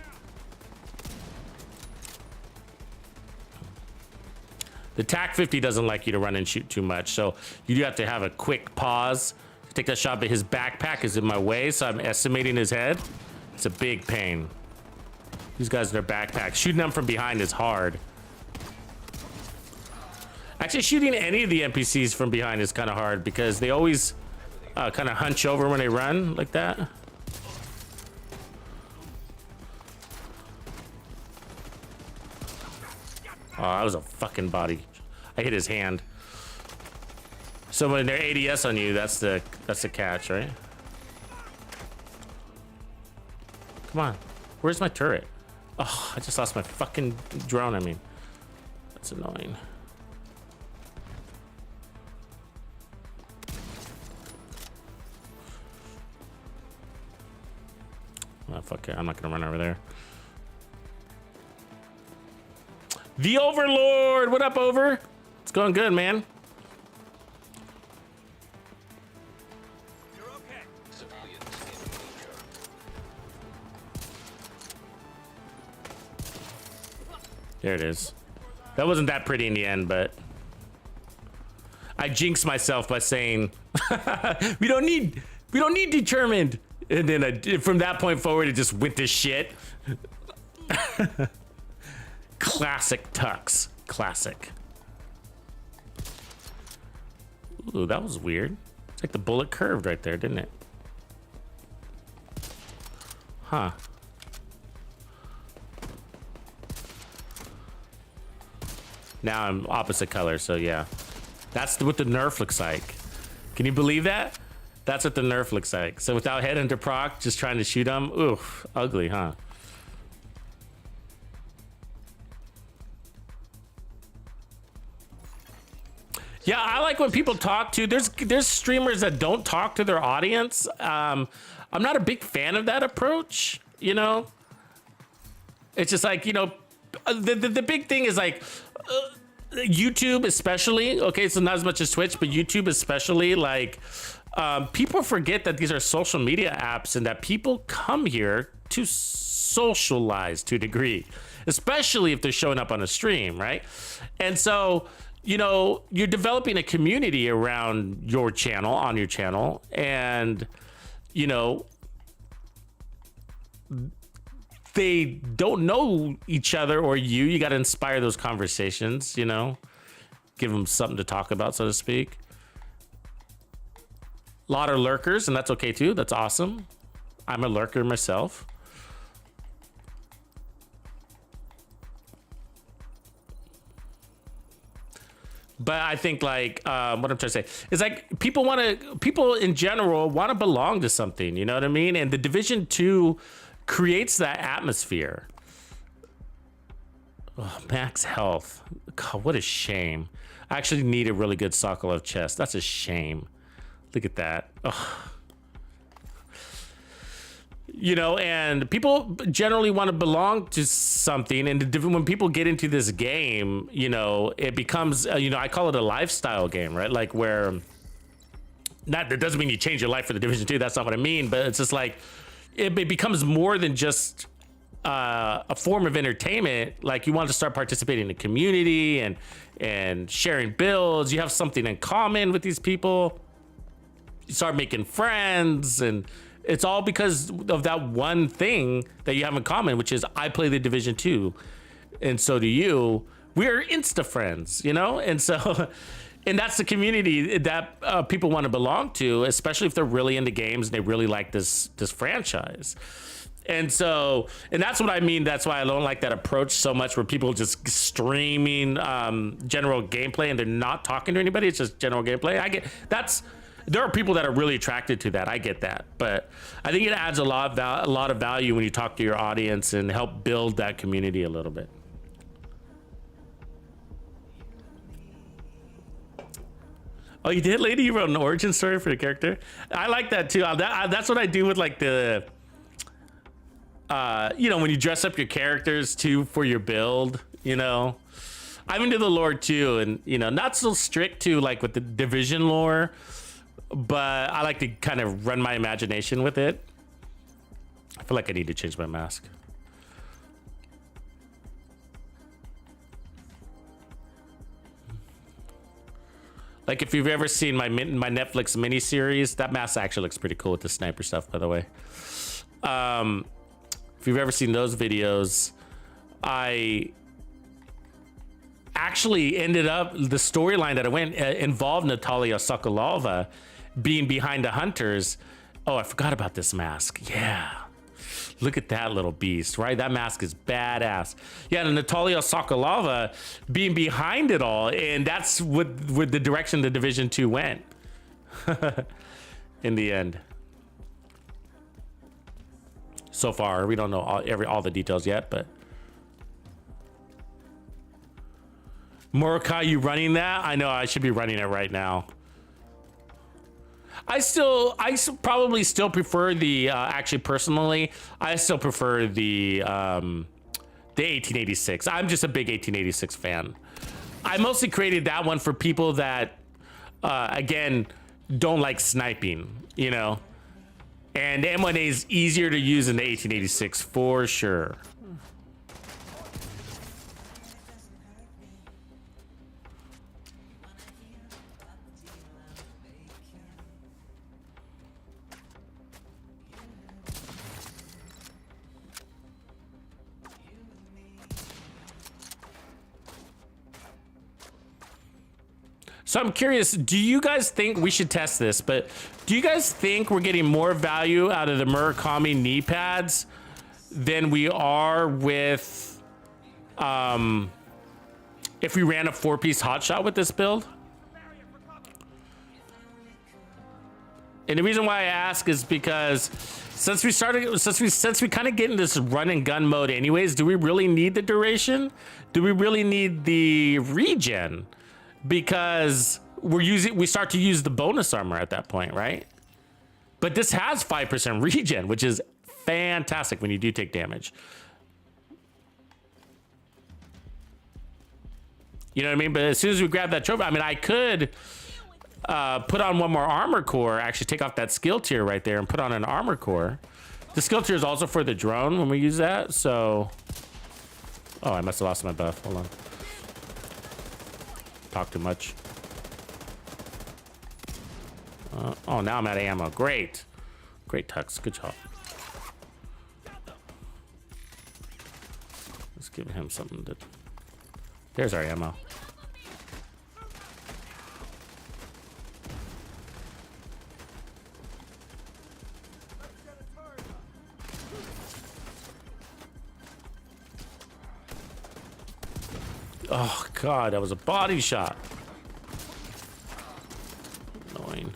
The TAC 50 doesn't like you to run and shoot too much, so you do have to have a quick pause to take that shot, but his backpack is in my way, so I'm estimating his head. It's a big pain. These guys in their backpacks. Shooting them from behind is hard. Actually, shooting any of the NPCs from behind is kind of hard because they always kind of hunch over when they run like that. Oh, that was a fucking body. I hit his hand. So when they're ADS on you, that's the catch, right? Come on. Where's my turret? Oh, I just lost my fucking drone, I mean. That's annoying. Oh, fuck it. I'm not gonna run over there. The Overlord! What up, Over? It's going good, man. You're okay. Civilians in danger. There it is. That wasn't that pretty in the end, but I jinxed myself by saying we don't need determined, and then from that point forward it just went to shit. Classic Tux. Classic. Ooh, that was weird. It's like the bullet curved right there, didn't it? Huh. Now I'm opposite color, so yeah. That's what the nerf looks like. Can you believe that? That's what the nerf looks like. So without head under proc, just trying to shoot them. Oof, ugly, huh? Yeah, I like when people talk to. There's streamers that don't talk to their audience. I'm not a big fan of that approach. You know, it's just like, you know, the big thing is like YouTube especially. Okay, so not as much as Twitch, but YouTube especially. Like people forget that these are social media apps and that people come here to socialize to a degree, especially if they're showing up on a stream, right? And so, you know, you're developing a community around your channel, on your channel, and, you know, they don't know each other or you. You got to inspire those conversations, you know, give them something to talk about, so to speak. A lot of lurkers, and that's okay too. That's awesome. I'm a lurker myself. But I think like what I'm trying to say is like people in general want to belong to something, you know what I mean? And the Division 2 creates that atmosphere. Oh, max health. God, what a shame. I actually need a really good Sokolov chest. That's a shame. Look at that. Oh. You know, and people generally want to belong to something. And when people get into this game, you know, it becomes, you know, I call it a lifestyle game, right? Like where, that doesn't mean you change your life for the Division 2. That's not what I mean. But it's just like, it becomes more than just a form of entertainment, like you want to start participating in the community and sharing builds. You have something in common with these people. You start making friends, and it's all because of that one thing that you have in common, which is I play the Division 2, and so do you. We're Insta friends, you know? And so, and that's the community that people want to belong to, especially if they're really into games and they really like this franchise. And so, and that's what I mean. That's why I don't like that approach so much, where people just streaming general gameplay and they're not talking to anybody. It's just general gameplay. I get that's. There are people that are really attracted to that. I get that, but I think it adds a lot of value when you talk to your audience and help build that community a little bit. Oh, you did, lady? You wrote an origin story for the character? I like that too. That's what I do with like the, you know, when you dress up your characters too for your build, you know. I'm into the lore too, and you know, not so strict too, like with the Division lore, but I like to kind of run my imagination with it. I feel like I need to change my mask. Like if you've ever seen my Netflix miniseries, that mask actually looks pretty cool with the sniper stuff, by the way. If you've ever seen those videos, I actually ended up, the storyline that I went involved Natalia Sokolova being behind the hunters. Oh, I forgot about this mask. Yeah. Look at that little beast, right? That mask is badass. Yeah, and Natalia Sokolova being behind it all, and that's with the direction the Division 2 went in the end. So far, we don't know all the details yet, but Morokai, you running that? I know I should be running it right now. I probably still prefer the actually personally, I still prefer the 1886. I'm just a big 1886 fan. I mostly created that one for people that again don't like sniping, you know. And the M1A is easier to use than the 1886 for sure. So I'm curious, do you guys think we should test this, but do you guys think we're getting more value out of the Murakami knee pads than we are with if we ran a 4-piece hotshot with this build? And the reason why I ask is because since we kind of get in this run and gun mode anyways, do we really need the duration? Do we really need the regen? Because we start to use the bonus armor at that point, right? But this has 5% regen, which is fantastic when you do take damage. You know what I mean? But as soon as we grab that trophy, I mean, I could put on one more armor core, actually take off that skill tier right there and put on an armor core. The skill tier is also for the drone when we use that, so... Oh, I must have lost my buff. Hold on. Talk too much. Oh, now I'm out of ammo. Great. Great, Tux. Good job. Let's give him something to... There's our ammo. Oh, God, that was a body shot. Annoying.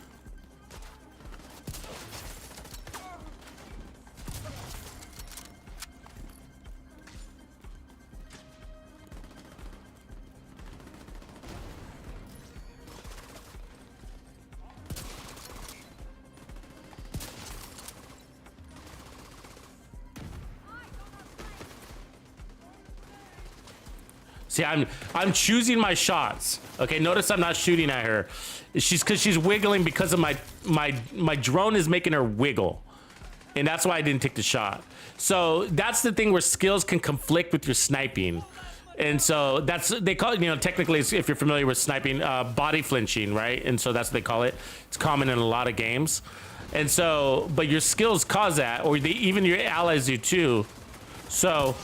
See, I'm choosing my shots. Okay, notice I'm not shooting at her. She's wiggling because of my drone is making her wiggle. And that's why I didn't take the shot. So that's the thing where skills can conflict with your sniping. And so that's, they call it, you know, technically, if you're familiar with sniping, body flinching, right? And so that's what they call it. It's common in a lot of games. And so, but your skills cause that, or even your allies do too. So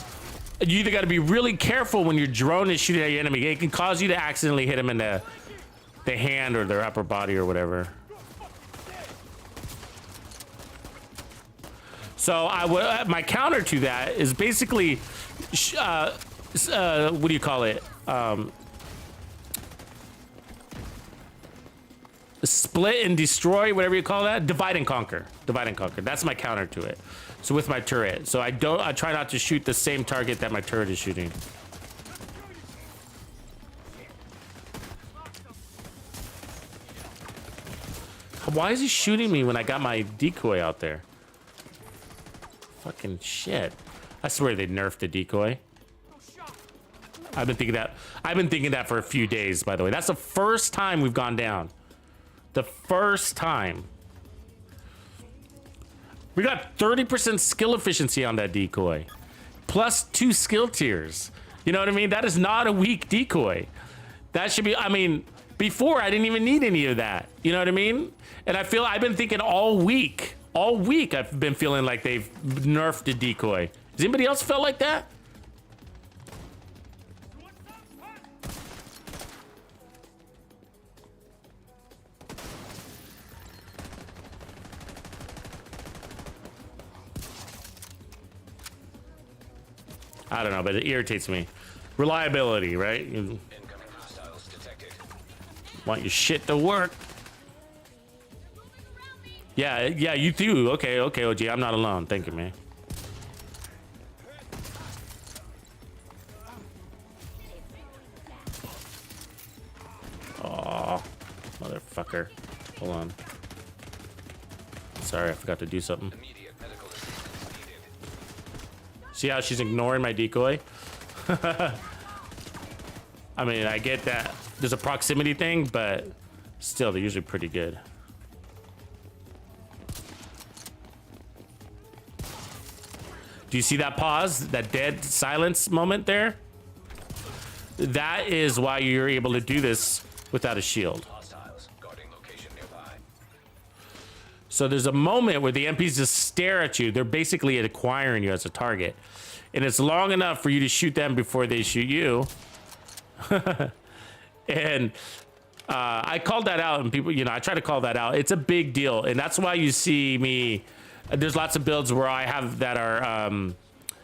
you either got to be really careful when your drone is shooting at your enemy. It can cause you to accidentally hit them in the hand or their upper body or whatever. So my counter to that is basically, what do you call it? Split and destroy, whatever you call that. Divide and conquer. Divide and conquer. That's my counter to it. So with my turret, so I try not to shoot the same target that my turret is shooting. Why is he shooting me when I got my decoy out there? Fucking shit. I swear they nerfed the decoy. I've been thinking that for a few days, by the way. That's the first time we've gone down. The first time. We got 30% skill efficiency on that decoy. Plus 2 skill tiers. You know what I mean? That is not a weak decoy. That should be, I mean, before I didn't even need any of that. You know what I mean? And I've been thinking all week I've been feeling like they've nerfed the decoy. Has anybody else felt like that? I don't know, but it irritates me. Reliability, right? You want your shit to work. Yeah, you do. Okay, OG, I'm not alone. Thank you, man. Oh, motherfucker. Hold on. Sorry, I forgot to do something. See how she's ignoring my decoy? I mean, I get that there's a proximity thing, but still, they're usually pretty good. Do you see that pause? That dead silence moment there? That is why you're able to do this without a shield. So there's a moment where the MPs just stare at you. They're basically acquiring you as a target. And it's long enough for you to shoot them before they shoot you. And I called that out, and people, you know, I try to call that out. It's a big deal. And that's why you see me, there's lots of builds where I have that are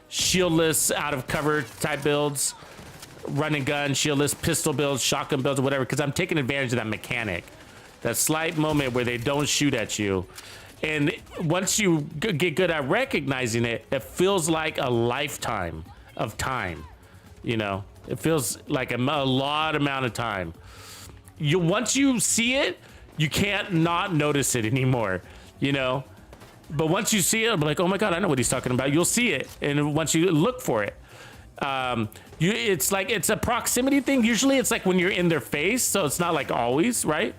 shieldless, out of cover type builds, run and gun, shieldless, pistol builds, shotgun builds, or whatever, because I'm taking advantage of that mechanic. That slight moment where they don't shoot at you. And once you get good at recognizing it, it feels like a lifetime of time. You know, it feels like a lot amount of time. Once you see it, you can't not notice it anymore, you know? But once you see it, I'm like, oh my God, I know what he's talking about. You'll see it. And once you look for it, it's like, it's a proximity thing. Usually it's like when you're in their face. So it's not like always, right?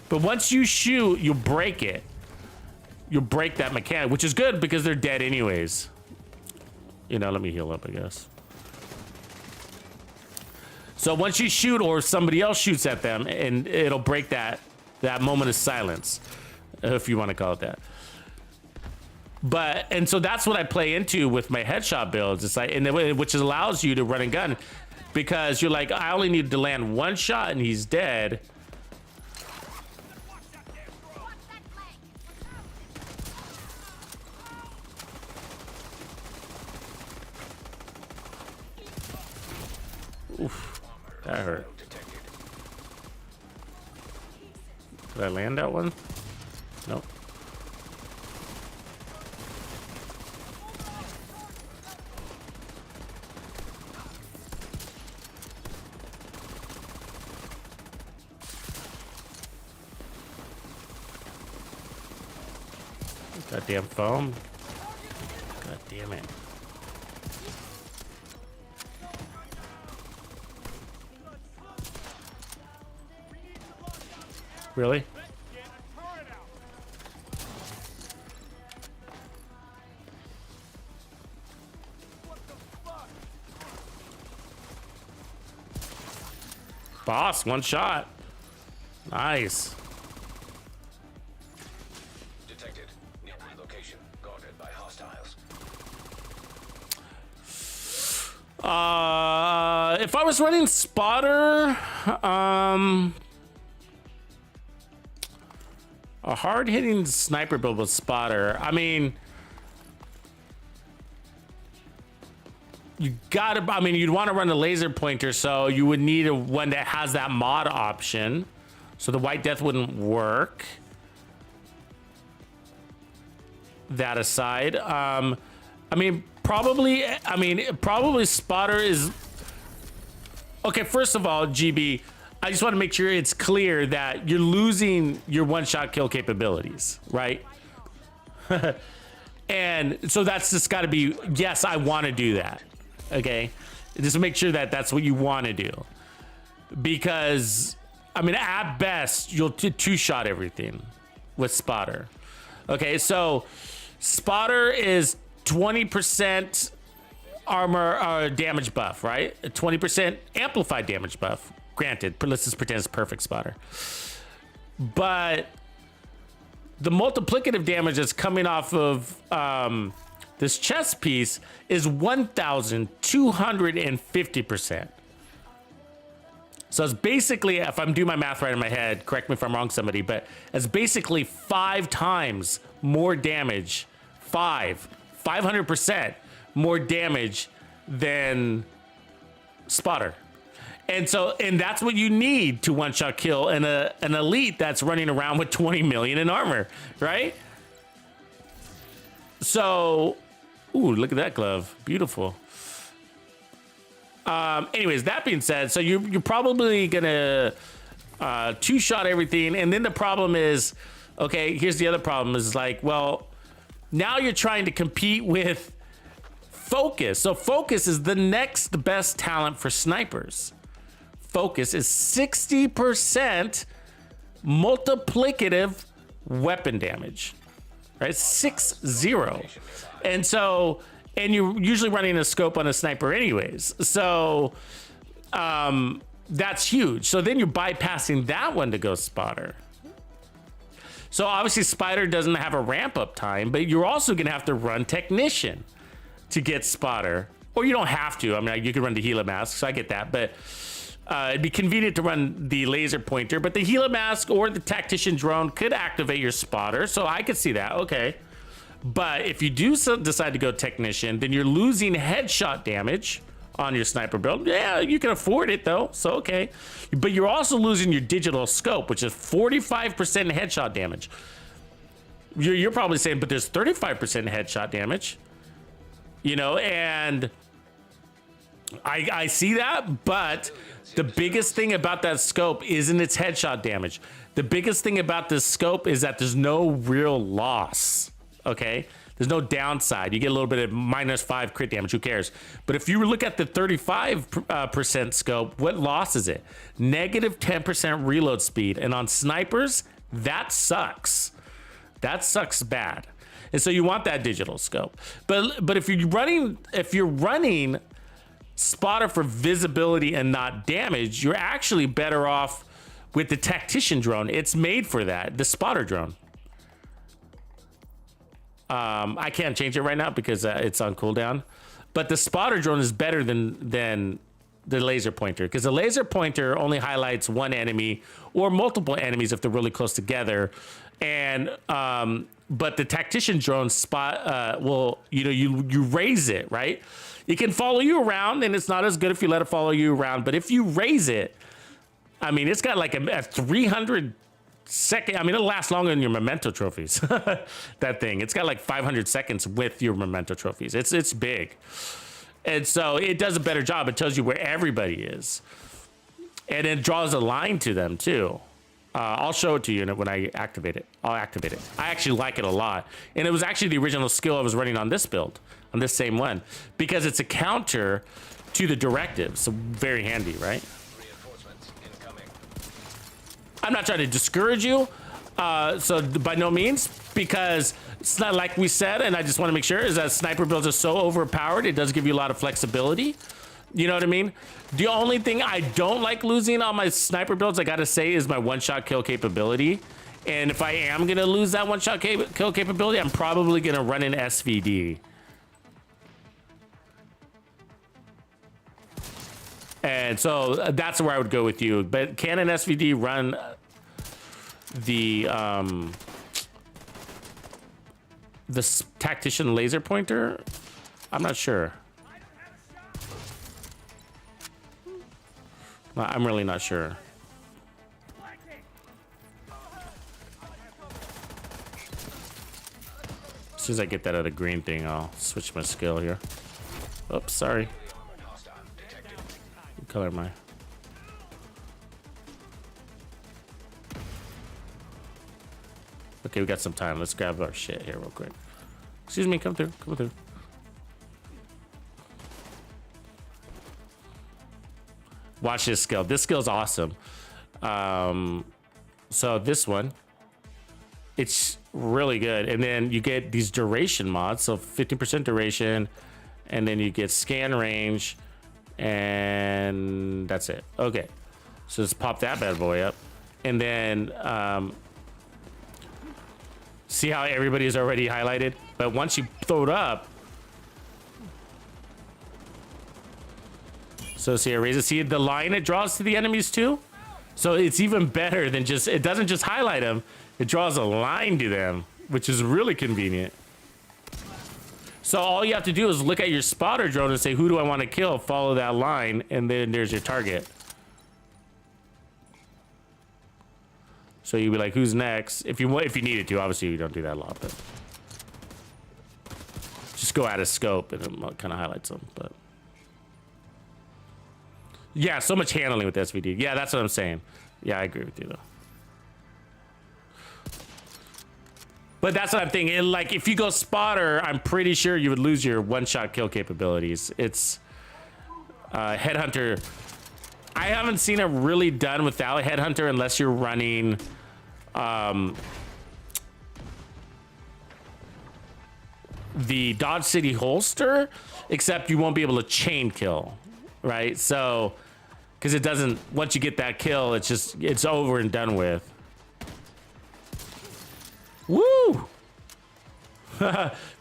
But once you shoot, you break it. You'll break that mechanic, which is good because they're dead anyways. You know, let me heal up, I guess. So once you shoot or somebody else shoots at them, and it'll break that moment of silence, if you want to call it that. And so that's what I play into with my headshot builds. It's like, which allows you to run and gun, because you're like, I only need to land one shot and he's dead. Oof, that hurt. Did I land that one? Nope. Goddamn foam. God damn it. Really? Boss, one shot. Nice. Detected. Nearby location. Guarded by hostiles. If I was running spotter, a hard-hitting sniper build with spotter. I mean, you'd want to run a laser pointer, so you would need one that has that mod option. So the White Death wouldn't work. That aside, probably spotter is okay. First of all, GB, I just want to make sure it's clear that you're losing your one-shot kill capabilities, right? And so that's just got to be, yes, I want to do that. Okay, just make sure that that's what you want to do, because at best you'll two-shot everything with spotter. Okay, so spotter is 20% armor damage buff, right? 20% amplified damage buff. Granted, let's just pretend it's perfect spotter. But the multiplicative damage that's coming off of this chest piece is 1,250%. So it's basically, if I'm doing my math right in my head, correct me if I'm wrong, somebody, but it's basically 5 times more damage, 500% more damage than spotter. And that's what you need to one-shot kill an elite that's running around with 20 million in armor, right? So, ooh, look at that glove. Beautiful. Anyways, that being said, so you're probably gonna two-shot everything, and then the problem is, okay, here's the other problem is like, well, now you're trying to compete with Focus. So Focus is the next best talent for snipers. Focus is 60% multiplicative weapon damage, right? 6-0. And you're usually running a scope on a sniper anyways. So that's huge. So then you're bypassing that one to go spotter. So obviously Spider doesn't have a ramp up time, but you're also gonna have to run technician to get spotter. Or you don't have to. You could run the Gila mask, so I get that, but it'd be convenient to run the laser pointer, but the Gila mask or the tactician drone could activate your spotter, so I could see that, okay. But if you do decide to go technician, then you're losing headshot damage on your sniper build. Yeah, you can afford it though, so okay. But you're also losing your digital scope, which is 45% headshot damage. You're probably saying, but there's 35% headshot damage, and I see that, but the biggest thing about that scope isn't its headshot damage. The biggest thing about this scope is that there's no real loss, okay? There's no downside. You get a little bit of -5 crit damage, who cares? But if you look at the 35% scope, what loss is it? -10% reload speed. And on snipers, that sucks. That sucks bad. And so you want that digital scope. But if you're running spotter for visibility and not damage, you're actually better off with the tactician drone. It's made for that, the spotter drone. I can't change it right now because it's on cooldown, but the spotter drone is better than the laser pointer, because the laser pointer only highlights one enemy or multiple enemies if they're really close together. And but the tactician drone spot you raise it, right? It can follow you around, and it's not as good if you let it follow you around. But if you raise it, it's got like a 300 second. It'll last longer than your memento trophies. That thing, it's got like 500 seconds with your memento trophies. It's big, and so it does a better job. It tells you where everybody is, and it draws a line to them too. I'll show it to you when I activate it. I'll activate it. I actually like it a lot, and it was actually the original skill I was running on this build, on this same one, because it's a counter to the directive. So very handy, right? Reinforcements incoming. I'm not trying to discourage you, so by no means, because it's not like we said, and I just want to make sure, is that sniper builds are so overpowered, it does give you a lot of flexibility. You know what I mean? The only thing I don't like losing on my sniper builds, I gotta say, is my one-shot kill capability. And if I am gonna lose that one-shot kill capability, I'm probably gonna run in SVD. And so that's where I would go with you. But can an SVD run the tactician laser pointer? I'm not sure. I'm really not sure. As soon as I get that other green thing, I'll switch my skill here. Oops, sorry. What color am I? Okay, we got some time. Let's grab our shit here real quick. Excuse me, come through, come through. Watch this skill. This skill's awesome. So this one, it's really good. And then you get these duration mods. So 15% duration, and then you get scan range, and that's it. Okay. So let's pop that bad boy up. And then see how everybody is already highlighted? But once you throw it up, so see, see the line it draws to the enemies too? So it's even better than just, it doesn't just highlight them, it draws a line to them, which is really convenient. So all you have to do is look at your spotter drone and say, who do I want to kill? Follow that line, and then there's your target. So you'd be like, who's next? If you needed to, obviously you don't do that a lot, but just go out of scope and it kind of highlights them, but. Yeah, so much handling with SVD. Yeah, that's what I'm saying. Yeah, I agree with you though. But that's what I'm thinking. Like, if you go spotter, I'm pretty sure you would lose your one-shot kill capabilities. It's Headhunter. I haven't seen it really done without Headhunter unless you're running the Dodge City holster, except you won't be able to chain kill, right? So, because it doesn't, once you get that kill, it's over and done with. Woo!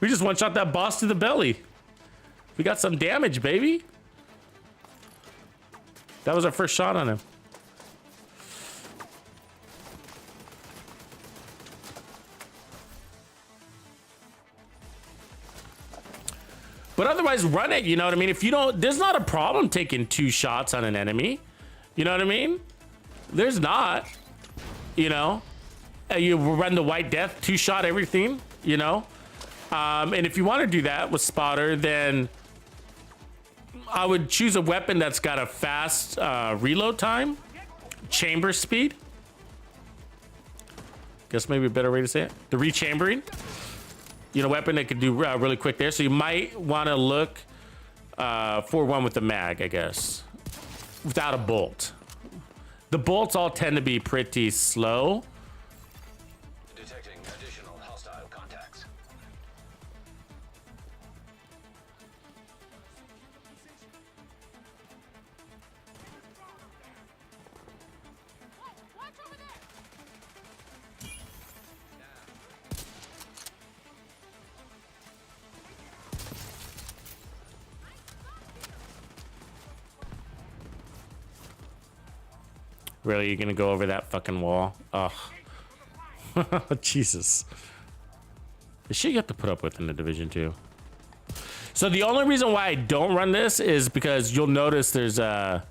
We just one-shot that boss to the belly. We got some damage, baby. That was our first shot on him. But otherwise, run it, you know what I mean? If you don't, there's not a problem taking 2 shots on an enemy. You know what I mean? There's not, you know? You run the White Death, 2-shot everything, you know? And if you want to do that with spotter, then I would choose a weapon that's got a fast reload time, chamber speed. Guess maybe a better way to say it. The rechambering. You know, weapon that could do really quick there. So you might want to look for one with the mag, I guess, without a bolt. The bolts all tend to be pretty slow. Detecting additional hostile contacts. Watch over there! Really, you're gonna go over that fucking wall? Oh, Jesus. The shit you have to put up with in the Division 2. So the only reason why I don't run this is because you'll notice there's a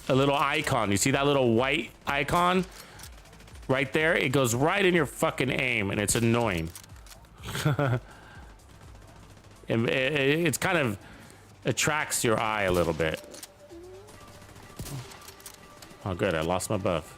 little icon. You see that little white icon right there? It goes right in your fucking aim, and it's annoying. It's kind of attracts your eye a little bit. Oh, good. I lost my buff.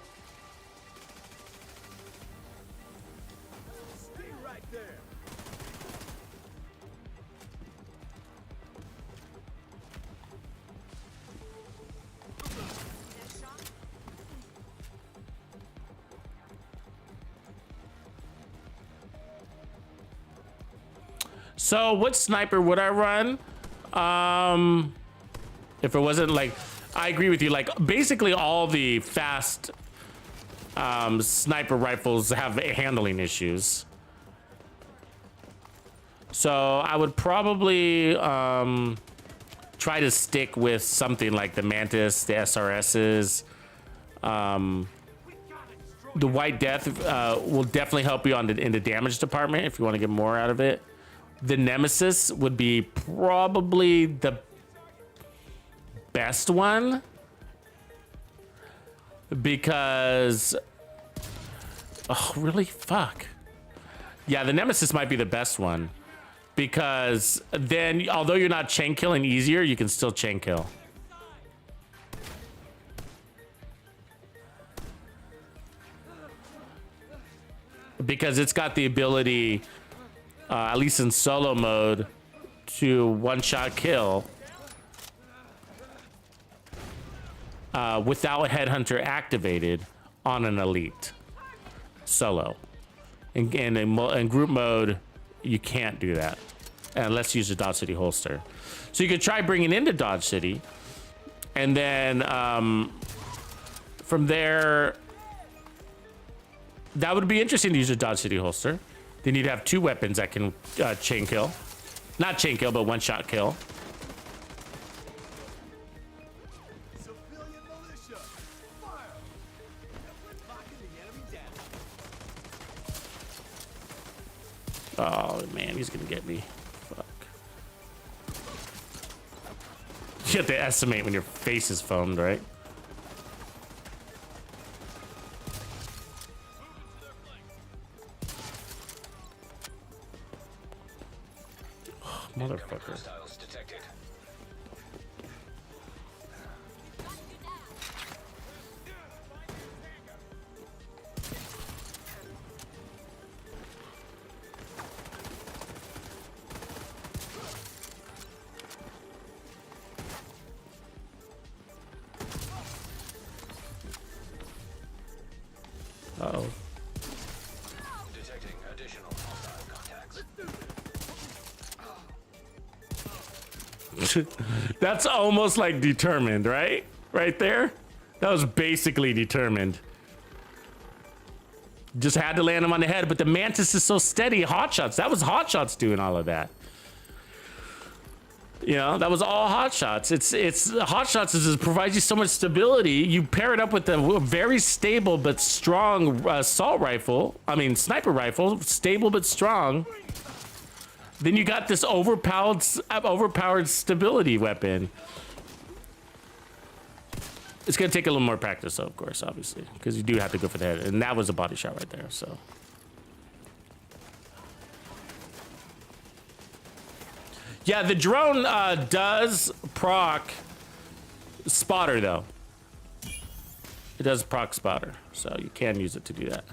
So what sniper would I run? If it wasn't like, I agree with you. Like basically all the fast sniper rifles have handling issues. So I would probably try to stick with something like the Mantis, the SRSs. The White Death will definitely help you in the damage department if you want to get more out of it. The Nemesis would be probably the best one because, oh really, fuck. Yeah, the Nemesis might be the best one because then, although you're not chain killing easier, you can still chain kill. Because it's got the ability, at least in solo mode, to one-shot kill without Headhunter activated on an elite solo. In group mode, you can't do that unless you use a Dodge City holster. So you could try bringing into Dodge City, and then from there, that would be interesting to use a Dodge City holster. Then you'd have 2 weapons that can chain kill. Not chain kill, but one-shot kill. Civilian militia, fire! Locking the enemy down. Oh man, he's gonna get me. Fuck. You have to estimate when your face is foamed, right? Motherfucker. Hostiles detected. Uh-oh. Detecting additional hostile contacts. That's almost like determined, right? Right there? That was basically determined. Just had to land him on the head, but the Mantis is so steady. Hotshots. That was Hotshots doing all of that. You know, that was all Hotshots. It's Hotshots is it provides you so much stability. You pair it up with a very stable but strong assault rifle. I mean, sniper rifle, stable but strong. Then you got this overpowered stability weapon. It's gonna take a little more practice, though, of course, obviously, because you do have to go for the head, and that was a body shot right there. So, yeah, the drone does proc spotter, though. It does proc spotter, so you can use it to do that.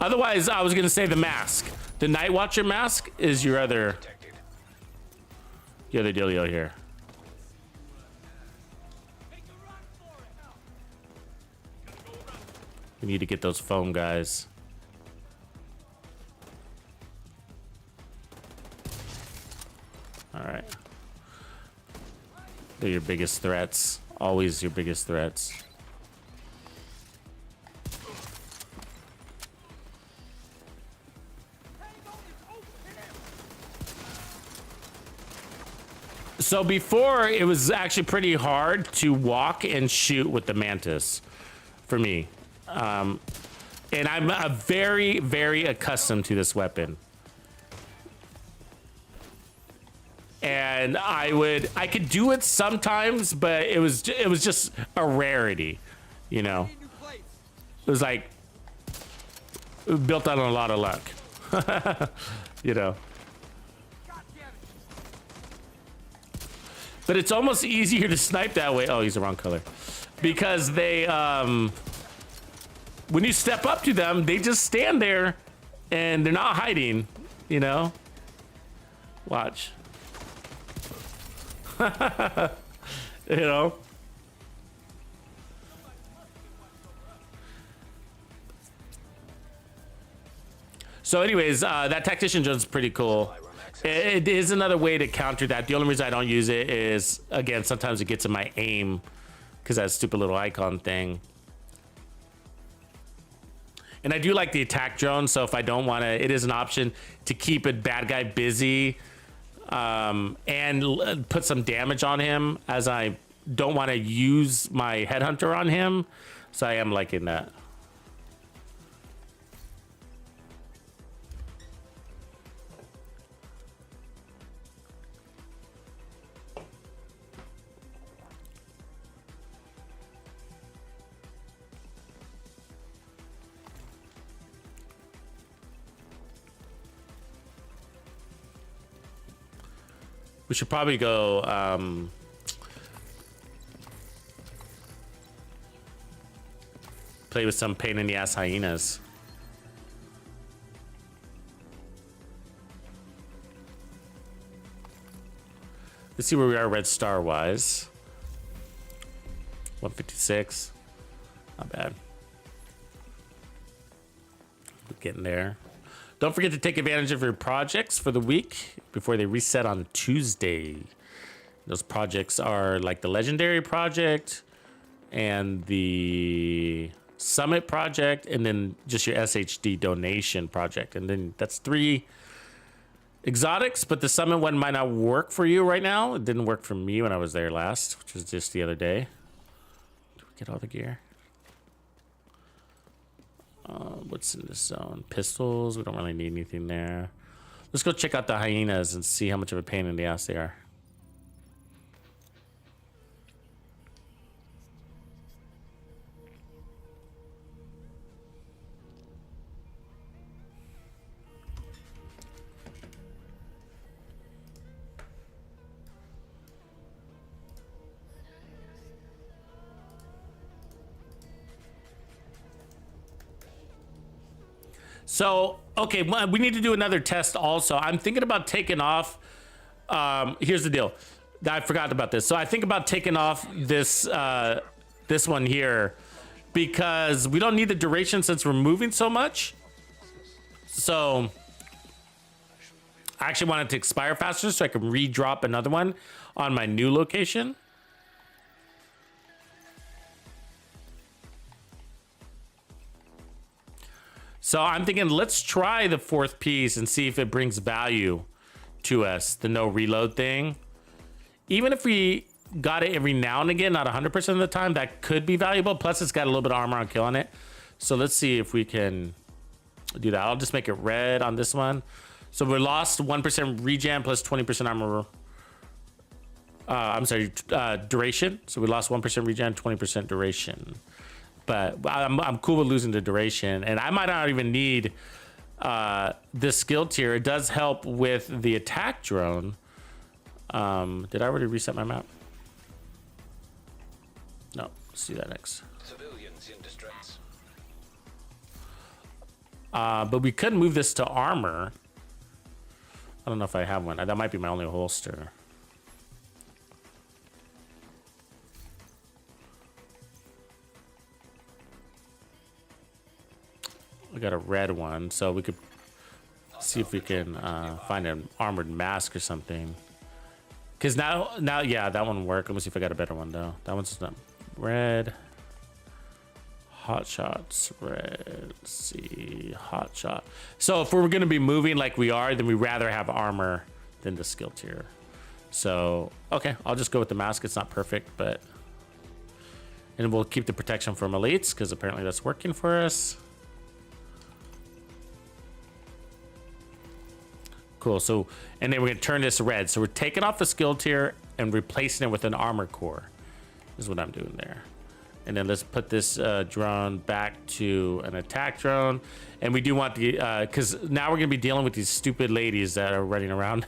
Otherwise, I was gonna say the mask. The Night Watcher mask is your other dealio here. We need to get those foam guys. All right. They're your biggest threats. Always your biggest threats. So before, it was actually pretty hard to walk and shoot with the Mantis for me. And I'm very, very accustomed to this weapon. And I could do it sometimes, but it was just a rarity, you know. It was like built on a lot of luck, you know. But it's almost easier to snipe that way. Oh, he's the wrong color. Because they, when you step up to them, they just stand there and they're not hiding, you know? Watch. You know? So anyways, that tactician drone's pretty cool. It is another way to counter that. The only reason I don't use it is, again, sometimes it gets in my aim because that stupid little icon thing. And I do like the attack drone, so if I don't want to, it is an option to keep a bad guy busy and put some damage on him, as I don't want to use my headhunter on him. So I am liking that. We should probably go play with some pain in the ass hyenas. Let's see where we are red star wise. 156. Not bad. We're getting there. Don't forget to take advantage of your projects for the week before they reset on Tuesday. Those projects are like the Legendary project and the Summit project, and then just your SHD donation project. And then that's 3 exotics, but the Summit one might not work for you right now. It didn't work for me when I was there last, which was just the other day. Did we get all the gear? What's in this zone? Pistols. We don't really need anything there. Let's go check out the hyenas and see how much of a pain in the ass they are. So, okay, we need to do another test also. I'm thinking about taking off. Here's the deal. I forgot about this. So I think about taking off this this one here because we don't need the duration since we're moving so much. So I actually want it to expire faster so I can re-drop another one on my new location. So I'm thinking, let's try the 4th piece and see if it brings value to us, the no reload thing. Even if we got it every now and again, not 100% of the time, that could be valuable. Plus, it's got a little bit of armor on kill on it. So let's see if we can do that. I'll just make it red on this one. So we lost 1% regen plus 20% armor. I'm sorry, duration. So we lost 1% regen, 20% duration. But I'm cool with losing the duration, and I might not even need this skill tier. It does help with the attack drone. Did I already reset my map? No, let's do that next. Civilians in distress. But we could move this to armor. I don't know if I have one. That might be my only holster. We got a red one, so we could see if we can find an armored mask or something. Because now, yeah, that one worked. Let me see if I got a better one, though. That one's just not red. Hot shots, red. Let's see, hot shot. So if we're going to be moving like we are, then we'd rather have armor than the skill tier. So, okay, I'll just go with the mask. It's not perfect, but... And we'll keep the protection from elites, because apparently that's working for us. Cool. So, and then we're gonna turn this red. So we're taking off the skill tier and replacing it with an armor core. This is what I'm doing there. And then let's put this drone back to an attack drone. And we do want the, because now we're gonna be dealing with these stupid ladies that are running around.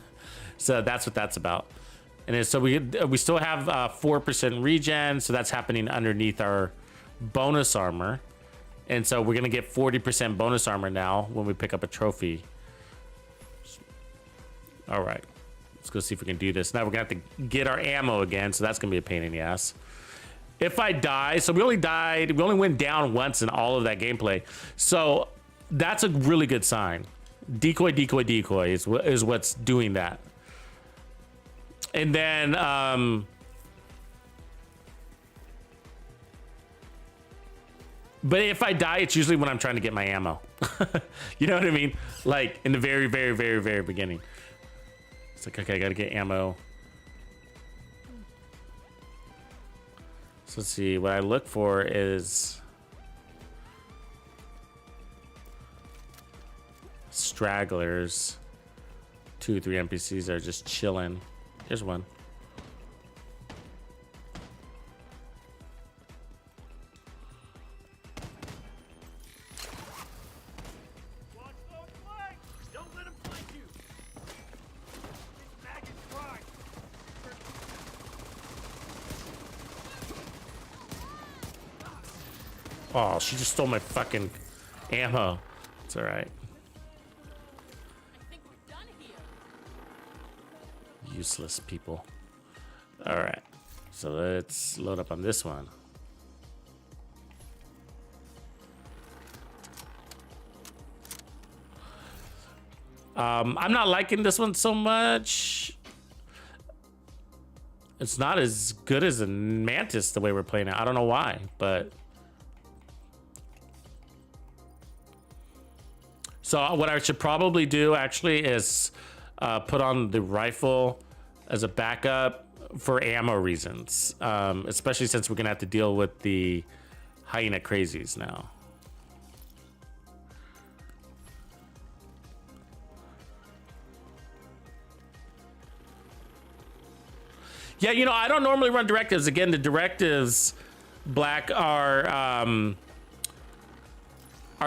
So that's what that's about. And then so we still have 4% regen. So that's happening underneath our bonus armor. And so we're gonna get 40% bonus armor now when we pick up a trophy. All right, let's go see if we can do this. Now we're gonna have to get our ammo again, so that's gonna be a pain in the ass. If I die, so we only went down once in all of that gameplay. So that's a really good sign. Decoy, decoy, decoy is what's doing that. And then but if I die, it's usually when I'm trying to get my ammo. You know what I mean? Like in the very, very, very, very beginning. It's like, okay, I gotta get ammo. So let's see, what I look for is stragglers. 2, 3 NPCs are just chilling. Here's one. Watch those flanks! Don't let him flank you! Back and try! Oh, she just stole my fucking ammo. It's all right. I think we're done here. Useless people. All right. So let's load up on this one. I'm not liking this one so much. It's not as good as a Mantis the way we're playing it. I don't know why, but so what I should probably do actually is put on the rifle as a backup for ammo reasons, especially since we're gonna have to deal with the hyena crazies now. Yeah, you know, I don't normally run directives. Again, the directives, Black, are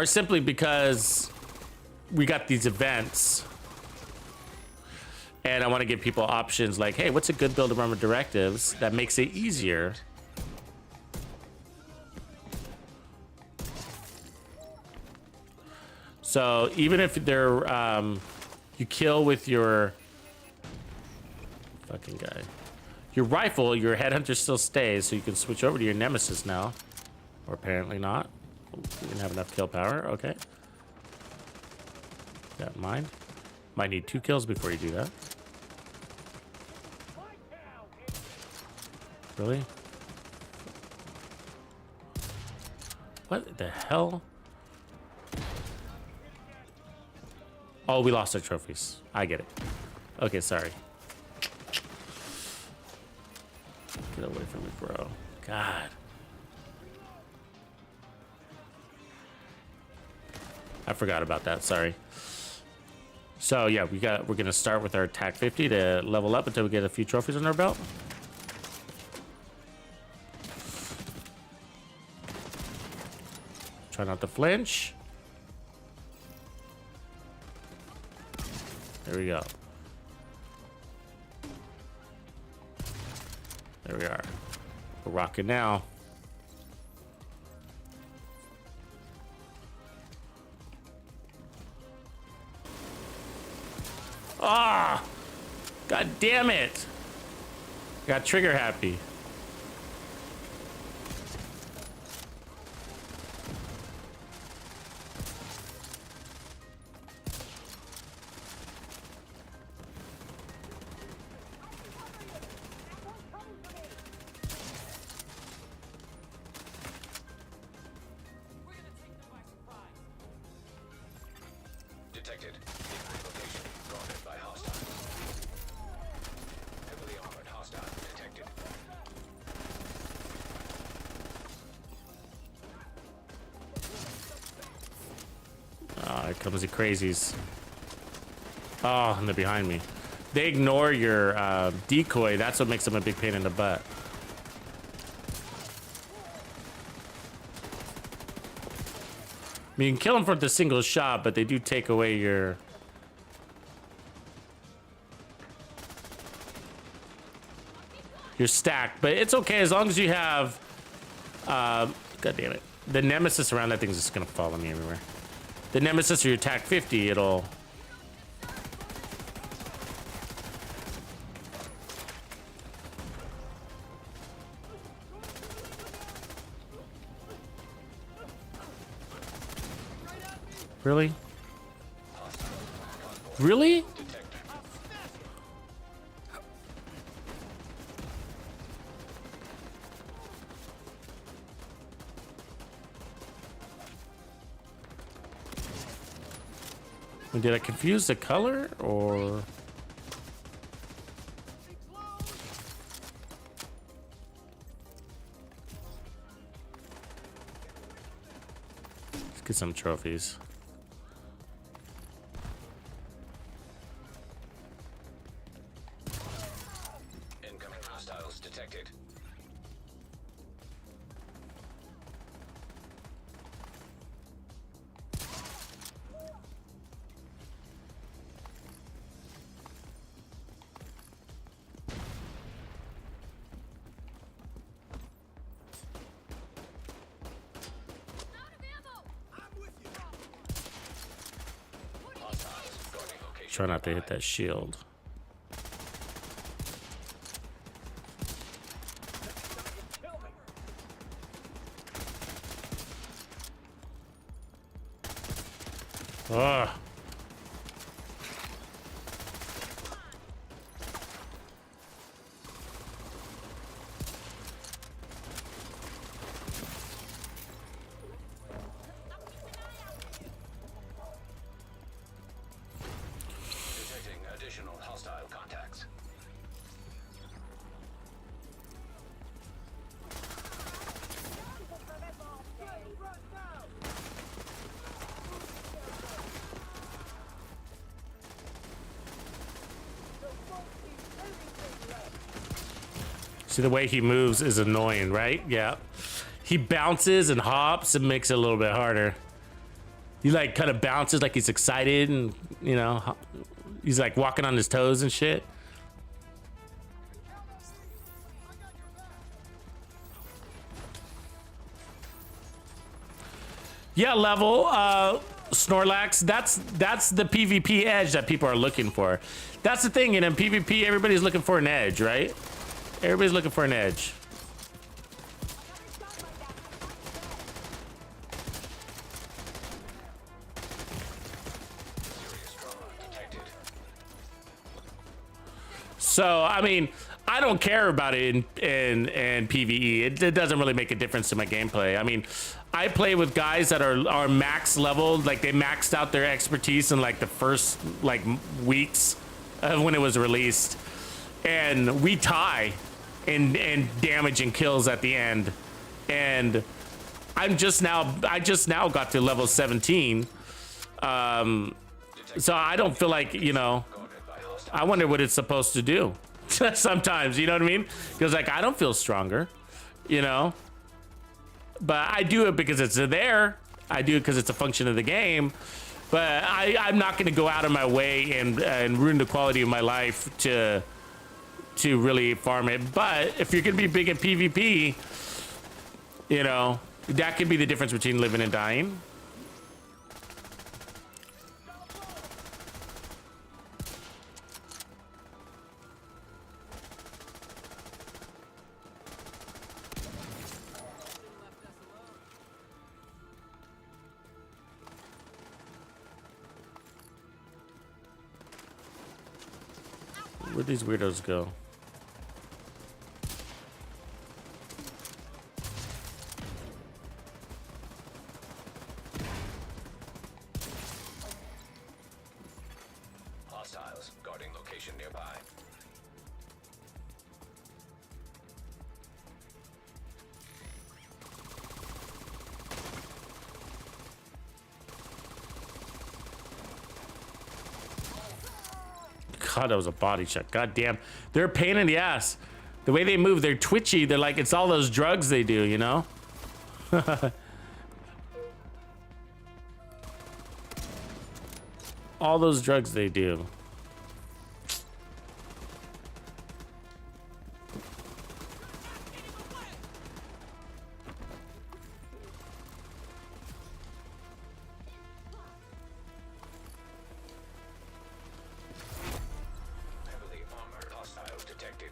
simply because we got these events. And I want to give people options like, hey, what's a good build to run with directives that makes it easier? So even if they're, you kill with your fucking guy. Your rifle, your headhunter still stays, so you can switch over to your nemesis now. Or apparently not. You didn't have enough kill power, okay. Got mine. Might need 2 kills before you do that. Really? What the hell? Oh, we lost our trophies. I get it. Okay, sorry. Get away from me, bro. God. I forgot about that, sorry. So yeah, we're gonna start with our attack 50 to level up until we get a few trophies on our belt. Try not to flinch. There we go. There we are. We're rocking now. Ah! God damn it! Got trigger happy. Detected. Location guarded by hostile. Heavily armored hostile detected. Oh, here comes the crazies. Oh, and they're behind me. They ignore your decoy. That's what makes them a big pain in the butt. I mean, you can kill them for the single shot, but they do take away your... your stack. But it's okay as long as you have... God damn it. The nemesis around that thing's just gonna follow me everywhere. The nemesis or your attack 50, it'll... Really? Really? Did I confuse the color or? Let's get some trophies. Incoming hostiles detected. Try not to hit that shield. Ugh. Detecting additional hostile contacts. See, the way he moves is annoying, right? Yeah. He bounces and hops and makes it a little bit harder. He like kind of bounces like he's excited and, you know, he's like walking on his toes and shit. Yeah, level, Snorlax, that's the PvP edge that people are looking for. That's the thing, in PvP, everybody's looking for an edge, right? Everybody's looking for an edge. So, I mean, I don't care about it in PvE. It doesn't really make a difference to my gameplay. I mean, I play with guys that are max leveled, like they maxed out their expertise in like the first like weeks of when it was released, and we tie in damage and kills at the end. And I just now got to level 17, so I don't feel like, you know, I wonder what it's supposed to do. Sometimes, you know what I mean? Because like I don't feel stronger, you know, but I do it because it's there. I do it because it's a function of the game. But I'm not going to go out of my way and ruin the quality of my life to really farm it. But if you're going to be big at PvP, you know, that could be the difference between living and dying. Where'd these weirdos go? Hostiles guarding location nearby. God, that was a body shot. God damn. They're a pain in the ass. The way they move, they're twitchy. They're like, it's all those drugs they do, you know? All those drugs they do. Heavily armored hostiles detected.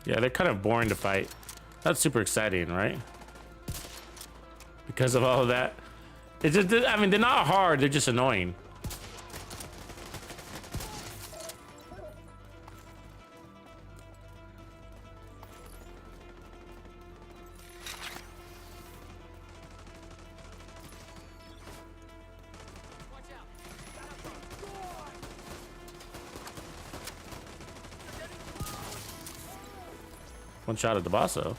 Yeah, they're kind of boring to fight. That's super exciting, right? Because of all of that. It's just, I mean, they're not hard, they're just annoying. One shot at the boss, though.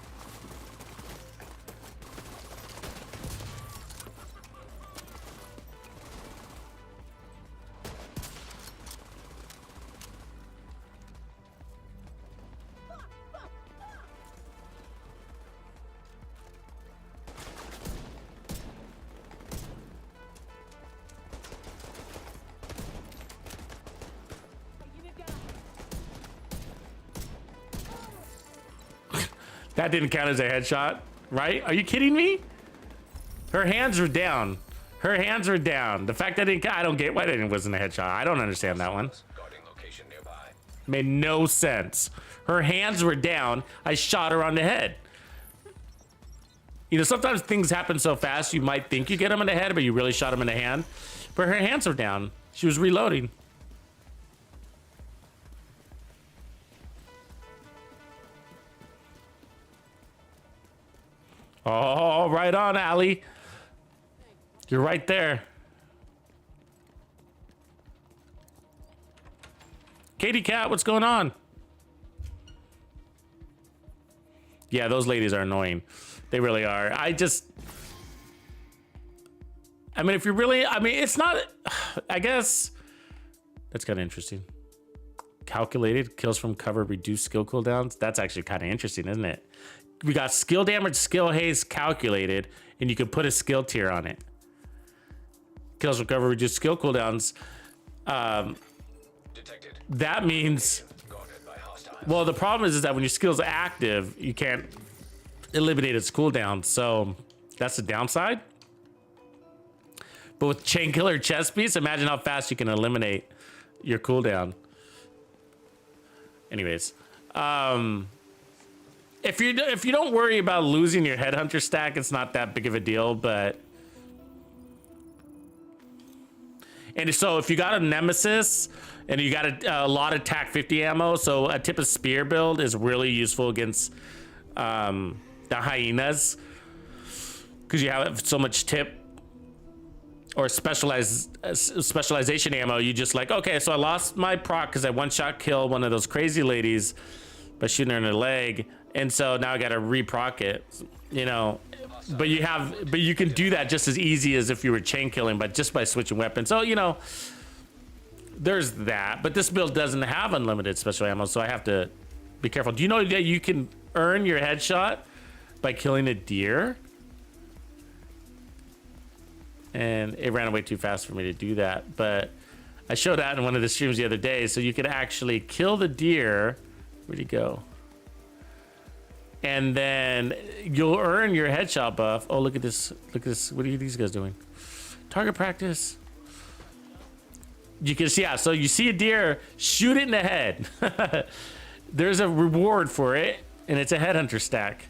That didn't count as a headshot, right? Are you kidding me? Her hands were down. Her hands were down. The fact that I don't get why that wasn't a headshot. I don't understand that one. Guarding location nearby. Made no sense. Her hands were down. I shot her on the head. You know, sometimes things happen so fast you might think you get them in the head, but you really shot him in the hand. But her hands were down. She was reloading. Oh, right on, Allie. You're right there. Katie Cat, what's going on? Yeah, those ladies are annoying. They really are. I mean, if you really, I mean, it's not, I guess, that's kind of interesting. Calculated, kills from cover, reduced skill cooldowns. That's actually kind of interesting, isn't it? We got skill damage, skill haste calculated, and you can put a skill tier on it. Kills from cover, reduced skill cooldowns. Detected. That means, Guarded by hostiles. well, the problem is that when your skill's active, you can't eliminate its cooldown. So that's the downside. But with chain killer chest piece, imagine how fast you can eliminate your cooldown. Anyways, if you don't worry about losing your headhunter stack, it's not that big of a deal. But and so if you got a nemesis and you got a lot of TAC 50 ammo, so a tip of spear build is really useful against the hyenas because you have so much tip or specialization ammo. You just like, okay, so I lost my proc because I one-shot killed one of those crazy ladies by shooting her in the leg, and so now I got to reproc it, you know. But you can do that just as easy as if you were chain killing, but just by switching weapons. So, you know, there's that. But this build doesn't have unlimited special ammo, so I have to be careful. Do you know that you can earn your headshot by killing a deer? And it ran away too fast for me to do that. But I showed that in one of the streams the other day. So you could actually kill the deer. Where'd he go? And then you'll earn your headshot buff. Oh, look at this. Look at this. What are these guys doing? Target practice. You can see, yeah, so you see a deer, shoot it in the head. There's a reward for it, and it's a headhunter stack.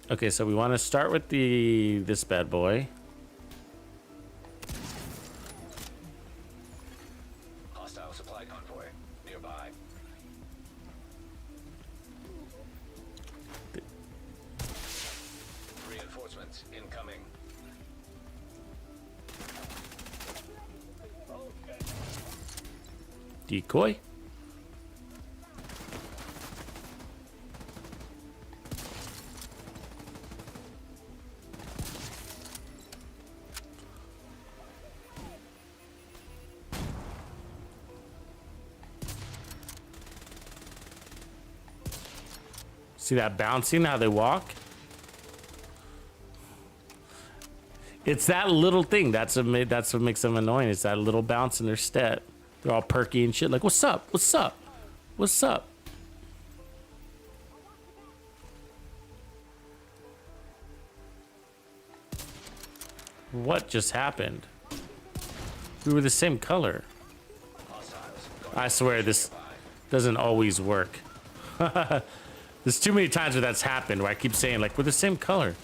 Okay, so we want to start with this bad boy. Hostile supply convoy nearby. Reinforcements incoming. Decoy. See that bouncing, how they walk? It's that little thing. That's what makes them annoying. It's that little bounce in their step. They're all perky and shit. Like, what's up? What's up? What's up? What just happened? We were the same color. I swear this doesn't always work. There's too many times where that's happened where I keep saying like we're the same color.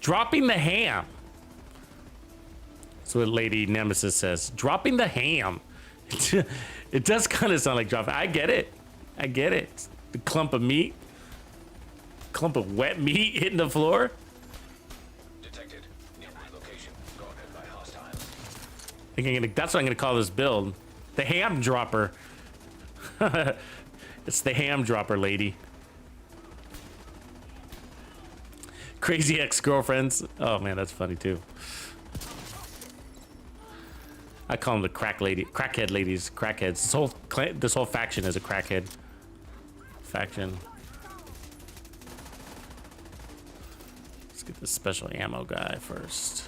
Dropping the ham. That's what Lady Nemesis says. Dropping the ham. It does kind of sound like dropping. I get it. I get it. The clump of meat. Clump of wet meat hitting the floor. Detected. Nearby location. Go ahead by hostiles. That's what I'm going to call this build. The ham dropper. It's the ham dropper, lady. Crazy ex-girlfriends. Oh man, that's funny too. I call them the crackhead ladies, crackheads. This whole faction is a crackhead faction. Let's get this special ammo guy first.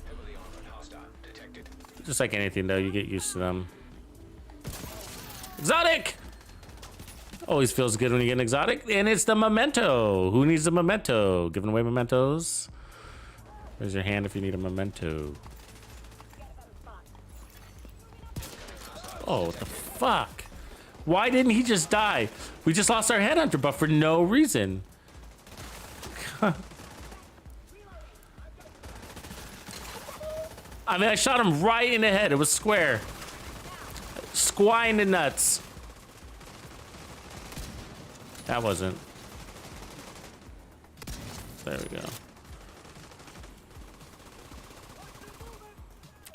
Heavily armored hostile detected. Just like anything though, you get used to them. Exotic! Always feels good when you get an exotic, and it's the memento. Who needs a memento? Giving away mementos. Raise your hand if you need a memento. Oh, what the fuck? Why didn't he just die? We just lost our headhunter buff for no reason. I mean, I shot him right in the head. It was square. Squine the nuts. That wasn't. There we go.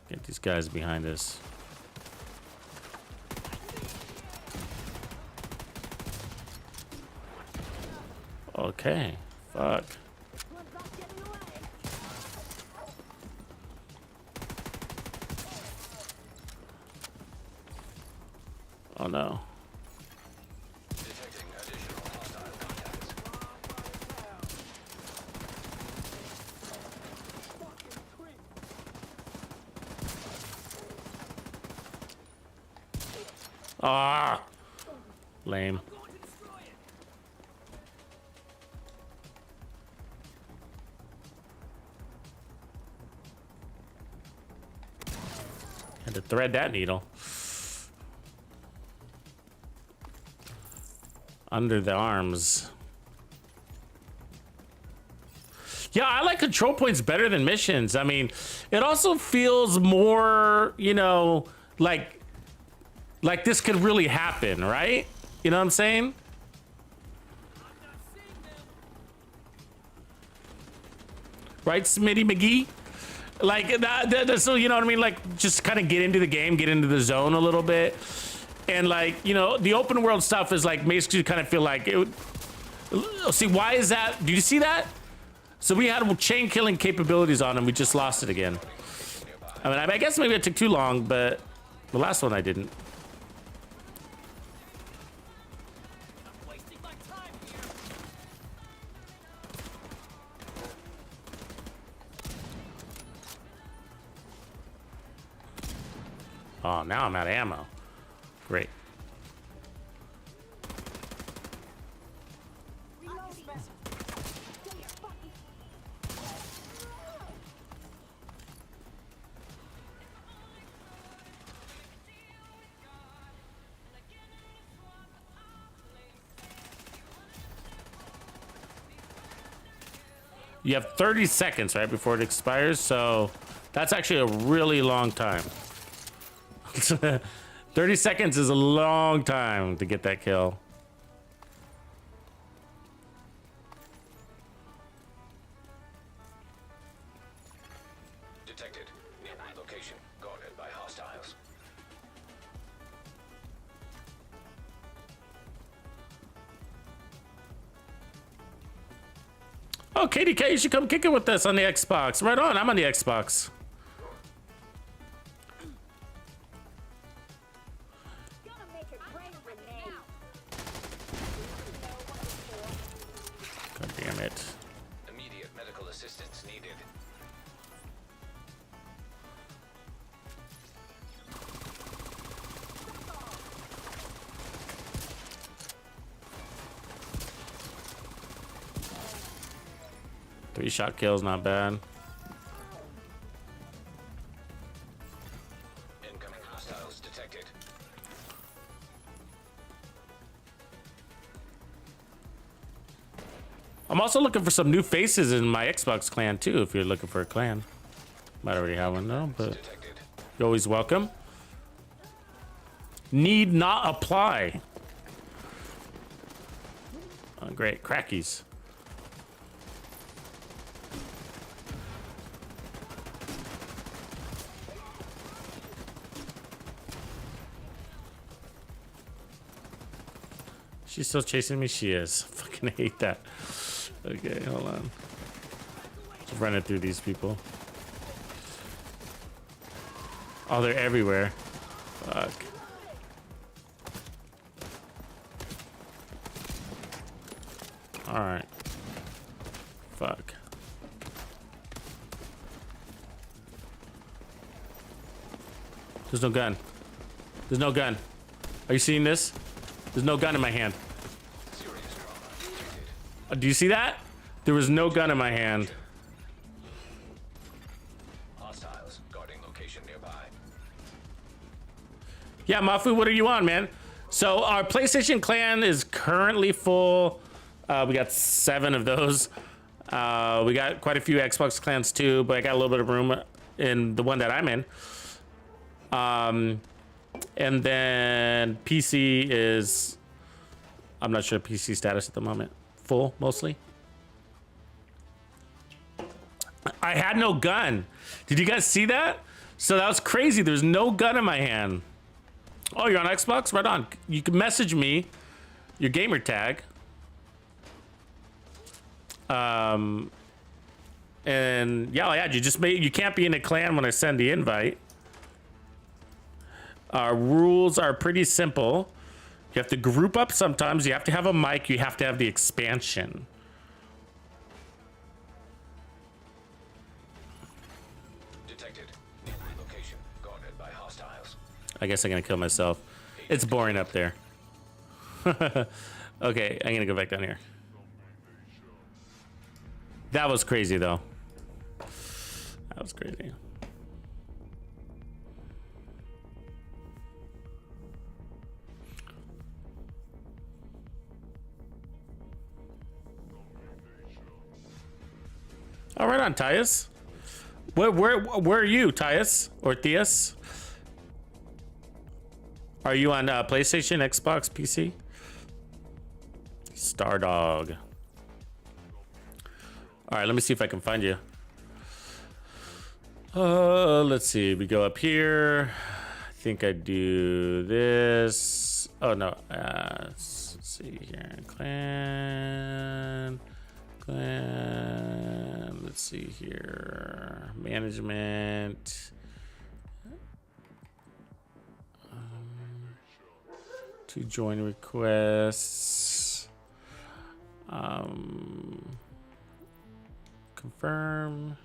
Get these guys behind us. Okay. Fuck. Oh no. Detecting additional hostile contacts. Ah, lame. Had to thread that needle. Under the arms. Yeah, I like control points better than missions. I mean, it also feels more, you know, like this could really happen, right? You know what I'm saying? Right, Smitty McGee? Like, so, you know what I mean? Like, just kind of get into the game, get into the zone a little bit. And, like, you know, the open world stuff is, like, makes you kind of feel like it would... See, why is that? Do you see that? So we had chain killing capabilities on him. We just lost it again. I mean, I guess maybe it took too long, but the last one I didn't. Oh, now I'm out of ammo. Great. You have 30 seconds, right, before it expires, so that's actually a really long time. 30 seconds is a long time to get that kill. Detected. Nearby location. Guarded by hostiles. Oh, KDK, you should come kick it with us on the Xbox. Right on, I'm on the Xbox. God damn it. Immediate medical assistance needed. Three-shot kills, not bad. Incoming hostiles detected. I'm also looking for some new faces in my Xbox clan too, if you're looking for a clan. Might already have one though, but Detected. you're always welcome. Need not apply. Oh, great, crackies. She's still chasing me? She is. Fucking hate that. Okay, hold on. Just running through these people. Oh, they're everywhere. Fuck. Alright. Fuck. There's no gun. There's no gun. Are you seeing this? There's no gun in my hand. Do you see that? There was no gun in my hand. Hostiles guarding location nearby. Yeah, Mafu, what are you on, man? So our PlayStation clan is currently full. We got 7 of those. We got quite a few Xbox clans too, but I got a little bit of room in the one that I'm in. And then PC is, I'm not sure PC status at the moment. Full, mostly. I had no gun. Did you guys see that? So that was crazy. There's no gun in my hand. Oh, you're on Xbox? Right on. You can message me your gamer tag. And yeah, I'll add you. Just you can't be in a clan when I send the invite. Our rules are pretty simple. You have to group up sometimes. You have to have a mic. You have to have the expansion. Detected. Nearby location guarded by hostiles. I guess I'm gonna kill myself. It's boring up there. Okay, I'm gonna go back down here. That was crazy though. That was crazy. All right, on Tyus. Where are you, Tyus or Theus? Are you on PlayStation, Xbox, PC? Stardog. All right, let me see if I can find you. Let's see. We go up here. I think I do this. Oh no. Let's see here. Clan. Let's see here. Management. To join requests. Confirm.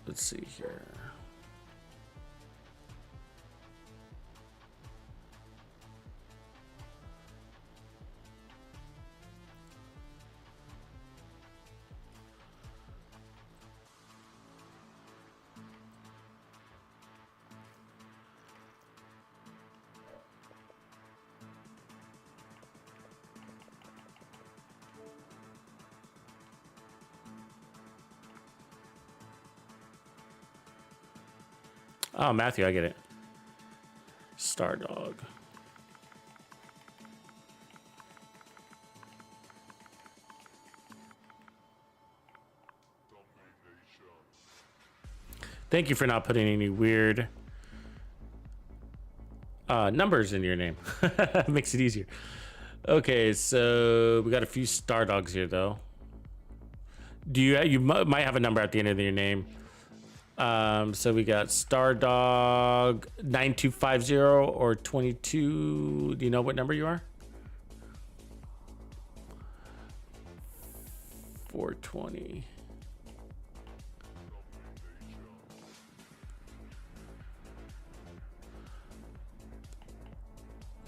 Let's see here. Oh, Matthew, I get it. Stardog. Thank you for not putting any weird numbers in your name. Makes it easier. Okay, so we got a few star dogs here though. You might have a number at the end of your name. So we got star dog 9250 or 22. Do you know what number you are? 420.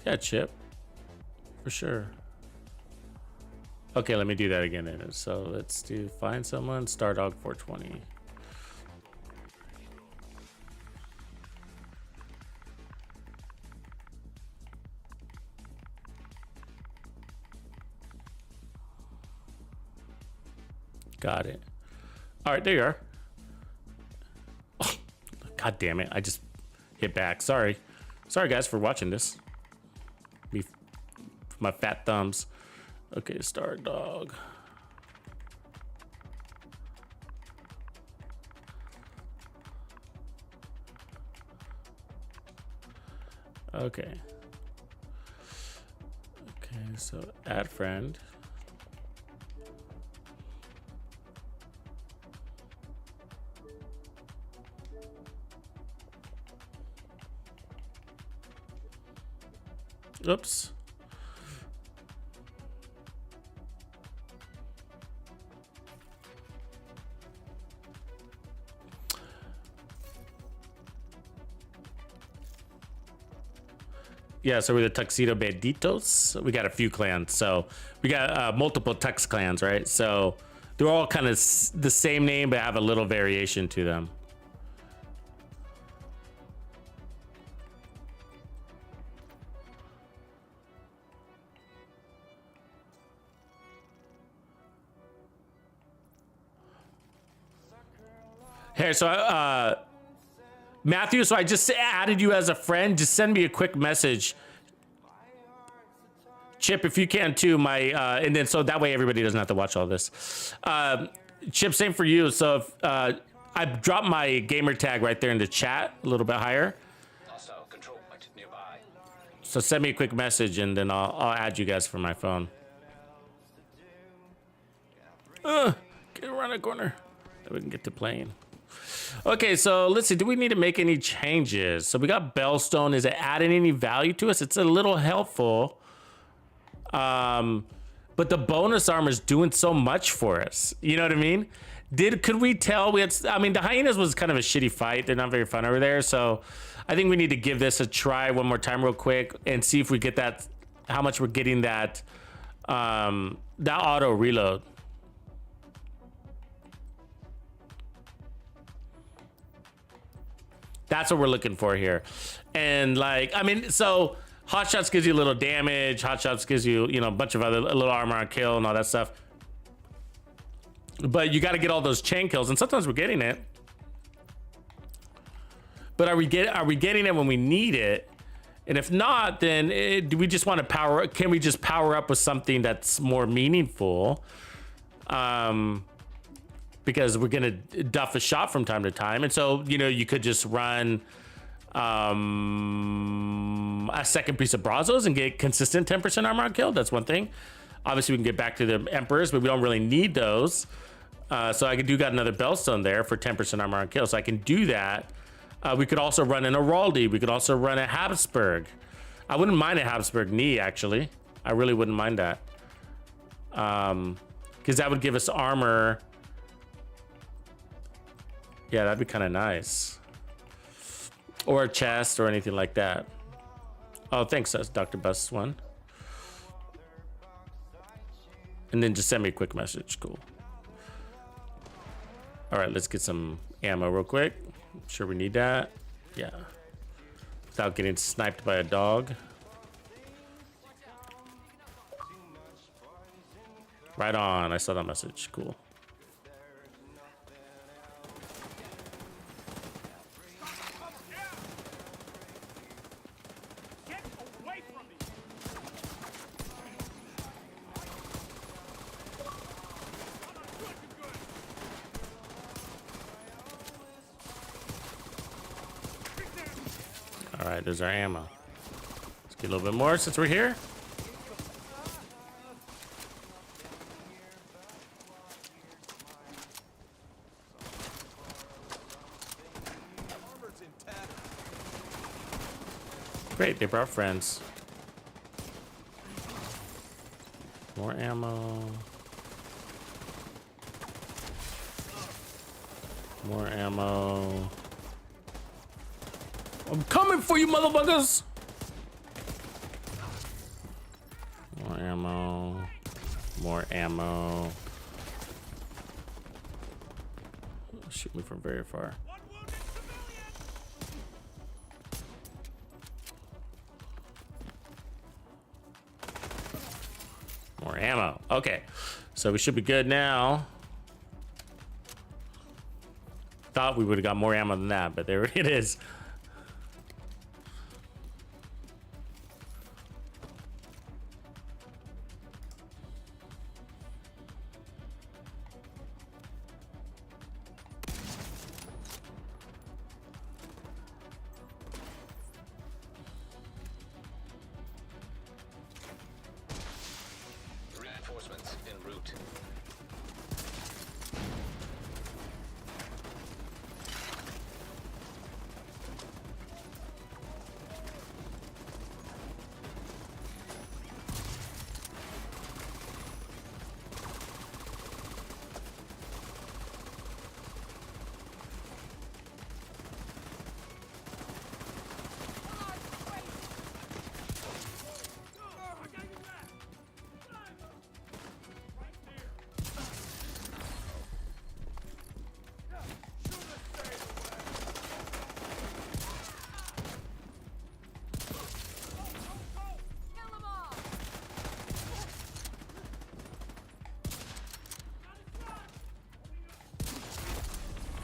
Yeah, Chip. For sure. Okay, let me do that again then. So let's do find someone, Stardog 420. Got it. All right, there you are. Oh, God damn it. I just hit back. Sorry. Sorry, guys, for watching this. Me, my fat thumbs. Okay, Star Dog. Okay. Okay, so add friend. Oops. Yeah, so we're the Tuxedo Banditos. We got a few clans. So we got multiple Tux clans, right? So they're all kind of the same name, but have a little variation to them. Here, so Matthew, so I just added you as a friend. Just send me a quick message. Chip, if you can too, and then so that way everybody doesn't have to watch all this. Chip, same for you. So if, I dropped my gamer tag right there in the chat, a little bit higher. Hostile control point nearby. So send me a quick message and then I'll add you guys from my phone. Get around the corner. Then we can get to playing. Okay, so let's see. Do we need to make any changes? So we got Bellstone. Is it adding any value to us? It's a little helpful. But the bonus armor is doing so much for us. You know what I mean? Could we tell we had? I mean, the hyenas was kind of a shitty fight. They're not very fun over there. So I think we need to give this a try one more time real quick and see if we get that. How much we're getting that auto reload. That's what we're looking for here. And like, I mean, so Hot Shots gives you a little damage. Hot Shots gives you, you know, a bunch of other, a little armor on kill and all that stuff. But you got to get all those chain kills, and sometimes we're getting it. But are we getting it when we need it? And if not, then do we just want to power? Can we just power up with something that's more meaningful? Because we're gonna duff a shot from time to time, and so you know you could just run a second piece of Brazos and get consistent 10% armor on kill. That's one thing. Obviously, we can get back to the Emperors, but we don't really need those. So I got another Bellstone there for 10% armor on kill, so I can do that. We could also run an Araldi. We could also run a Habsburg. I wouldn't mind a Habsburg knee, actually. I really wouldn't mind that, because that would give us armor. Yeah, that'd be kind of nice. Or a chest or anything like that. Oh, thanks, that's Dr. Bus one. And then just send me a quick message. Cool. All right, let's get some ammo real quick. I'm sure we need that. Yeah. Without getting sniped by a dog. Right on, I saw that message. Cool. All right, there's our ammo. See a little bit more since we're here. Great, they brought friends. More ammo. More ammo. I'm coming for you, motherfuckers! More ammo. More ammo. Shoot me from very far. More ammo. Okay, so we should be good now. Thought we would have got more ammo than that, but there it is. Reinforcements en route.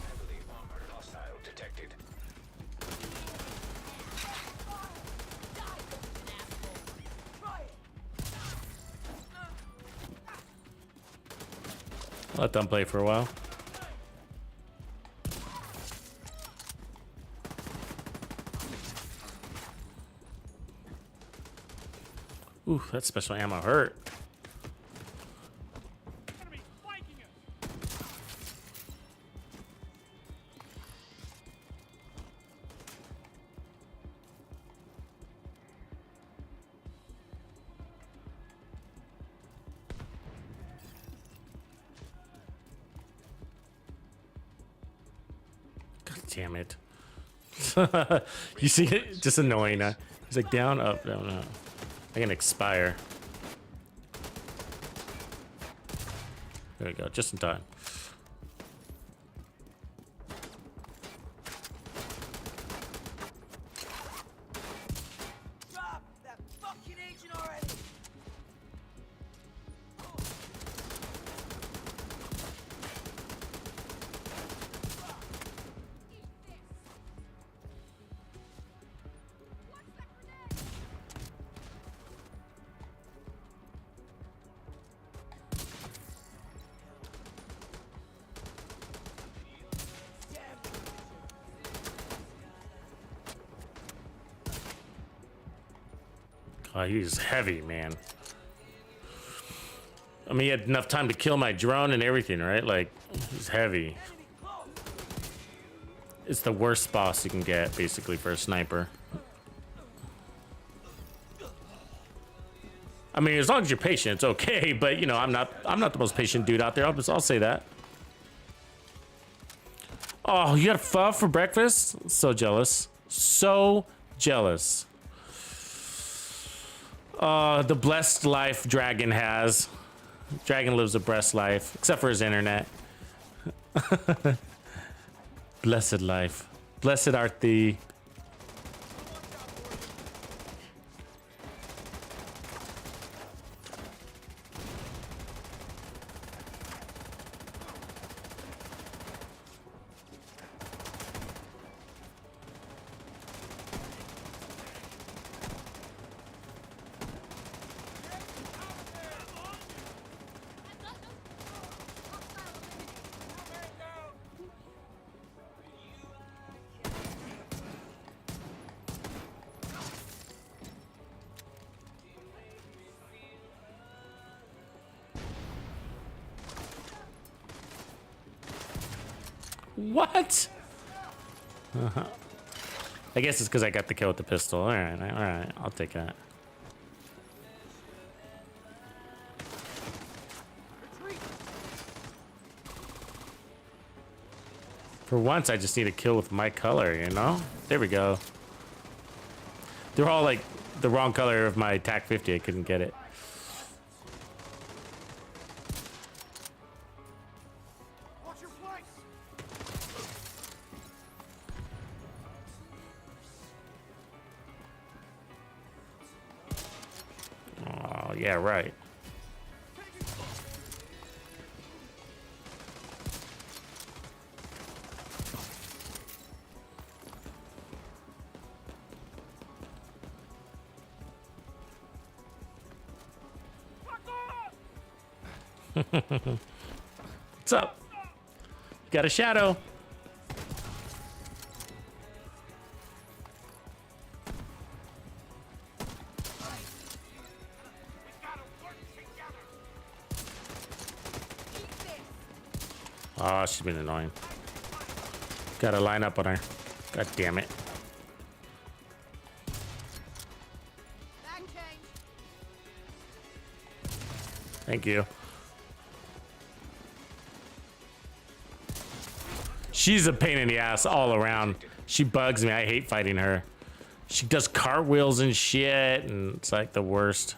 Heavily armored hostile detected. I'll let them play for a while. Ooh, that special ammo hurt. Enemy flanking us. God damn it. You see it? Just annoying. He's like down, up, down, up. I can expire. There we go, just in time. Drop that fucking agent already! Oh, he's heavy, man. I mean, he had enough time to kill my drone and everything, right? Like, he's heavy. It's the worst boss you can get, basically, for a sniper. I mean, as long as you're patient, it's okay. But you know, I'm not the most patient dude out there. I'll say that. Oh, you got pho for breakfast? So jealous. So jealous. The blessed life Dragon has. Dragon lives a blessed life, except for his internet. Blessed life. Blessed art thee. What? I guess it's because I got the kill with the pistol. All right, I'll take that. For once, I just need a kill with my color, you know? There we go. They're all like the wrong color of my TAC 50. I couldn't get it. Watch your flanks. Oh, yeah, right. What's up? Got a shadow. Oh, she's been annoying. Gotta line up on her. God damn it. Thank you. She's a pain in the ass all around. She bugs me. I hate fighting her. She does cartwheels and shit, and it's like the worst.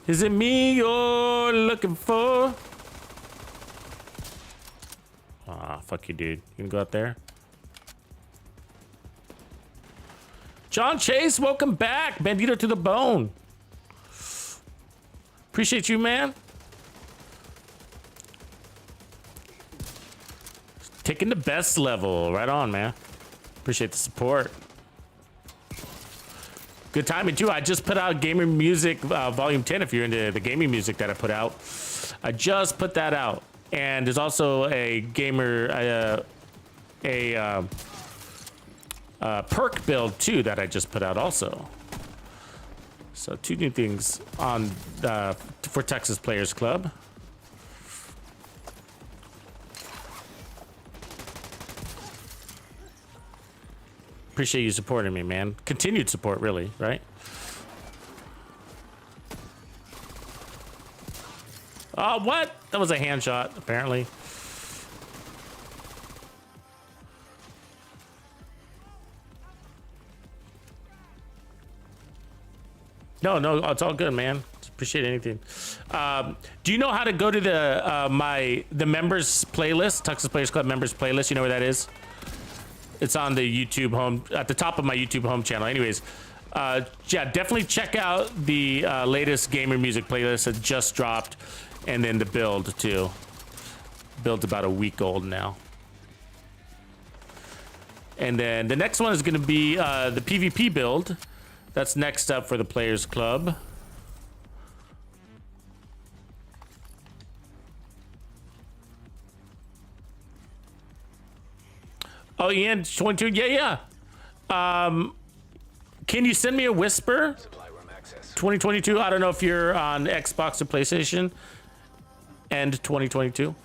Is it me you're looking for? Ah, fuck you, dude. You can go out there. John Chase, welcome back. Bandito to the bone. Appreciate you, man. Taking the best level. Right on, man. Appreciate the support. Good timing, too. I just put out Gamer Music Volume 10, if you're into the gaming music that I put out. I just put that out. And there's also a gamer, perk build, too, that I just put out also. So 2 new things on for Texas Players Club. Appreciate you supporting me, man. Continued support, really, right? Oh, what? That was a hand shot, apparently. No, it's all good, man. Appreciate anything. Do you know how to go to the members playlist, Texas Players Club members playlist? You know where that is? It's on the YouTube home, at the top of my YouTube home channel. Anyways, yeah, definitely check out the latest gamer music playlist that just dropped, and then the build too. Build's about a week old now. And then the next one is going to be the PvP build. That's next up for the Players Club. Oh, Ian, 22. Yeah. Can you send me a whisper? 2022. I don't know if you're on Xbox or PlayStation. And 2022.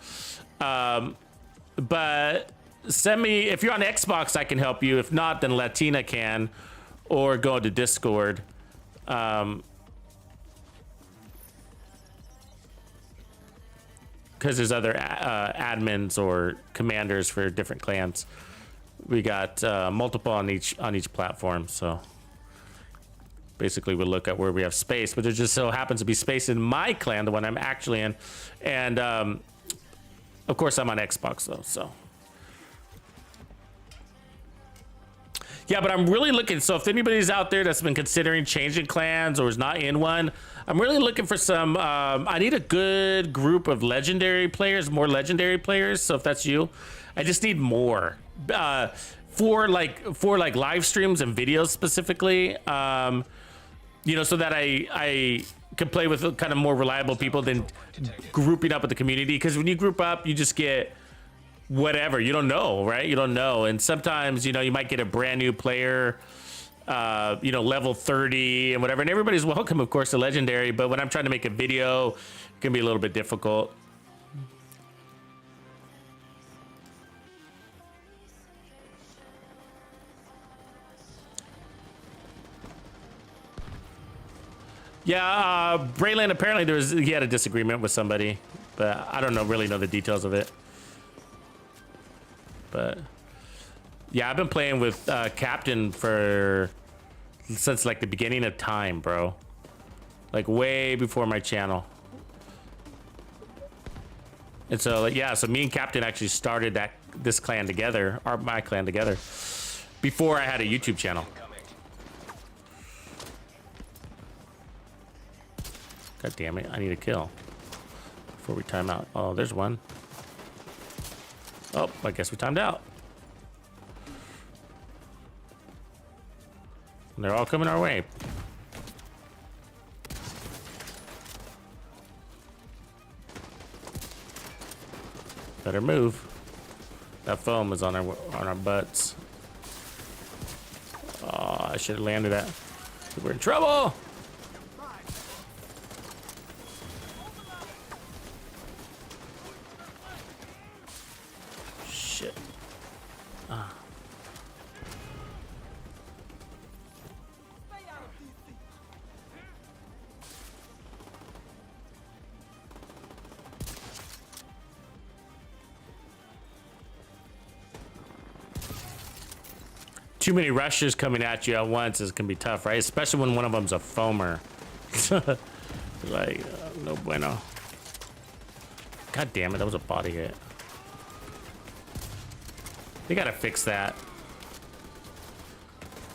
But send me, if you're on Xbox, I can help you. If not, then Latina can, or go to Discord. Because there's other admins or commanders for different clans. We got multiple on each platform, so basically we look at where we have space, but there just so happens to be space in my clan, the one I'm actually in, and of course I'm on Xbox though, so yeah. But I'm really looking, so if anybody's out there that's been considering changing clans or is not in one, I'm really looking for some I need a good group of legendary players, more legendary players. So if that's you, I just need more for like live streams and videos specifically, you know, so that I can play with kind of more reliable people than grouping up with the community. Because when you group up, you just get whatever. You don't know, right? You don't know. And sometimes, you know, you might get a brand new player, you know, level 30 and whatever. And everybody's welcome, of course, to Legendary. But when I'm trying to make a video, it can be a little bit difficult. Yeah, Braylon, apparently he had a disagreement with somebody, but I don't really know the details of it. But yeah, I've been playing with Captain since like the beginning of time, bro. Like way before my channel. And so like, yeah, so me and Captain actually started this clan together, or my clan together, before I had a YouTube channel. God damn it, I need a kill before we time out. Oh, there's one. Oh, I guess we timed out. And they're all coming our way. Better move. That foam is on our butts. Oh, I should have landed that. We're in trouble. Shit. Ah. Too many rushers coming at you at once is gonna be tough, right? Especially when one of them's a foamer. Like, no bueno. God damn it, that was a body hit. They gotta fix that.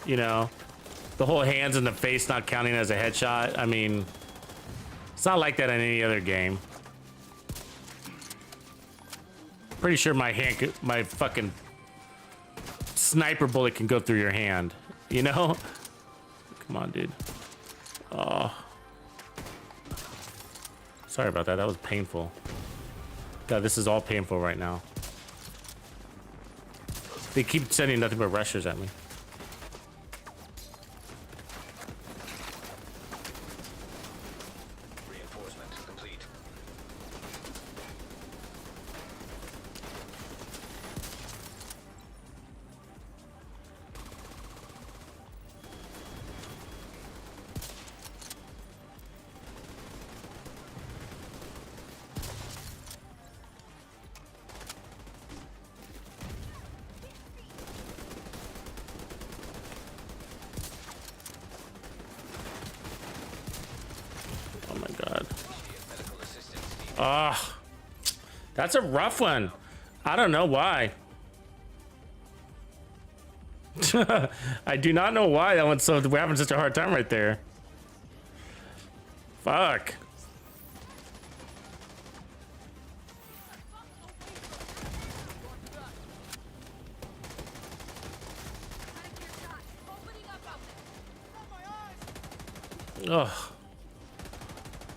You know, the whole hands in the face not counting as a headshot. I mean, it's not like that in any other game. Pretty sure my fucking sniper bullet can go through your hand, you know? Come on, dude. Oh. Sorry about that. That was painful. God, this is all painful right now. They keep sending nothing but rushers at me. Reinforcement complete. Ah, that's a rough one. I don't know why. I do not know why that one's we're having such a hard time right there. Fuck. Ugh.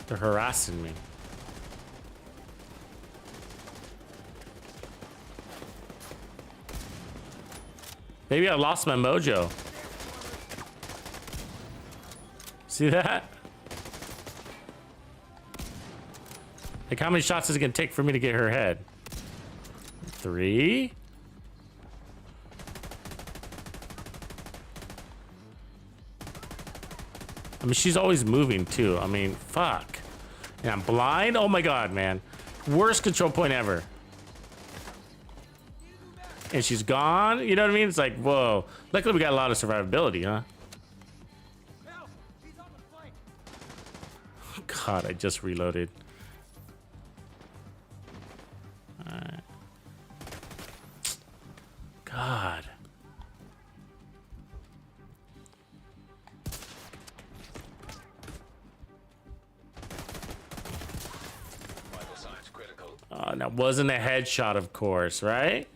They're harassing me. Maybe I lost my mojo. See that? Like, how many shots is it gonna take for me to get her head? 3? I mean, she's always moving too. I mean, fuck. And I'm blind? Oh my god, man. Worst control point ever. And she's gone, you know what I mean? It's like, whoa. Luckily we got a lot of survivability, huh? God, I just reloaded. Alright. God. Vital signs critical. That wasn't a headshot, of course, right?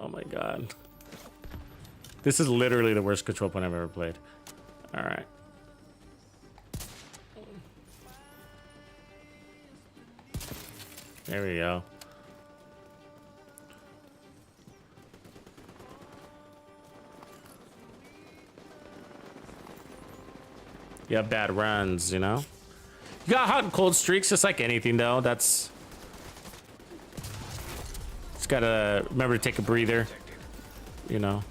Oh my god. This is literally the worst control point I've ever played. Alright. There we go. You have bad runs, you know? You got hot and cold streaks, just like anything, though. Just gotta remember to take a breather, you know?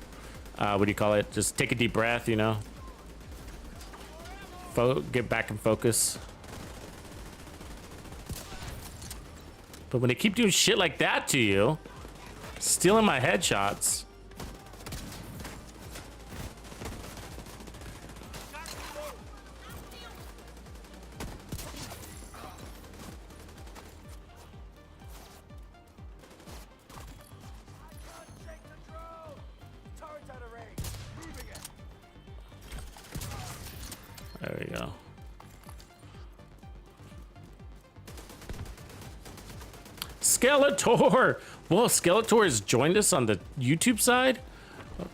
What do you call it? Just take a deep breath, you know? Get back and focus. But when they keep doing shit like that to you, stealing my headshots. There we go. Skeletor! Whoa, Skeletor has joined us on the YouTube side? Thank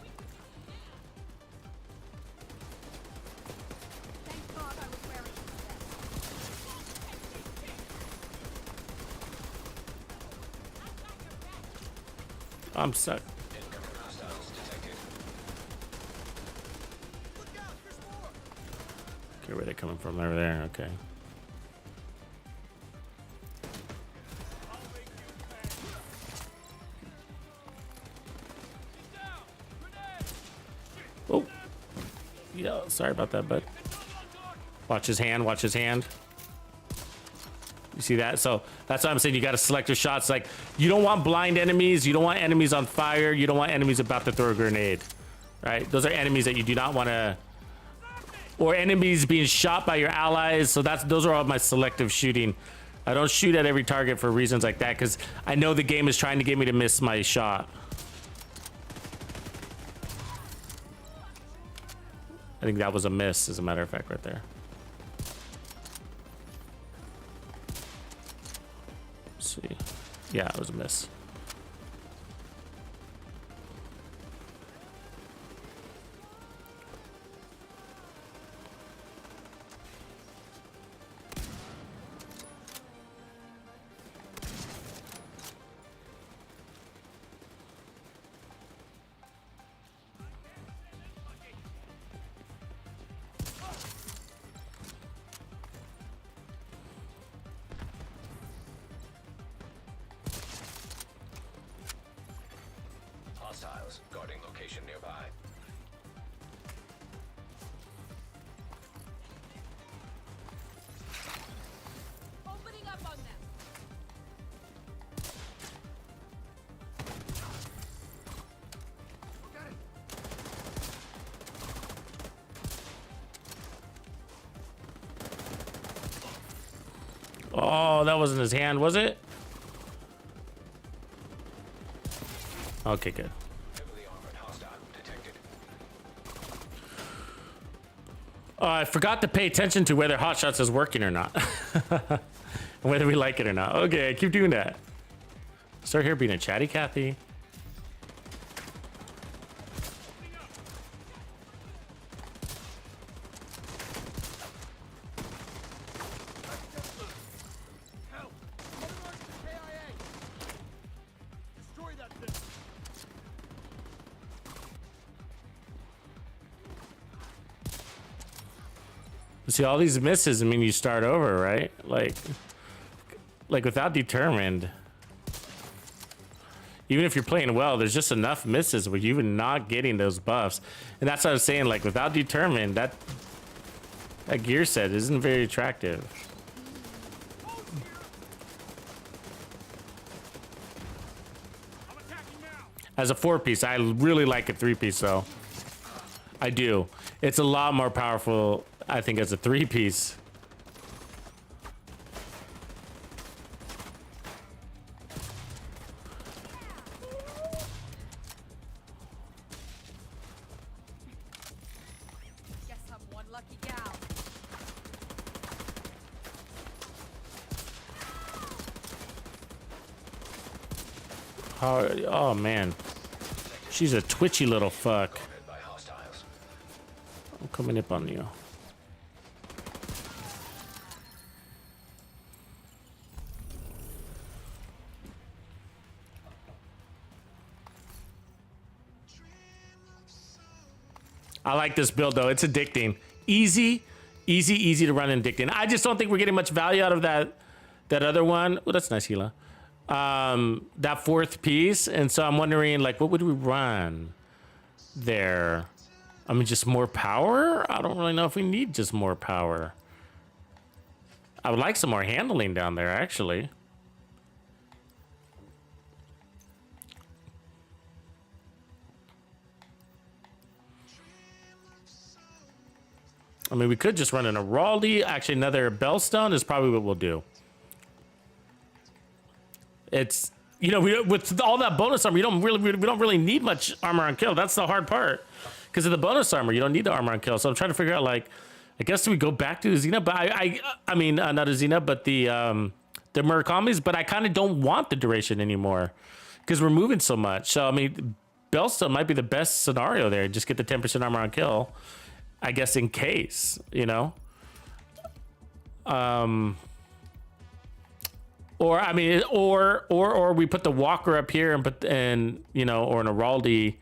God I was wearing this. I'm stuck. Incoming hostiles detected. Okay, where they coming from? Over there, okay. Oh. Yeah, sorry about that, bud. Watch his hand, watch his hand. You see that? So that's why I'm saying you got to select your shots. Like, you don't want blind enemies. You don't want enemies on fire. You don't want enemies about to throw a grenade, right? Those are enemies that you do not want to, or enemies being shot by your allies. So those are all my selective shooting. I don't shoot at every target for reasons like that, because I know the game is trying to get me to miss my shot. I think that was a miss, as a matter of fact, right there. Let's see. Yeah, it was a miss. Hostiles guarding location nearby. Opening up on them. Oh, that wasn't his hand, was it? Okay, good. Heavily armored hostile detected. I forgot to pay attention to whether Hotshots is working or not. Whether we like it or not. Okay, keep doing that. Start here being a chatty Cathy. See, all these misses, I mean, you start over, right? Like without determined, even if you're playing well, there's just enough misses where you're not getting those buffs. And that's what I was saying, like, without determined, that gear set isn't very attractive. As a 4-piece, I really like a 3-piece, though. I do. It's a lot more powerful, I think, as a 3-piece. Guess I'm one lucky gal. Oh man. She's a twitchy little fuck. By hostiles. I'm coming up on you. I like this build though. It's addicting. Easy to run and addicting. I just don't think we're getting much value out of that other one. Oh, that's nice, Gila. That fourth piece. And so I'm wondering, like, what would we run there? I mean, just more power? I don't really know if we need just more power. I would like some more handling down there, actually. I mean, we could just run an Araldi. Actually, another Bellstone is probably what we'll do. It's, you know, with all that bonus armor, we don't really need much armor on kill. That's the hard part. Because of the bonus armor, you don't need the armor on kill. So I'm trying to figure out, like, I guess do we go back to the Xena? But I mean, not a Xena, but the Murakamis. But I kind of don't want the duration anymore because we're moving so much. So I mean, Bellstone might be the best scenario there. Just get the 10% armor on kill. I guess in case, you know. Or I mean, or we put the Walker up here and you know, or an Araldi,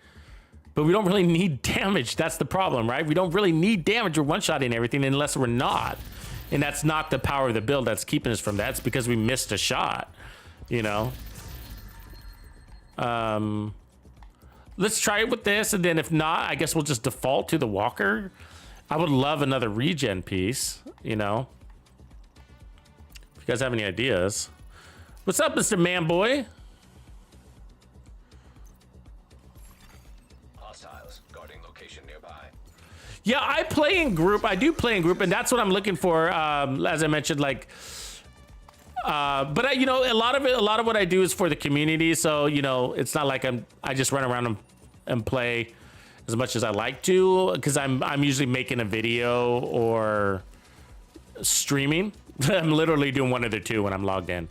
but we don't really need damage. That's the problem, right? We don't really need damage or one-shotting everything unless we're not, and that's not the power of the build that's keeping us from that. It's because we missed a shot, you know. Let's try it with this, and then if not, I guess we'll just default to the Walker. I would love another regen piece, you know. If you guys have any ideas. What's up, Mr. Manboy? Hostiles guarding location nearby. Yeah, I play in group. I do play in group, and that's what I'm looking for. As I mentioned, like, but you know, a lot of what I do is for the community. So you know, it's not like I just run around and play as much as I like to, because I'm usually making a video or streaming. I'm literally doing one of the two when I'm logged in.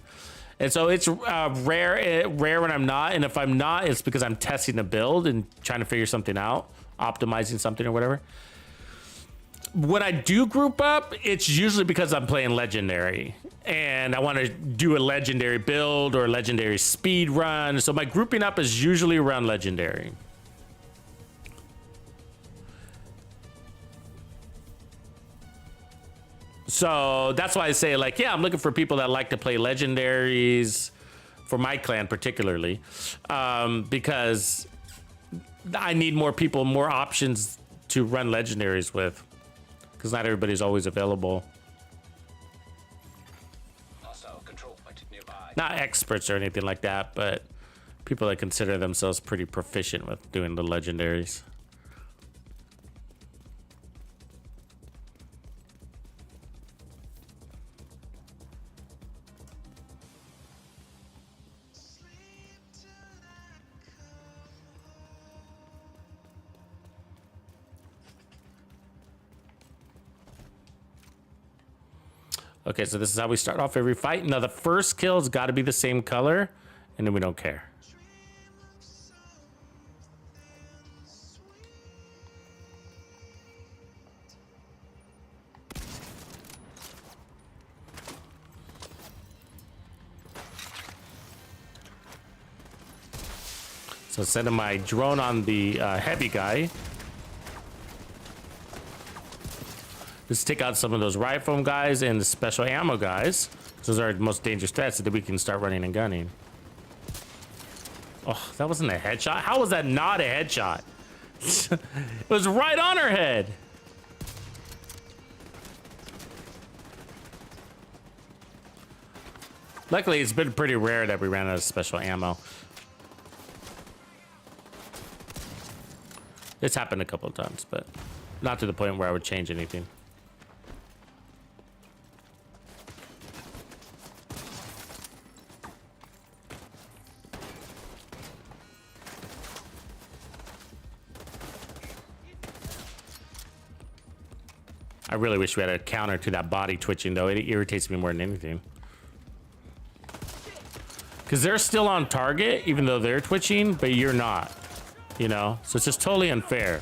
And so it's rare when I'm not. And if I'm not, it's because I'm testing a build and trying to figure something out, optimizing something or whatever. When I do group up, it's usually because I'm playing legendary and I want to do a legendary build or a legendary speed run. So my grouping up is usually around legendary. So that's why I say, like, yeah, I'm looking for people that like to play legendaries for my clan particularly, because I need more people, more options to run legendaries with, because not everybody's always available. Hostile control point nearby. Not experts or anything like that, but people that consider themselves pretty proficient with doing the legendaries. Okay, so this is how we start off every fight. Now, the first kill has got to be the same color, and then we don't care. So sending my drone on the heavy guy. Let's take out some of those rifle guys and the special ammo guys. Those are the most dangerous threats, so that we can start running and gunning. Oh, that wasn't a headshot? How was that not a headshot? It was right on her head. Luckily, it's been pretty rare that we ran out of special ammo. It's happened a couple of times, but not to the point where I would change anything. I really wish we had a counter to that body twitching, though. It irritates me more than anything. Because they're still on target, even though they're twitching, but you're not. You know? So it's just totally unfair.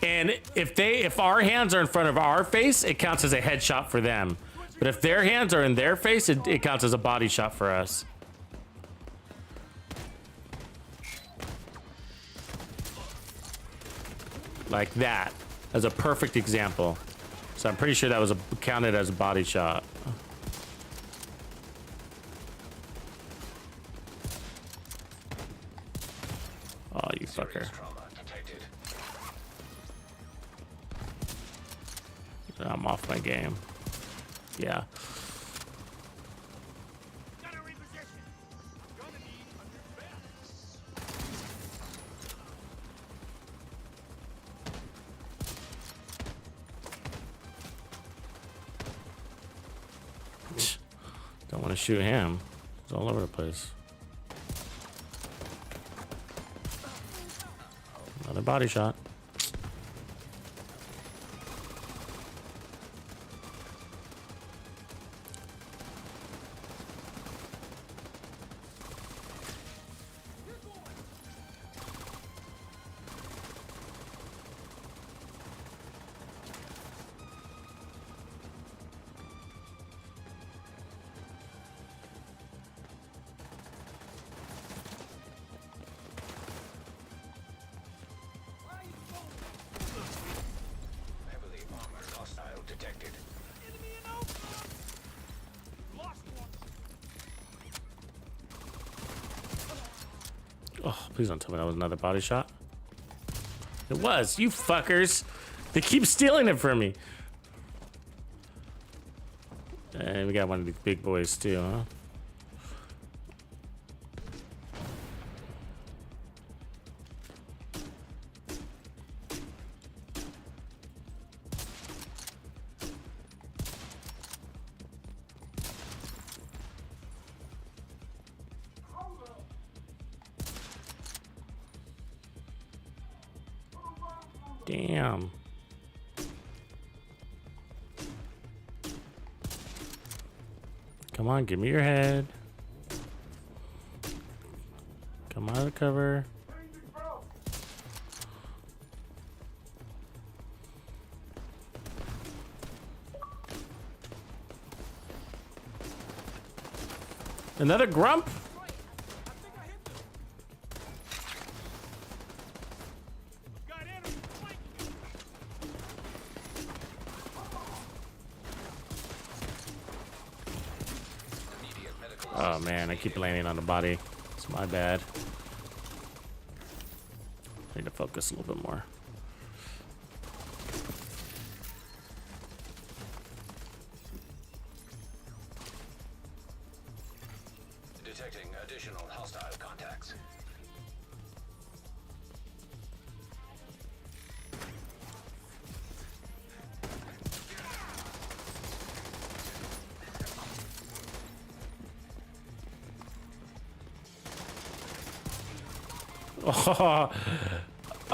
And if our hands are in front of our face, it counts as a headshot for them. But if their hands are in their face, it counts as a body shot for us. Like that. As a perfect example. So I'm pretty sure that was counted as a body shot. Oh, you fucker. I'm off my game. Yeah. Gotta reposition. Gonna need a new balance. Don't want to shoot him. He's all over the place. Another body shot. Heavily armored hostile detected. Enemy in overload. Lost one. Oh, please don't tell me that was another body shot. It was. You fuckers. They keep stealing it from me. And we got one of these big boys too, huh? Damn. Come on, give me your head. Come out of the cover. Another grump? Got enemy flanking. Immediate medical Oh man, I keep landing on the body. It's my bad. I need to focus a little bit more. detecting additional hostile contacts.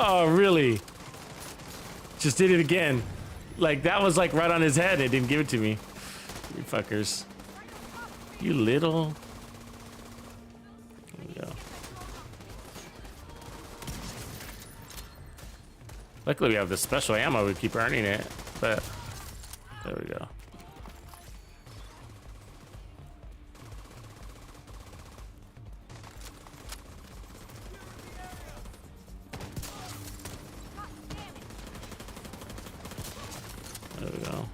Oh, really? Just did it again. Like, that was like right on his head. They didn't give it to me. You fuckers. You little. There we go. Luckily, we have the special ammo. We keep earning it. But, there we go. There we go.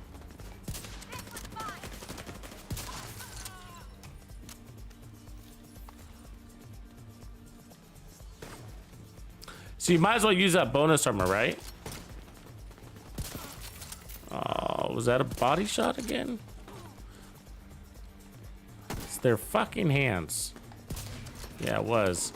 So you might as well use that bonus armor, right? Oh, was that a body shot again? It's their fucking hands. Yeah, it was.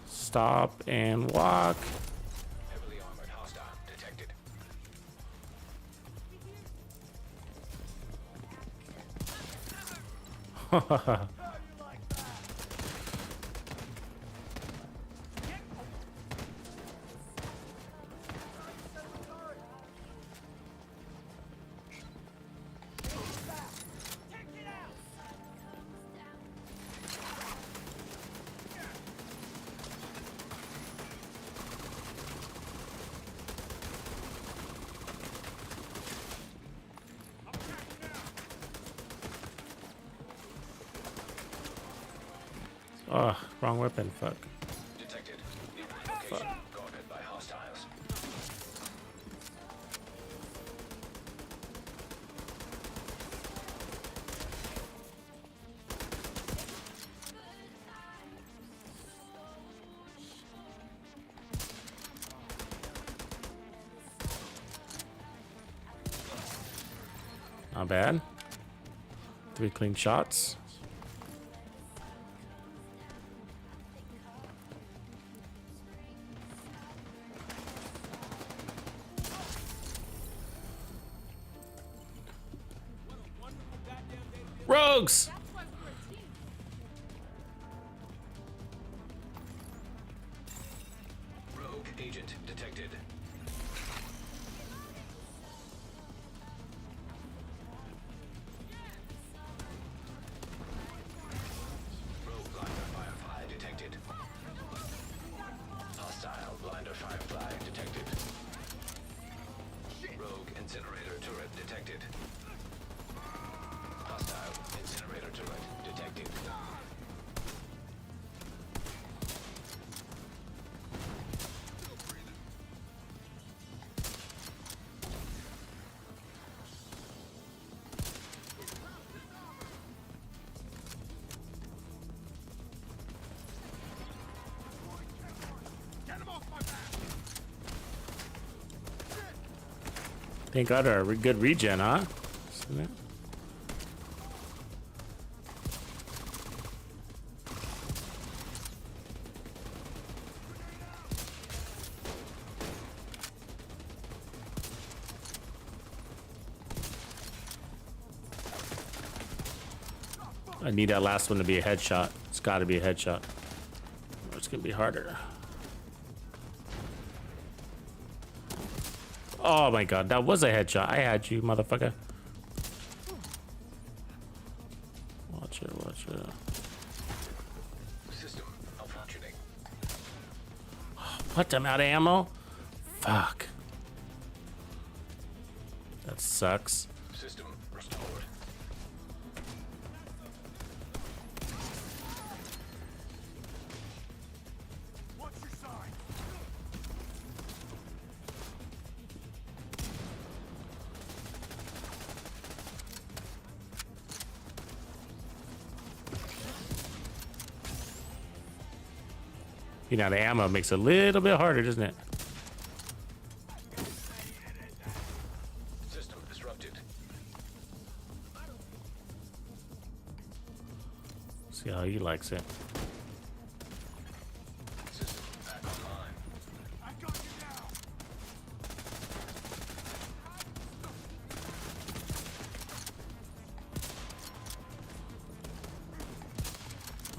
Stop and walk. Heavily armored hostile detected. Oh, wrong weapon. Fuck. Detected. Nearby location. Guarded by hostiles. Not bad. 3 clean shots. Rogues! That's why we're a team. Rogue agent detected. Rogue blinder firefly detected. Hostile blinder firefly detected. Rogue incinerator turret detected. Hostile incinerator turret detected. Thank God our good regen, huh? Isn't it? I need that last one to be a headshot. It's got to be a headshot. Or it's gonna be harder. Oh my God, that was a headshot. I had you, motherfucker. Watch it, watch it. System malfunctioning. What? I'm out of ammo? Fuck. That sucks. System restored. Watch your side. You know, the ammo makes it a little bit harder, doesn't it? System disrupted. See how he likes it. System back online. I got you now.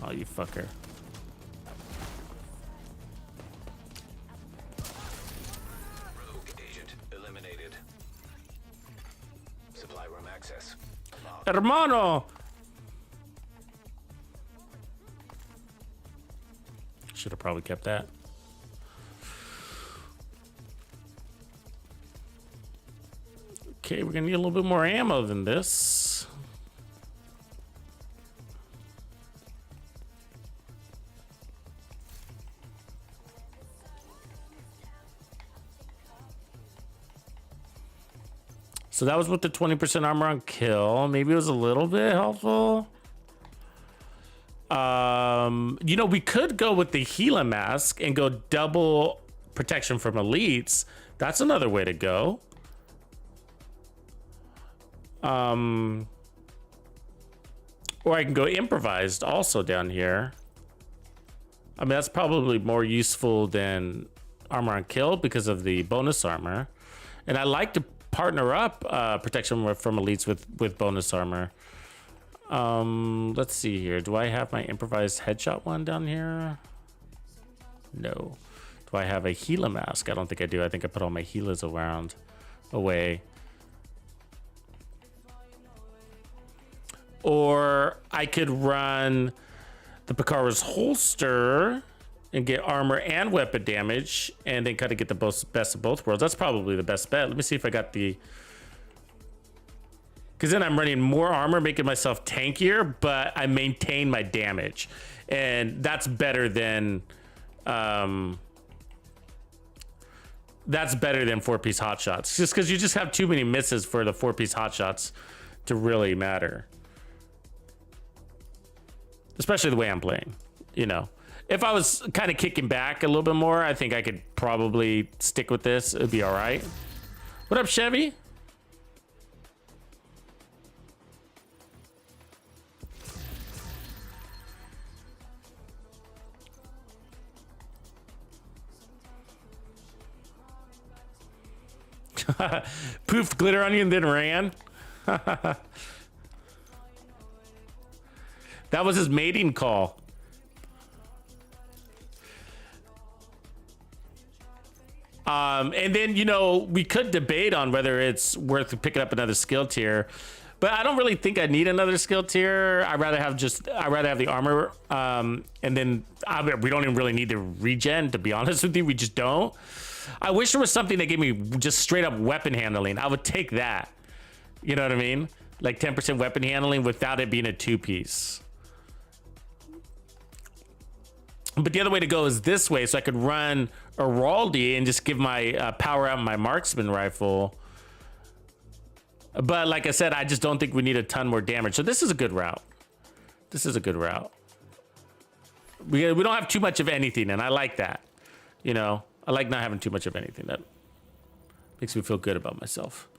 Oh, you fucker. Rogue agent eliminated. Supply room access. Unlocked. Hermano! Should have probably kept that. Okay, we're gonna need a little bit more ammo than this. So that was with the 20% armor on kill. Maybe it was a little bit helpful. You know, we could go with the Gila mask and go double protection from elites. That's another way to go. Or I can go improvised also down here. I mean, that's probably more useful than armor on kill because of the bonus armor. And I like to partner up protection from elites with bonus armor. Let's see here. Do I have my improvised headshot one down here? No. Do I have a Gila mask? I don't think I do. I think I put all my Gilas away. Or I could run the Picara's holster and get armor and weapon damage, and then kind of get the best of both worlds. That's probably the best bet. Let me see if I got the... Because then I'm running more armor, making myself tankier, but I maintain my damage. and that's better than 4-piece hot shots. Just because you just have too many misses for the 4-piece hot shots to really matter. Especially the way I'm playing, you know. If I was kind of kicking back a little bit more, I think I could probably stick with this. It'd be all right. What up, Chevy? Poofed glitter on you and then ran. That was his mating call. And then, you know, we could debate on whether it's worth picking up another skill tier, but I don't really think I need another skill tier. I'd rather have the armor. And then we don't even really need the regen, to be honest with you. We just don't. I wish there was something that gave me just straight up weapon handling. I would take that. You know what I mean? Like 10% weapon handling without it being a 2-piece. But the other way to go is this way, so I could run a Raldi and just give my power out my marksman rifle. But like I said, I just don't think we need a ton more damage. So this is a good route. This is a good route. We don't have too much of anything, and I like that. You know, I like not having too much of anything. That makes me feel good about myself.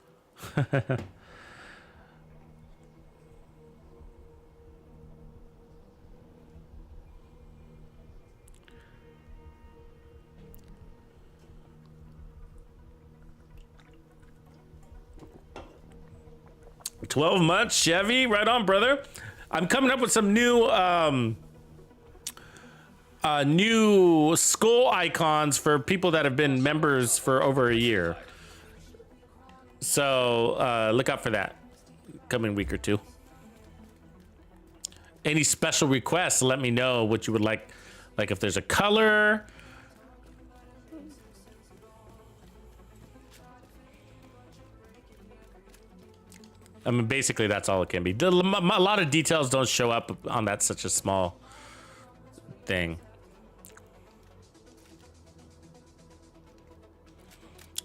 12 months, Chevy. Right on, brother. I'm coming up with some new new skull icons for people that have been members for over a year. So look out for that coming week or two. Any special requests, let me know what you would like if there's a color. I mean, basically, that's all it can be. A lot of details don't show up on that such a small thing.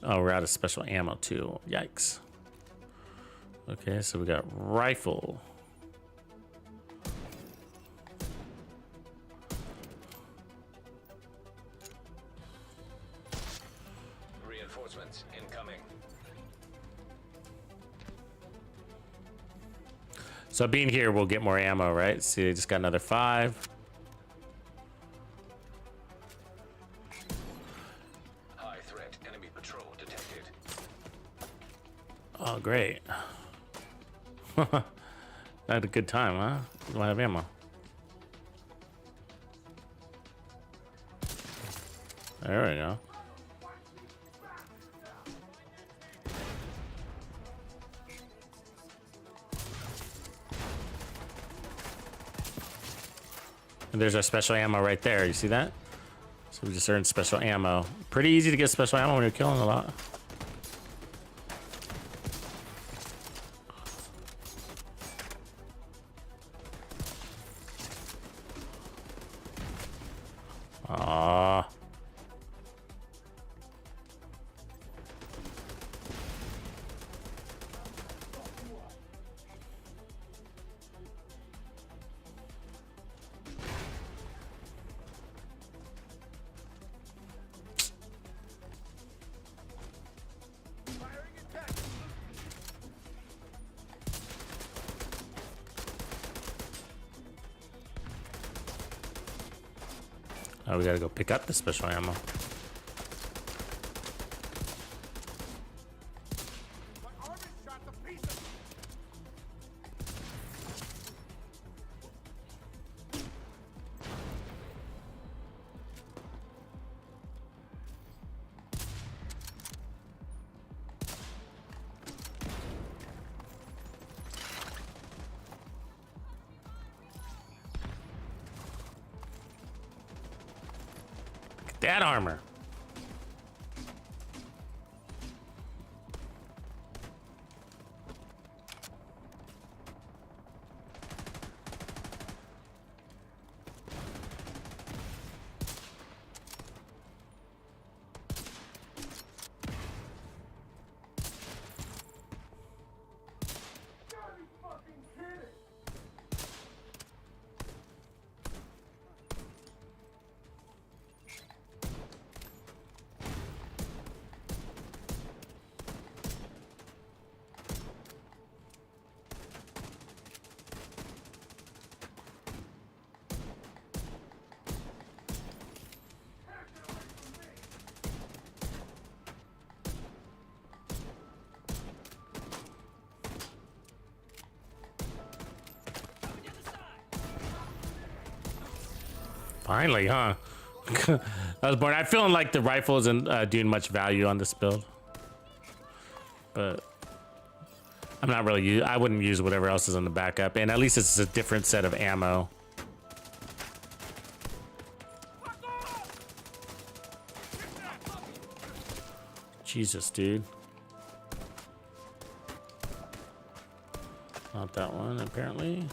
Oh, we're out of special ammo, too. Yikes. Okay, so we got rifle. Reinforcements incoming. So being here, we'll get more ammo, right? See, I just got another 5. High threat enemy patrol detected. Oh, great. I had a good time, huh? Don't have ammo. There we go. And there's our special ammo right there. You see that? So we just earned special ammo. Pretty easy to get special ammo when you're killing a lot. Aww. Oh, we gotta go pick up the special ammo. That armor. Finally, huh? I was born. I'm feeling like the rifle isn't doing much value on this build, but I'm not really. I wouldn't use whatever else is in the backup, and at least it's a different set of ammo. Jesus, dude. Not that one, apparently.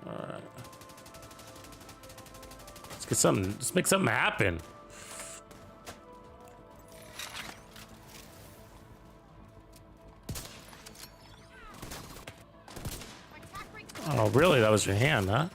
All right. Let's get something. Let's make something happen. Oh, really? That was your hand, huh?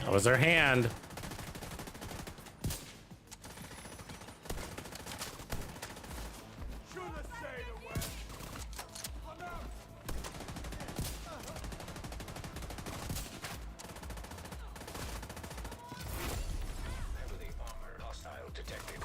That was her hand. Heavily armored hostile detected.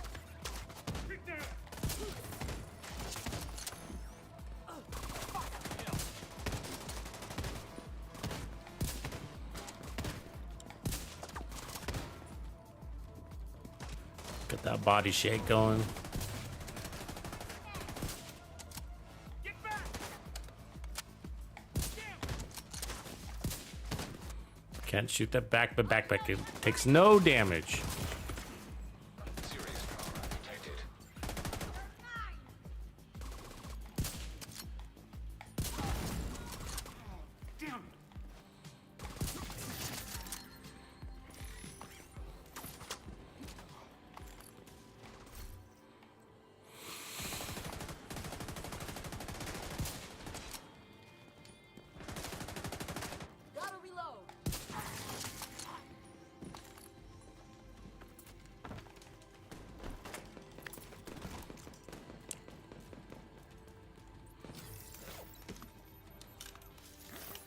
Get that body shake going. Can't shoot that back, but backpack it takes no damage. Serious trauma detected. Gotta reload.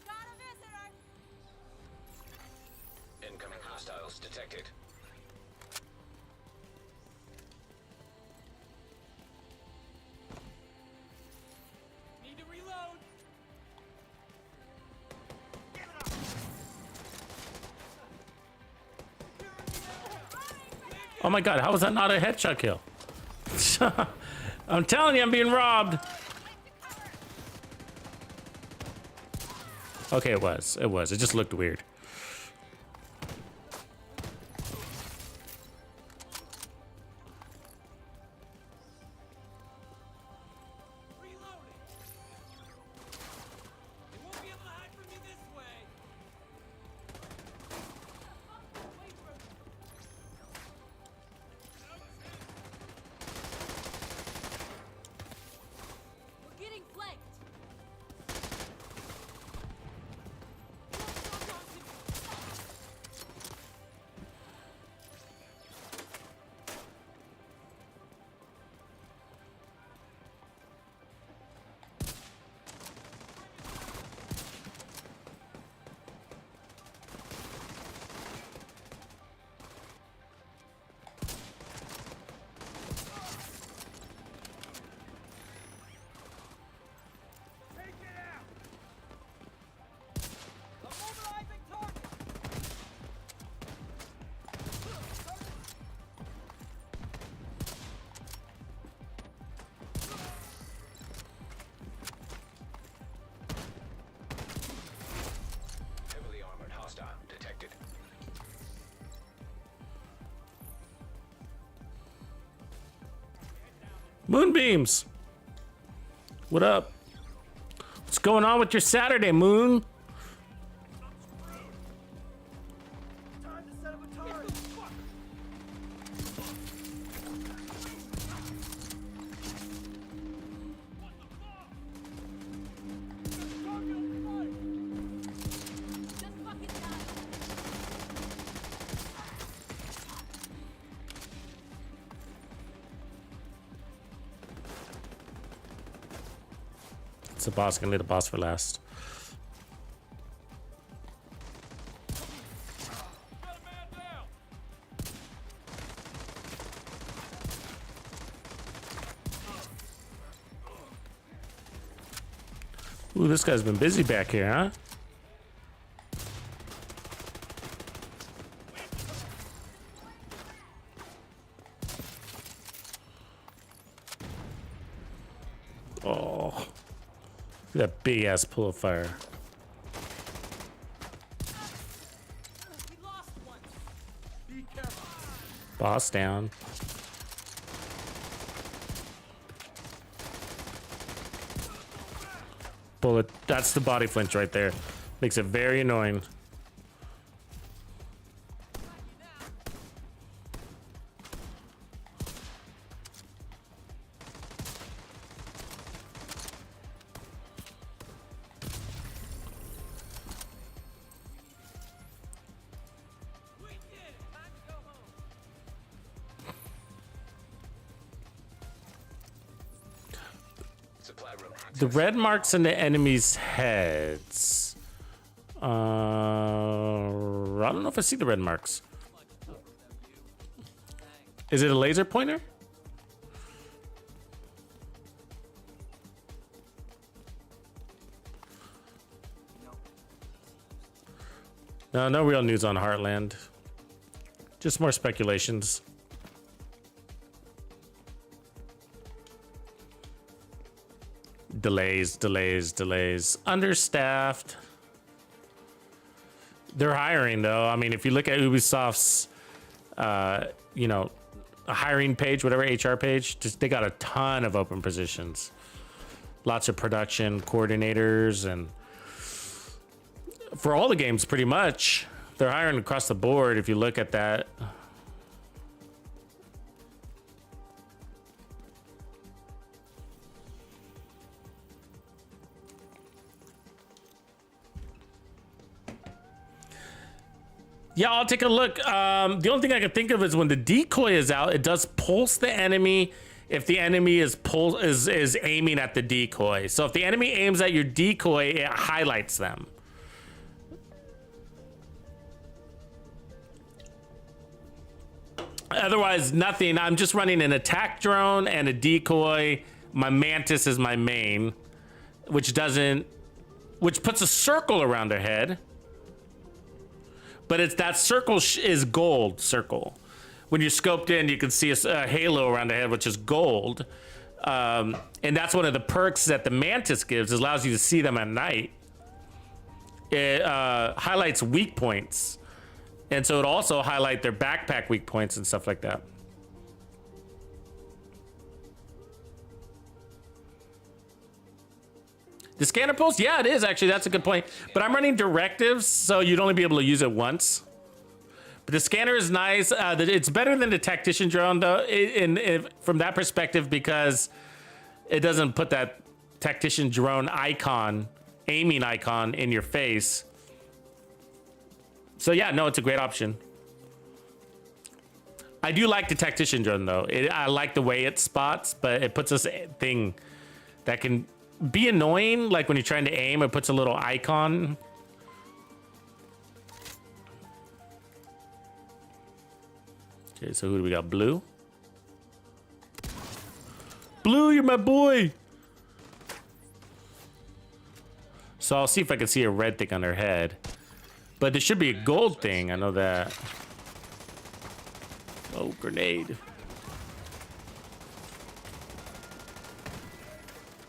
Got a visitor. Incoming hostiles detected. Need to reload. Oh my god, how was that not a headshot kill? I'm telling you, I'm being robbed. Okay, it was. It was. It just looked weird. Reloading. They won't be able to hide from me this way. We're getting flanked. Take it out. Immobilizing target. Heavily armored hostile detected. Moonbeams. What up? What's going on with your Saturday, Moon? Time to set up a target. It's a boss. Gonna leave the boss for last. Got a man down. Ooh, this guy's been busy back here, huh? Oh, look at that big ass pool of fire. We lost one. Be careful. Boss down. Bullet. That's the body flinch right there. Makes it very annoying. We did it. Time to go home. Supply room access. The red marks in the enemy's heads. I don't know if I see the red marks. Is it a laser pointer? No, no real news on Heartland. Just more speculations. Delays, delays, delays. Understaffed. They're hiring though. I mean, if you look at Ubisoft's, you know, a hiring page, whatever HR page, just they got a ton of open positions. Lots of production coordinators, and for all the games, pretty much, they're hiring across the board. If you look at that. Yeah, I'll take a look. The only thing I can think of is when the decoy is out, it does pulse the enemy if the enemy is aiming at the decoy. So if the enemy aims at your decoy, it highlights them. Otherwise, nothing. I'm just running an attack drone and a decoy. My Mantis is my main, which puts a circle around their head. But it's that circle is gold circle. When you're scoped in, you can see a halo around the head, which is gold. And that's one of the perks that the Mantis gives. It allows you to see them at night. It highlights weak points. And so it also highlight their backpack weak points and stuff like that. The scanner pulse? Yeah, it is actually. That's a good point. But I'm running directives, so you'd only be able to use it once. But the scanner is nice. It's better than the tactician drone, though, from that perspective, because it doesn't put that tactician drone icon, aiming icon, in your face. So yeah, no, it's a great option. I do like the tactician drone, though. I like the way it spots, but it puts this thing that can be annoying, like when you're trying to aim, it puts a little icon. Okay, so who do we got? Blue? Blue, you're my boy! So I'll see if I can see a red thing on her head. But there should be a gold thing, I know that. Oh, grenade.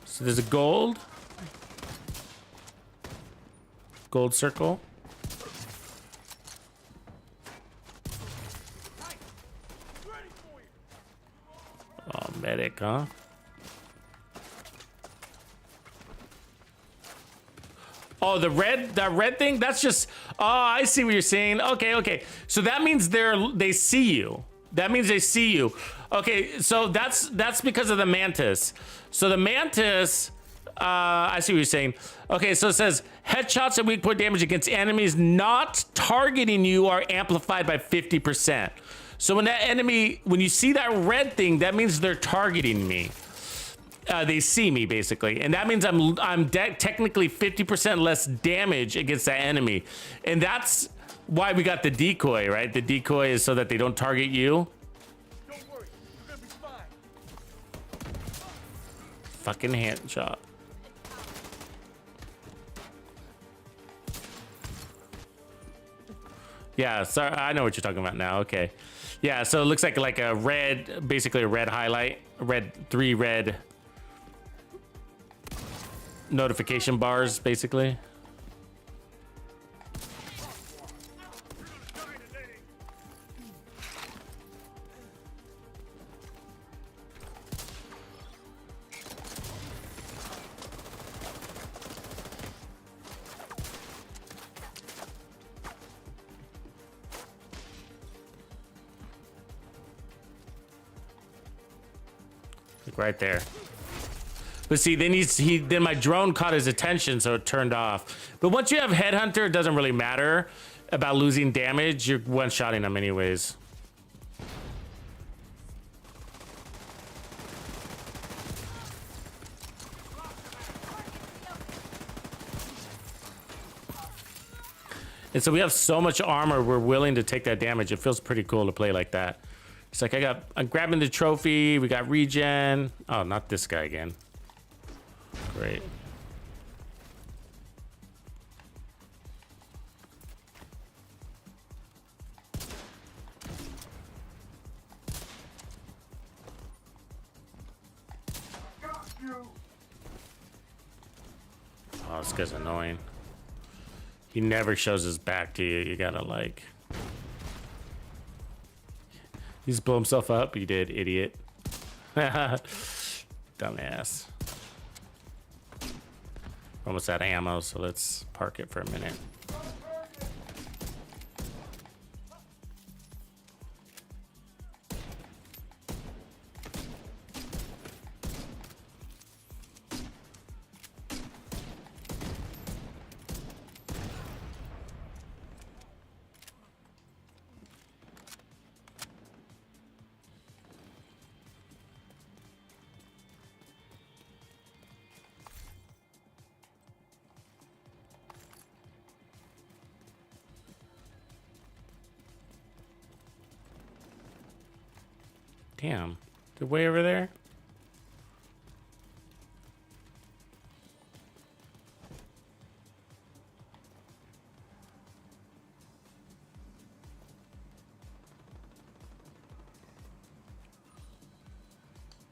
So there's a gold circle. Oh, medic, huh? Oh, that red thing? That's just, oh, I see what you're saying. Okay. So that means they see you. That means they see you. Okay, so that's because of the Mantis. So the Mantis, I see what you're saying. Okay, so it says headshots and weak point damage against enemies not targeting you are amplified by 50%. So when you see that red thing, that means they're targeting me. they see me basically, and that means I'm technically 50% less damage against that enemy, and that's why we got the decoy, right? The decoy is so that they don't target you. Don't worry, you're gonna be fine. Fucking hand shot. Yeah, sorry, I know what you're talking about now. Okay, yeah. So it looks like a red, basically a red highlight, three red notification bars, basically. Like right there. But see, then my drone caught his attention, so it turned off. But once you have Headhunter, it doesn't really matter about losing damage. You're one-shotting them anyways. And so we have so much armor, we're willing to take that damage. It feels pretty cool to play like that. It's like I'm grabbing the trophy. We got regen. Oh, not this guy again. Great. Oh, this guy's annoying. He never shows his back to you. You gotta like... He's blow himself up. He did, idiot. Dumbass. Almost out of ammo, so let's park it for a minute. Damn, they're way over there.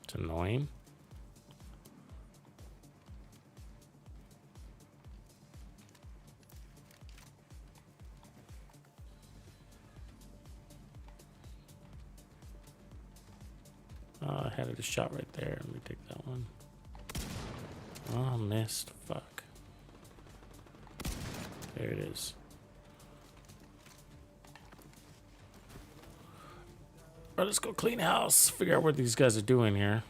It's annoying. Oh, I had it a shot right there. Let me take that one. Oh, missed. Fuck. There it is. All right, let's go clean house. Figure out what these guys are doing here.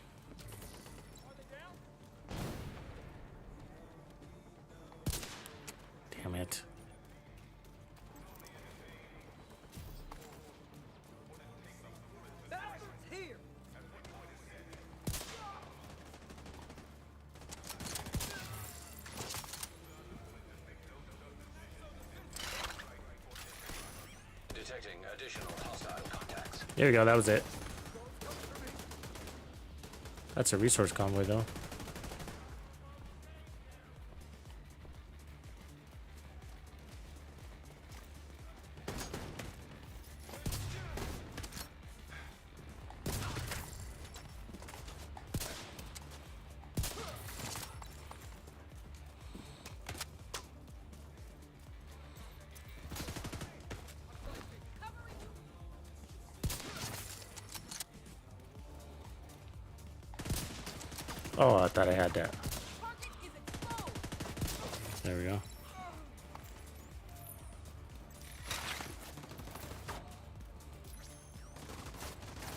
Damn it. Detecting additional hostile contacts. There we go. That was it. That's a resource convoy, though. Oh, I thought I had that. There we go.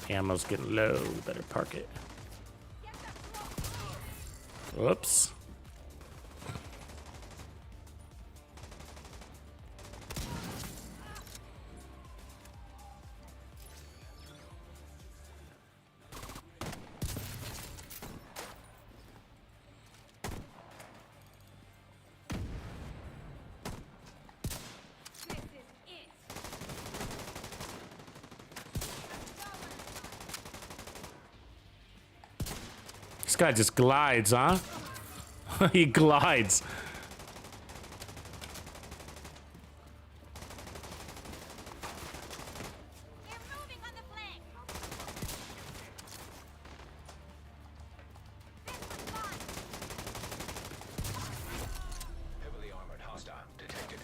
Ammo's getting low. Better park it. Whoops. This guy just glides, huh? He glides. They're moving on the flank. This one's gone. Heavily armored hostile detected.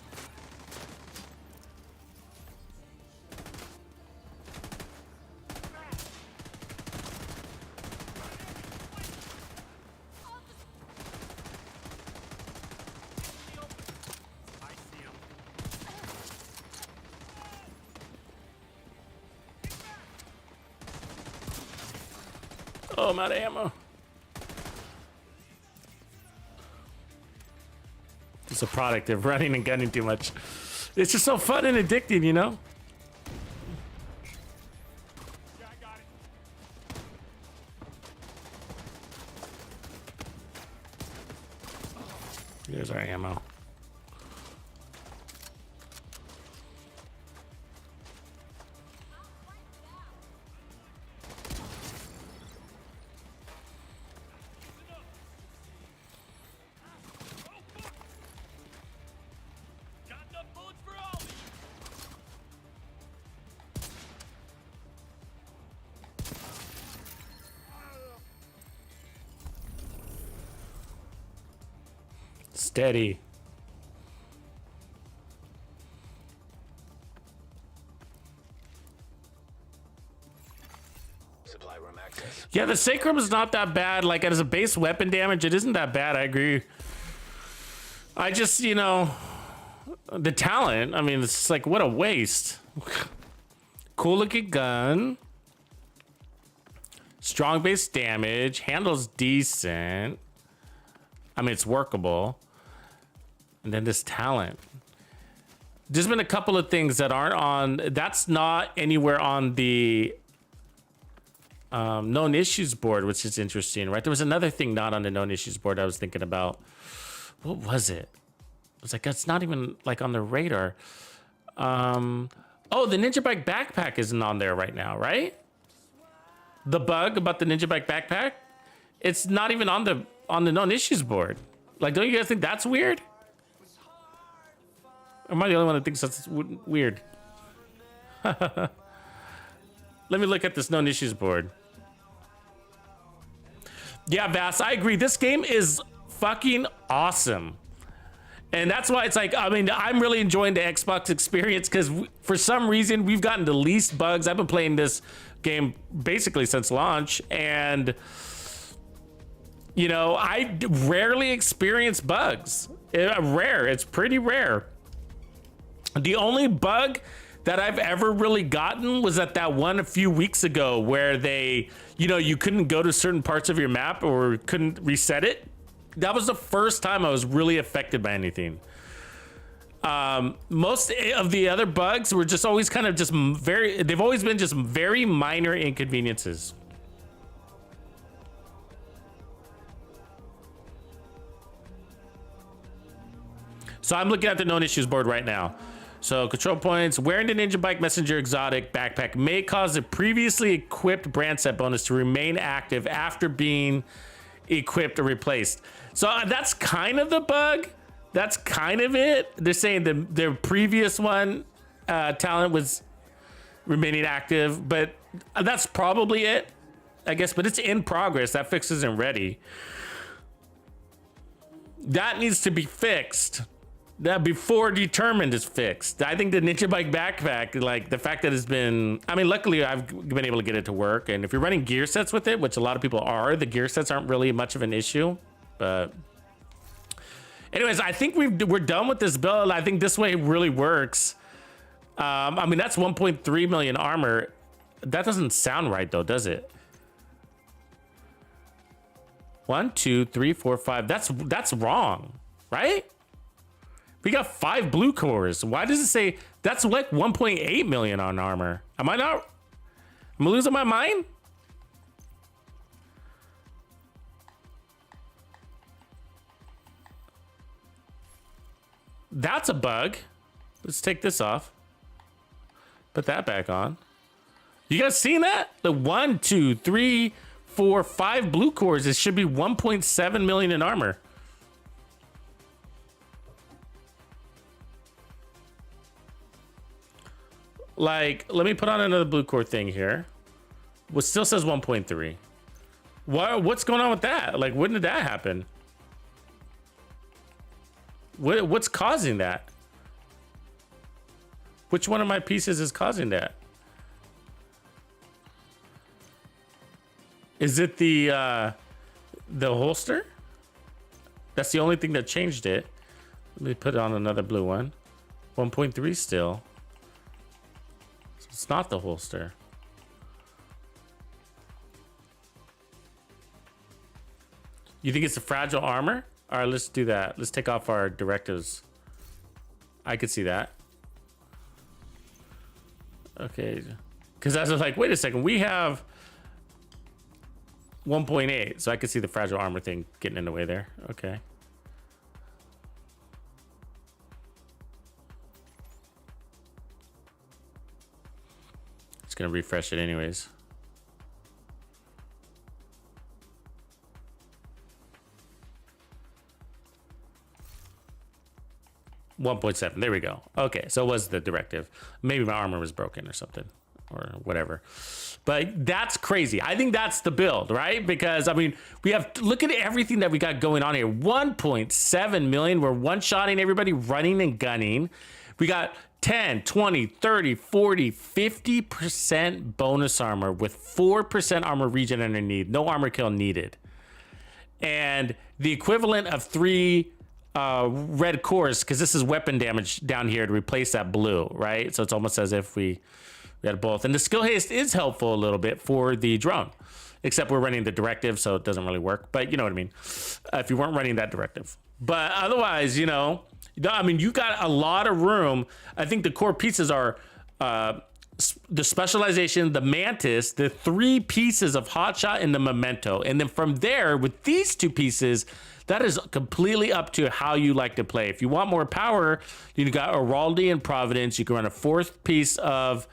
I see him. Oh, I'm out of ammo. It's a product of running and gunning too much. It's just so fun and addicting, you know? Yeah, I got it. Here's our ammo. Got enough bullets for all of you. Steady. Supply room access. Yeah, the Sacrum is not that bad. Like, as a base weapon damage, it isn't that bad. I agree. I just, you know, the talent, I mean, it's just like, what a waste. Cool looking gun. Strong base damage. Handles decent. I mean, it's workable. And then this talent. There's been a couple of things that aren't on. That's not anywhere on the known issues board, which is interesting, right? There was another thing not on the known issues board I was thinking about. What was it? I was like, that's not even like on the radar. Oh, the Ninja Bike backpack isn't on there right now, right? The bug about the Ninja Bike backpack, it's not even on the known issues board. Like, don't you guys think that's weird? Or am I the only one that thinks that's weird? Let me look at this known issues board. Yeah, Vass, I agree. This game is fucking awesome. And that's why it's like, I mean, I'm really enjoying the Xbox experience because for some reason we've gotten the least bugs. I've been playing this game basically since launch, and you know, I rarely experience bugs. It's pretty rare. The only bug that I've ever really gotten was at that one a few weeks ago where they, you know, you couldn't go to certain parts of your map or couldn't reset it. That was the first time I was really affected by anything. Most of the other bugs were just always kind of just they've always been just very minor inconveniences. So I'm looking at the known issues board right now. So control points, wearing the Ninja Bike Messenger exotic backpack may cause the previously equipped brand set bonus to remain active after being equipped or replaced. So that's kind of the bug. That's kind of it. They're saying their previous one talent was remaining active, but that's probably it, I guess. But it's in progress. That fix isn't ready. That needs to be fixed. That before determined is fixed. I think the Ninja Bike backpack, like the fact that it's been, I mean, luckily I've been able to get it to work. And if you're running gear sets with it, which a lot of people are, the gear sets aren't really much of an issue. But anyways, I think we're done with this build. I think this way really works. I mean, that's 1.3 million armor. That doesn't sound right though, does it? 1, 2, 3, 4, 5. That's wrong, right? We got 5 blue cores. Why does it say that's like 1.8 million on armor? Am I losing my mind? That's a bug. Let's take this off. Put that back on. You guys seen that? The 1, 2, 3, for 5 blue cores, it should be 1.7 million in armor. Like, let me put on another blue core thing here. What still says 1.3. What's going on with that? Like, when did that happen? What's causing that? Which one of my pieces is causing that? Is it the holster? That's the only thing that changed it. Let me put on another blue one. 1.3 still. So it's not the holster. You think it's the fragile armor? All right, let's do that. Let's take off our directives. I could see that. Okay. Because I was like, wait a second. We have 1.8. So I could see the fragile armor thing getting in the way there. Okay. Just going to refresh it anyways. $1.7. There we go. Okay, so it was the directive. Maybe my armor was broken or something, or whatever. But that's crazy. I think that's the build, right? Because I mean, we have look at everything that we got going on here. 1.7 million. We're one-shotting everybody, running and gunning. We got 10, 20, 30, 40, 50% bonus armor with 4% armor regen underneath. No armor kill needed. And the equivalent of 3 red cores, because this is weapon damage down here to replace that blue, right? So it's almost as if we had both. And the skill haste is helpful a little bit for the drone, except we're running the directive, so it doesn't really work. But you know what I mean, if you weren't running that directive. But otherwise, you know, I mean, you got a lot of room. I think the core pieces are the specialization, the Mantis, the 3 pieces of hotshot, and the memento. And then from there, with these 2 pieces, that is completely up to how you like to play. If you want more power, you got Araldi and Providence. You can run a 4th piece of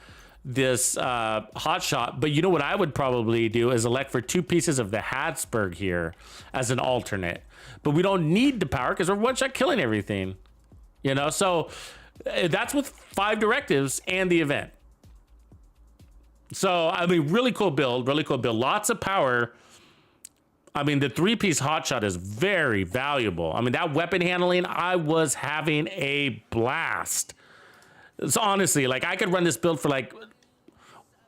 this hotshot. But you know what I would probably do is elect for 2 pieces of the Habsburg here as an alternate. But we don't need the power because we're one-shot killing everything. You know, so that's with 5 directives and the event. So, I mean, really cool build, lots of power. I mean, the 3-piece hotshot is very valuable. I mean, that weapon handling, I was having a blast. So honestly, like I could run this build for like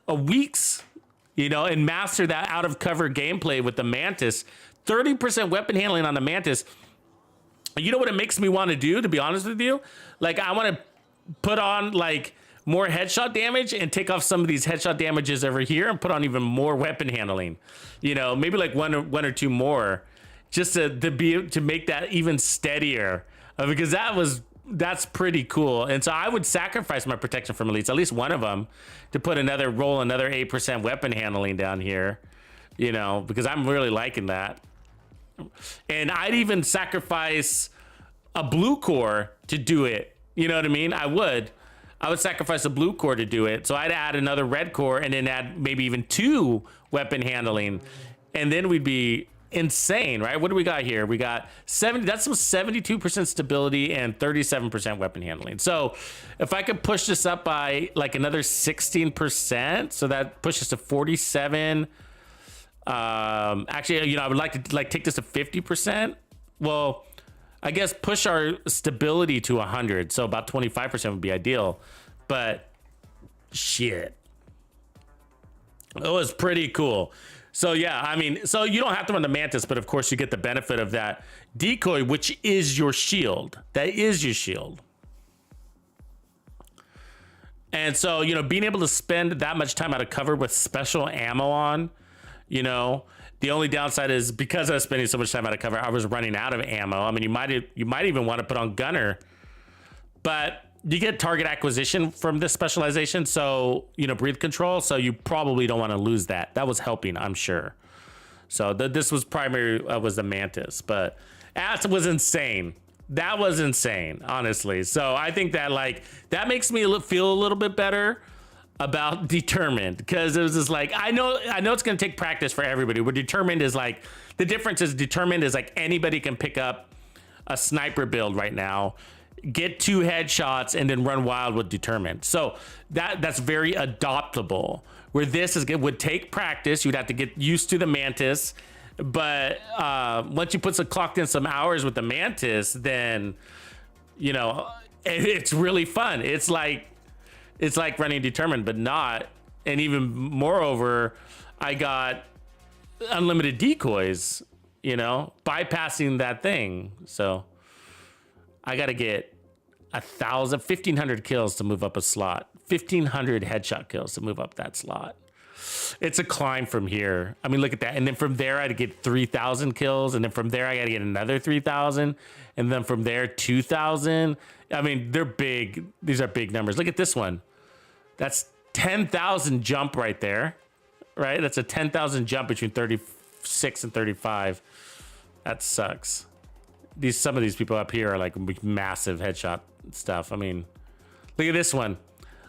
a weeks, you know, and master that out of cover gameplay with the Mantis. 30% weapon handling on the Mantis. You know what it makes me want to do, to be honest with you? Like I want to put on like more headshot damage and take off some of these headshot damages over here and put on even more weapon handling. You know, maybe like one or 2 more, just to make that even steadier, because that's pretty cool. And so I would sacrifice my protection from elites, at least one of them, to put another 8% weapon handling down here. You know, because I'm really liking that. And I'd even sacrifice a blue core to do it. You know what I mean? I would sacrifice a blue core to do it. So I'd add another red core and then add maybe even 2 weapon handling. And then we'd be insane, right? What do we got here? We got 70, that's some 72% stability and 37% weapon handling. So if I could push this up by like another 16%, so that pushes to 47. Actually, you know, I would like to like take this to 50%. Well, I guess push our stability to 100, so about 25% would be ideal. But shit, it was pretty cool. So yeah, I mean, so you don't have to run the Mantis, but of course you get the benefit of that decoy, which is your shield. That is your shield. And so, you know, being able to spend that much time out of cover with special ammo on, you know, the only downside is because I was spending so much time out of cover, I was running out of ammo. I mean, you might even want to put on gunner, but you get target acquisition from this specialization. So, you know, breathe control. So you probably don't want to lose that. That was helping, I'm sure. So this was primary, was the Mantis, but that was insane. That was insane, honestly. So I think that like, that makes me feel a little bit better. about determined, because it was just like, I know it's going to take practice for everybody. Where determined is like, the difference is determined is like anybody can pick up a sniper build right now, get 2 headshots, and then run wild with determined. So that's very adoptable. Where this is, it would take practice. You'd have to get used to the Mantis, but once you clocked in some hours with the Mantis, then you know it's really fun. It's like running determined, but not. And even moreover, I got unlimited decoys, you know, bypassing that thing. So I got to get 1,500 kills to move up a slot, 1,500 headshot kills to move up that slot. It's a climb from here. I mean, look at that. And then from there, I had to get 3,000 kills. And then from there, I got to get another 3,000. And then from there, 2,000. I mean, they're big. These are big numbers. Look at this one. That's 10,000 jump right there, right? That's a 10,000 jump between 36 and 35. That sucks. Some of these people up here are like massive headshot stuff. I mean, look at this one.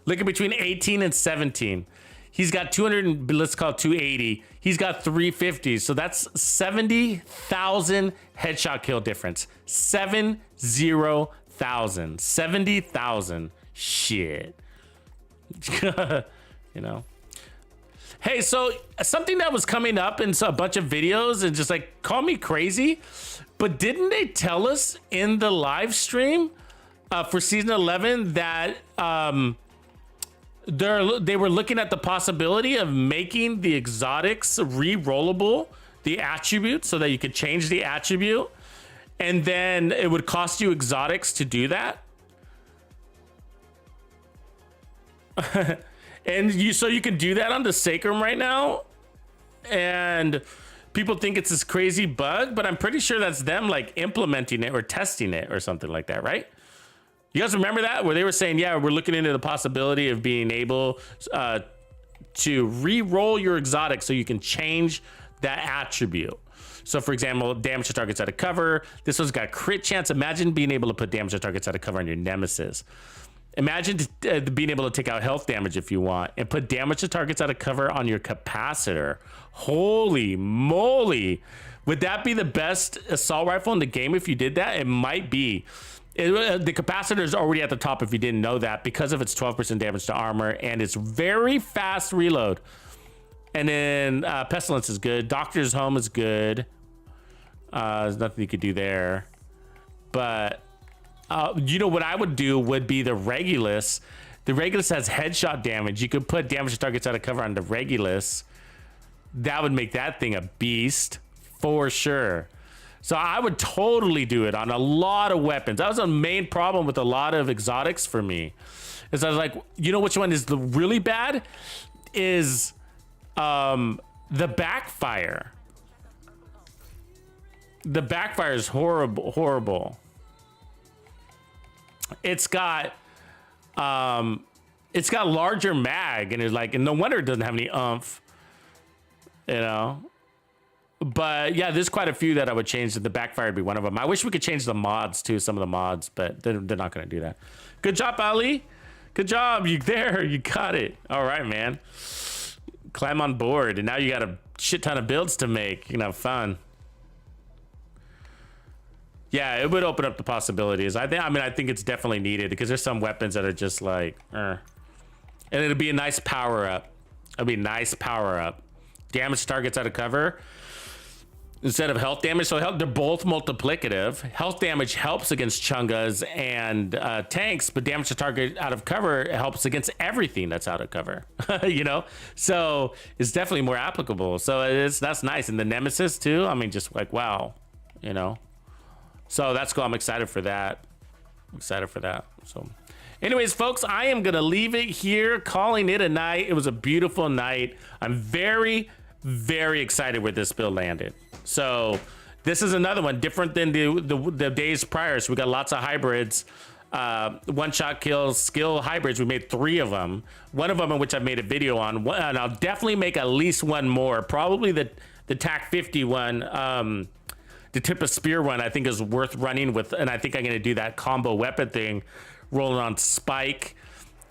Look at between 18 and 17. He's got 200, let's call it 280. He's got 350. So that's 70,000 headshot kill difference. 70,000. 70,000. Shit. You know. Hey, so something that was coming up in a bunch of videos and just like, call me crazy, but didn't they tell us in the live stream for season 11 that they were looking at the possibility of making the exotics re-rollable, the attribute, so that you could change the attribute, and then it would cost you exotics to do that? And so you can do that on the Sacrum right now, and people think it's this crazy bug, but I'm pretty sure that's them like implementing it or testing it or something like that, right? You guys remember that, where they were saying, yeah, we're looking into the possibility of being able to re-roll your exotic so you can change that attribute. So for example, damage to targets out of cover. This one's got crit chance. Imagine being able to put damage to targets out of cover on your nemesis. Imagine being able to take out health damage if you want, and put damage to targets out of cover on your capacitor. Holy moly. Would that be the best assault rifle in the game if you did that? It might be. The capacitor is already at the top if you didn't know that, because of its 12% damage to armor and its very fast reload. And then Pestilence is good. Doctor's Home is good. There's nothing you could do there. But you know what I would do would be the Regulus. The Regulus has headshot damage. You could put damage to targets out of cover on the Regulus. That would make that thing a beast for sure. So I would totally do it on a lot of weapons. That was a main problem with a lot of exotics for me. Is I was like, you know which one is the really bad? Is the backfire. The backfire is horrible. It's got larger mag, and it's like, and no wonder it doesn't have any oomph, you know. But yeah, there's quite a few that I would change. The backfire would be one of them. I wish we could change the mods too, some of the mods, but they're not going to do that. Good job, Ali. Good job. You got it. All right, man. Climb on board, and now you got a shit ton of builds to make. You know, fun. Yeah, it would open up the possibilities. I think it's definitely needed, because there's some weapons that are just like, and it'll be a nice power up. It'll be a nice power up. Damage targets out of cover instead of health damage. So they're both multiplicative. Health damage helps against chungas and tanks, but damage to target out of cover helps against everything that's out of cover. You know, so it's definitely more applicable. So that's nice. And the nemesis too. I mean, just like, wow, you know. So that's cool. I'm excited for that. So anyways, folks, I am going to leave it here, calling it a night. It was a beautiful night. I'm very, very excited where this build landed. So this is another one different than the days prior. So we got lots of hybrids, one-shot kills, skill hybrids. We made 3 of them. One of them in which I've made a video on, and I'll definitely make at least one more. Probably the TAC 50 one. The tip of spear one I think is worth running with, and I think I'm going to do that combo weapon thing, rolling on Spike,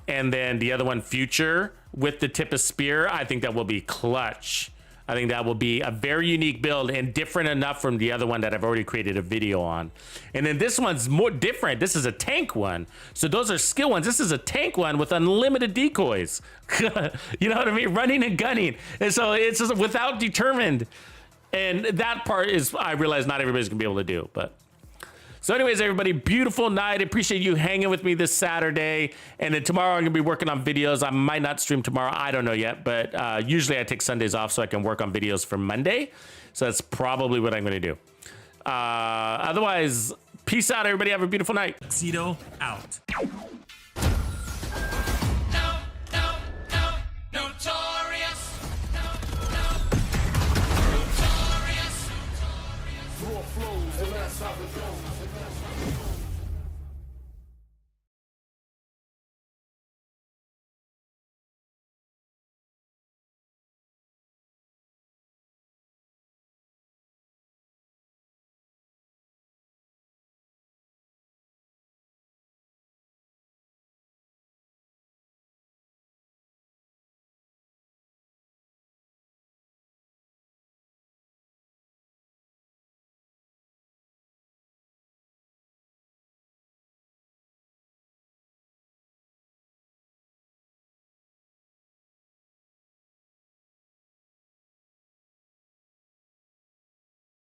and then the other one Future. with the tip of spear, I think that will be clutch. I think that will be a very unique build and different enough from the other one that I've already created a video on. And then this one's more different. This is a tank one. So those are skill ones. This is a tank one with unlimited decoys. You know what I mean? Running and gunning. And so it's just without determined. And that part is, I realize not everybody's gonna be able to do, but. So anyways, everybody, beautiful night. Appreciate you hanging with me this Saturday. And then tomorrow I'm gonna be working on videos. I might not stream tomorrow, I don't know yet, but usually I take Sundays off so I can work on videos for Monday. So that's probably what I'm gonna do. Otherwise, peace out, everybody. Have a beautiful night. Tuxedo out.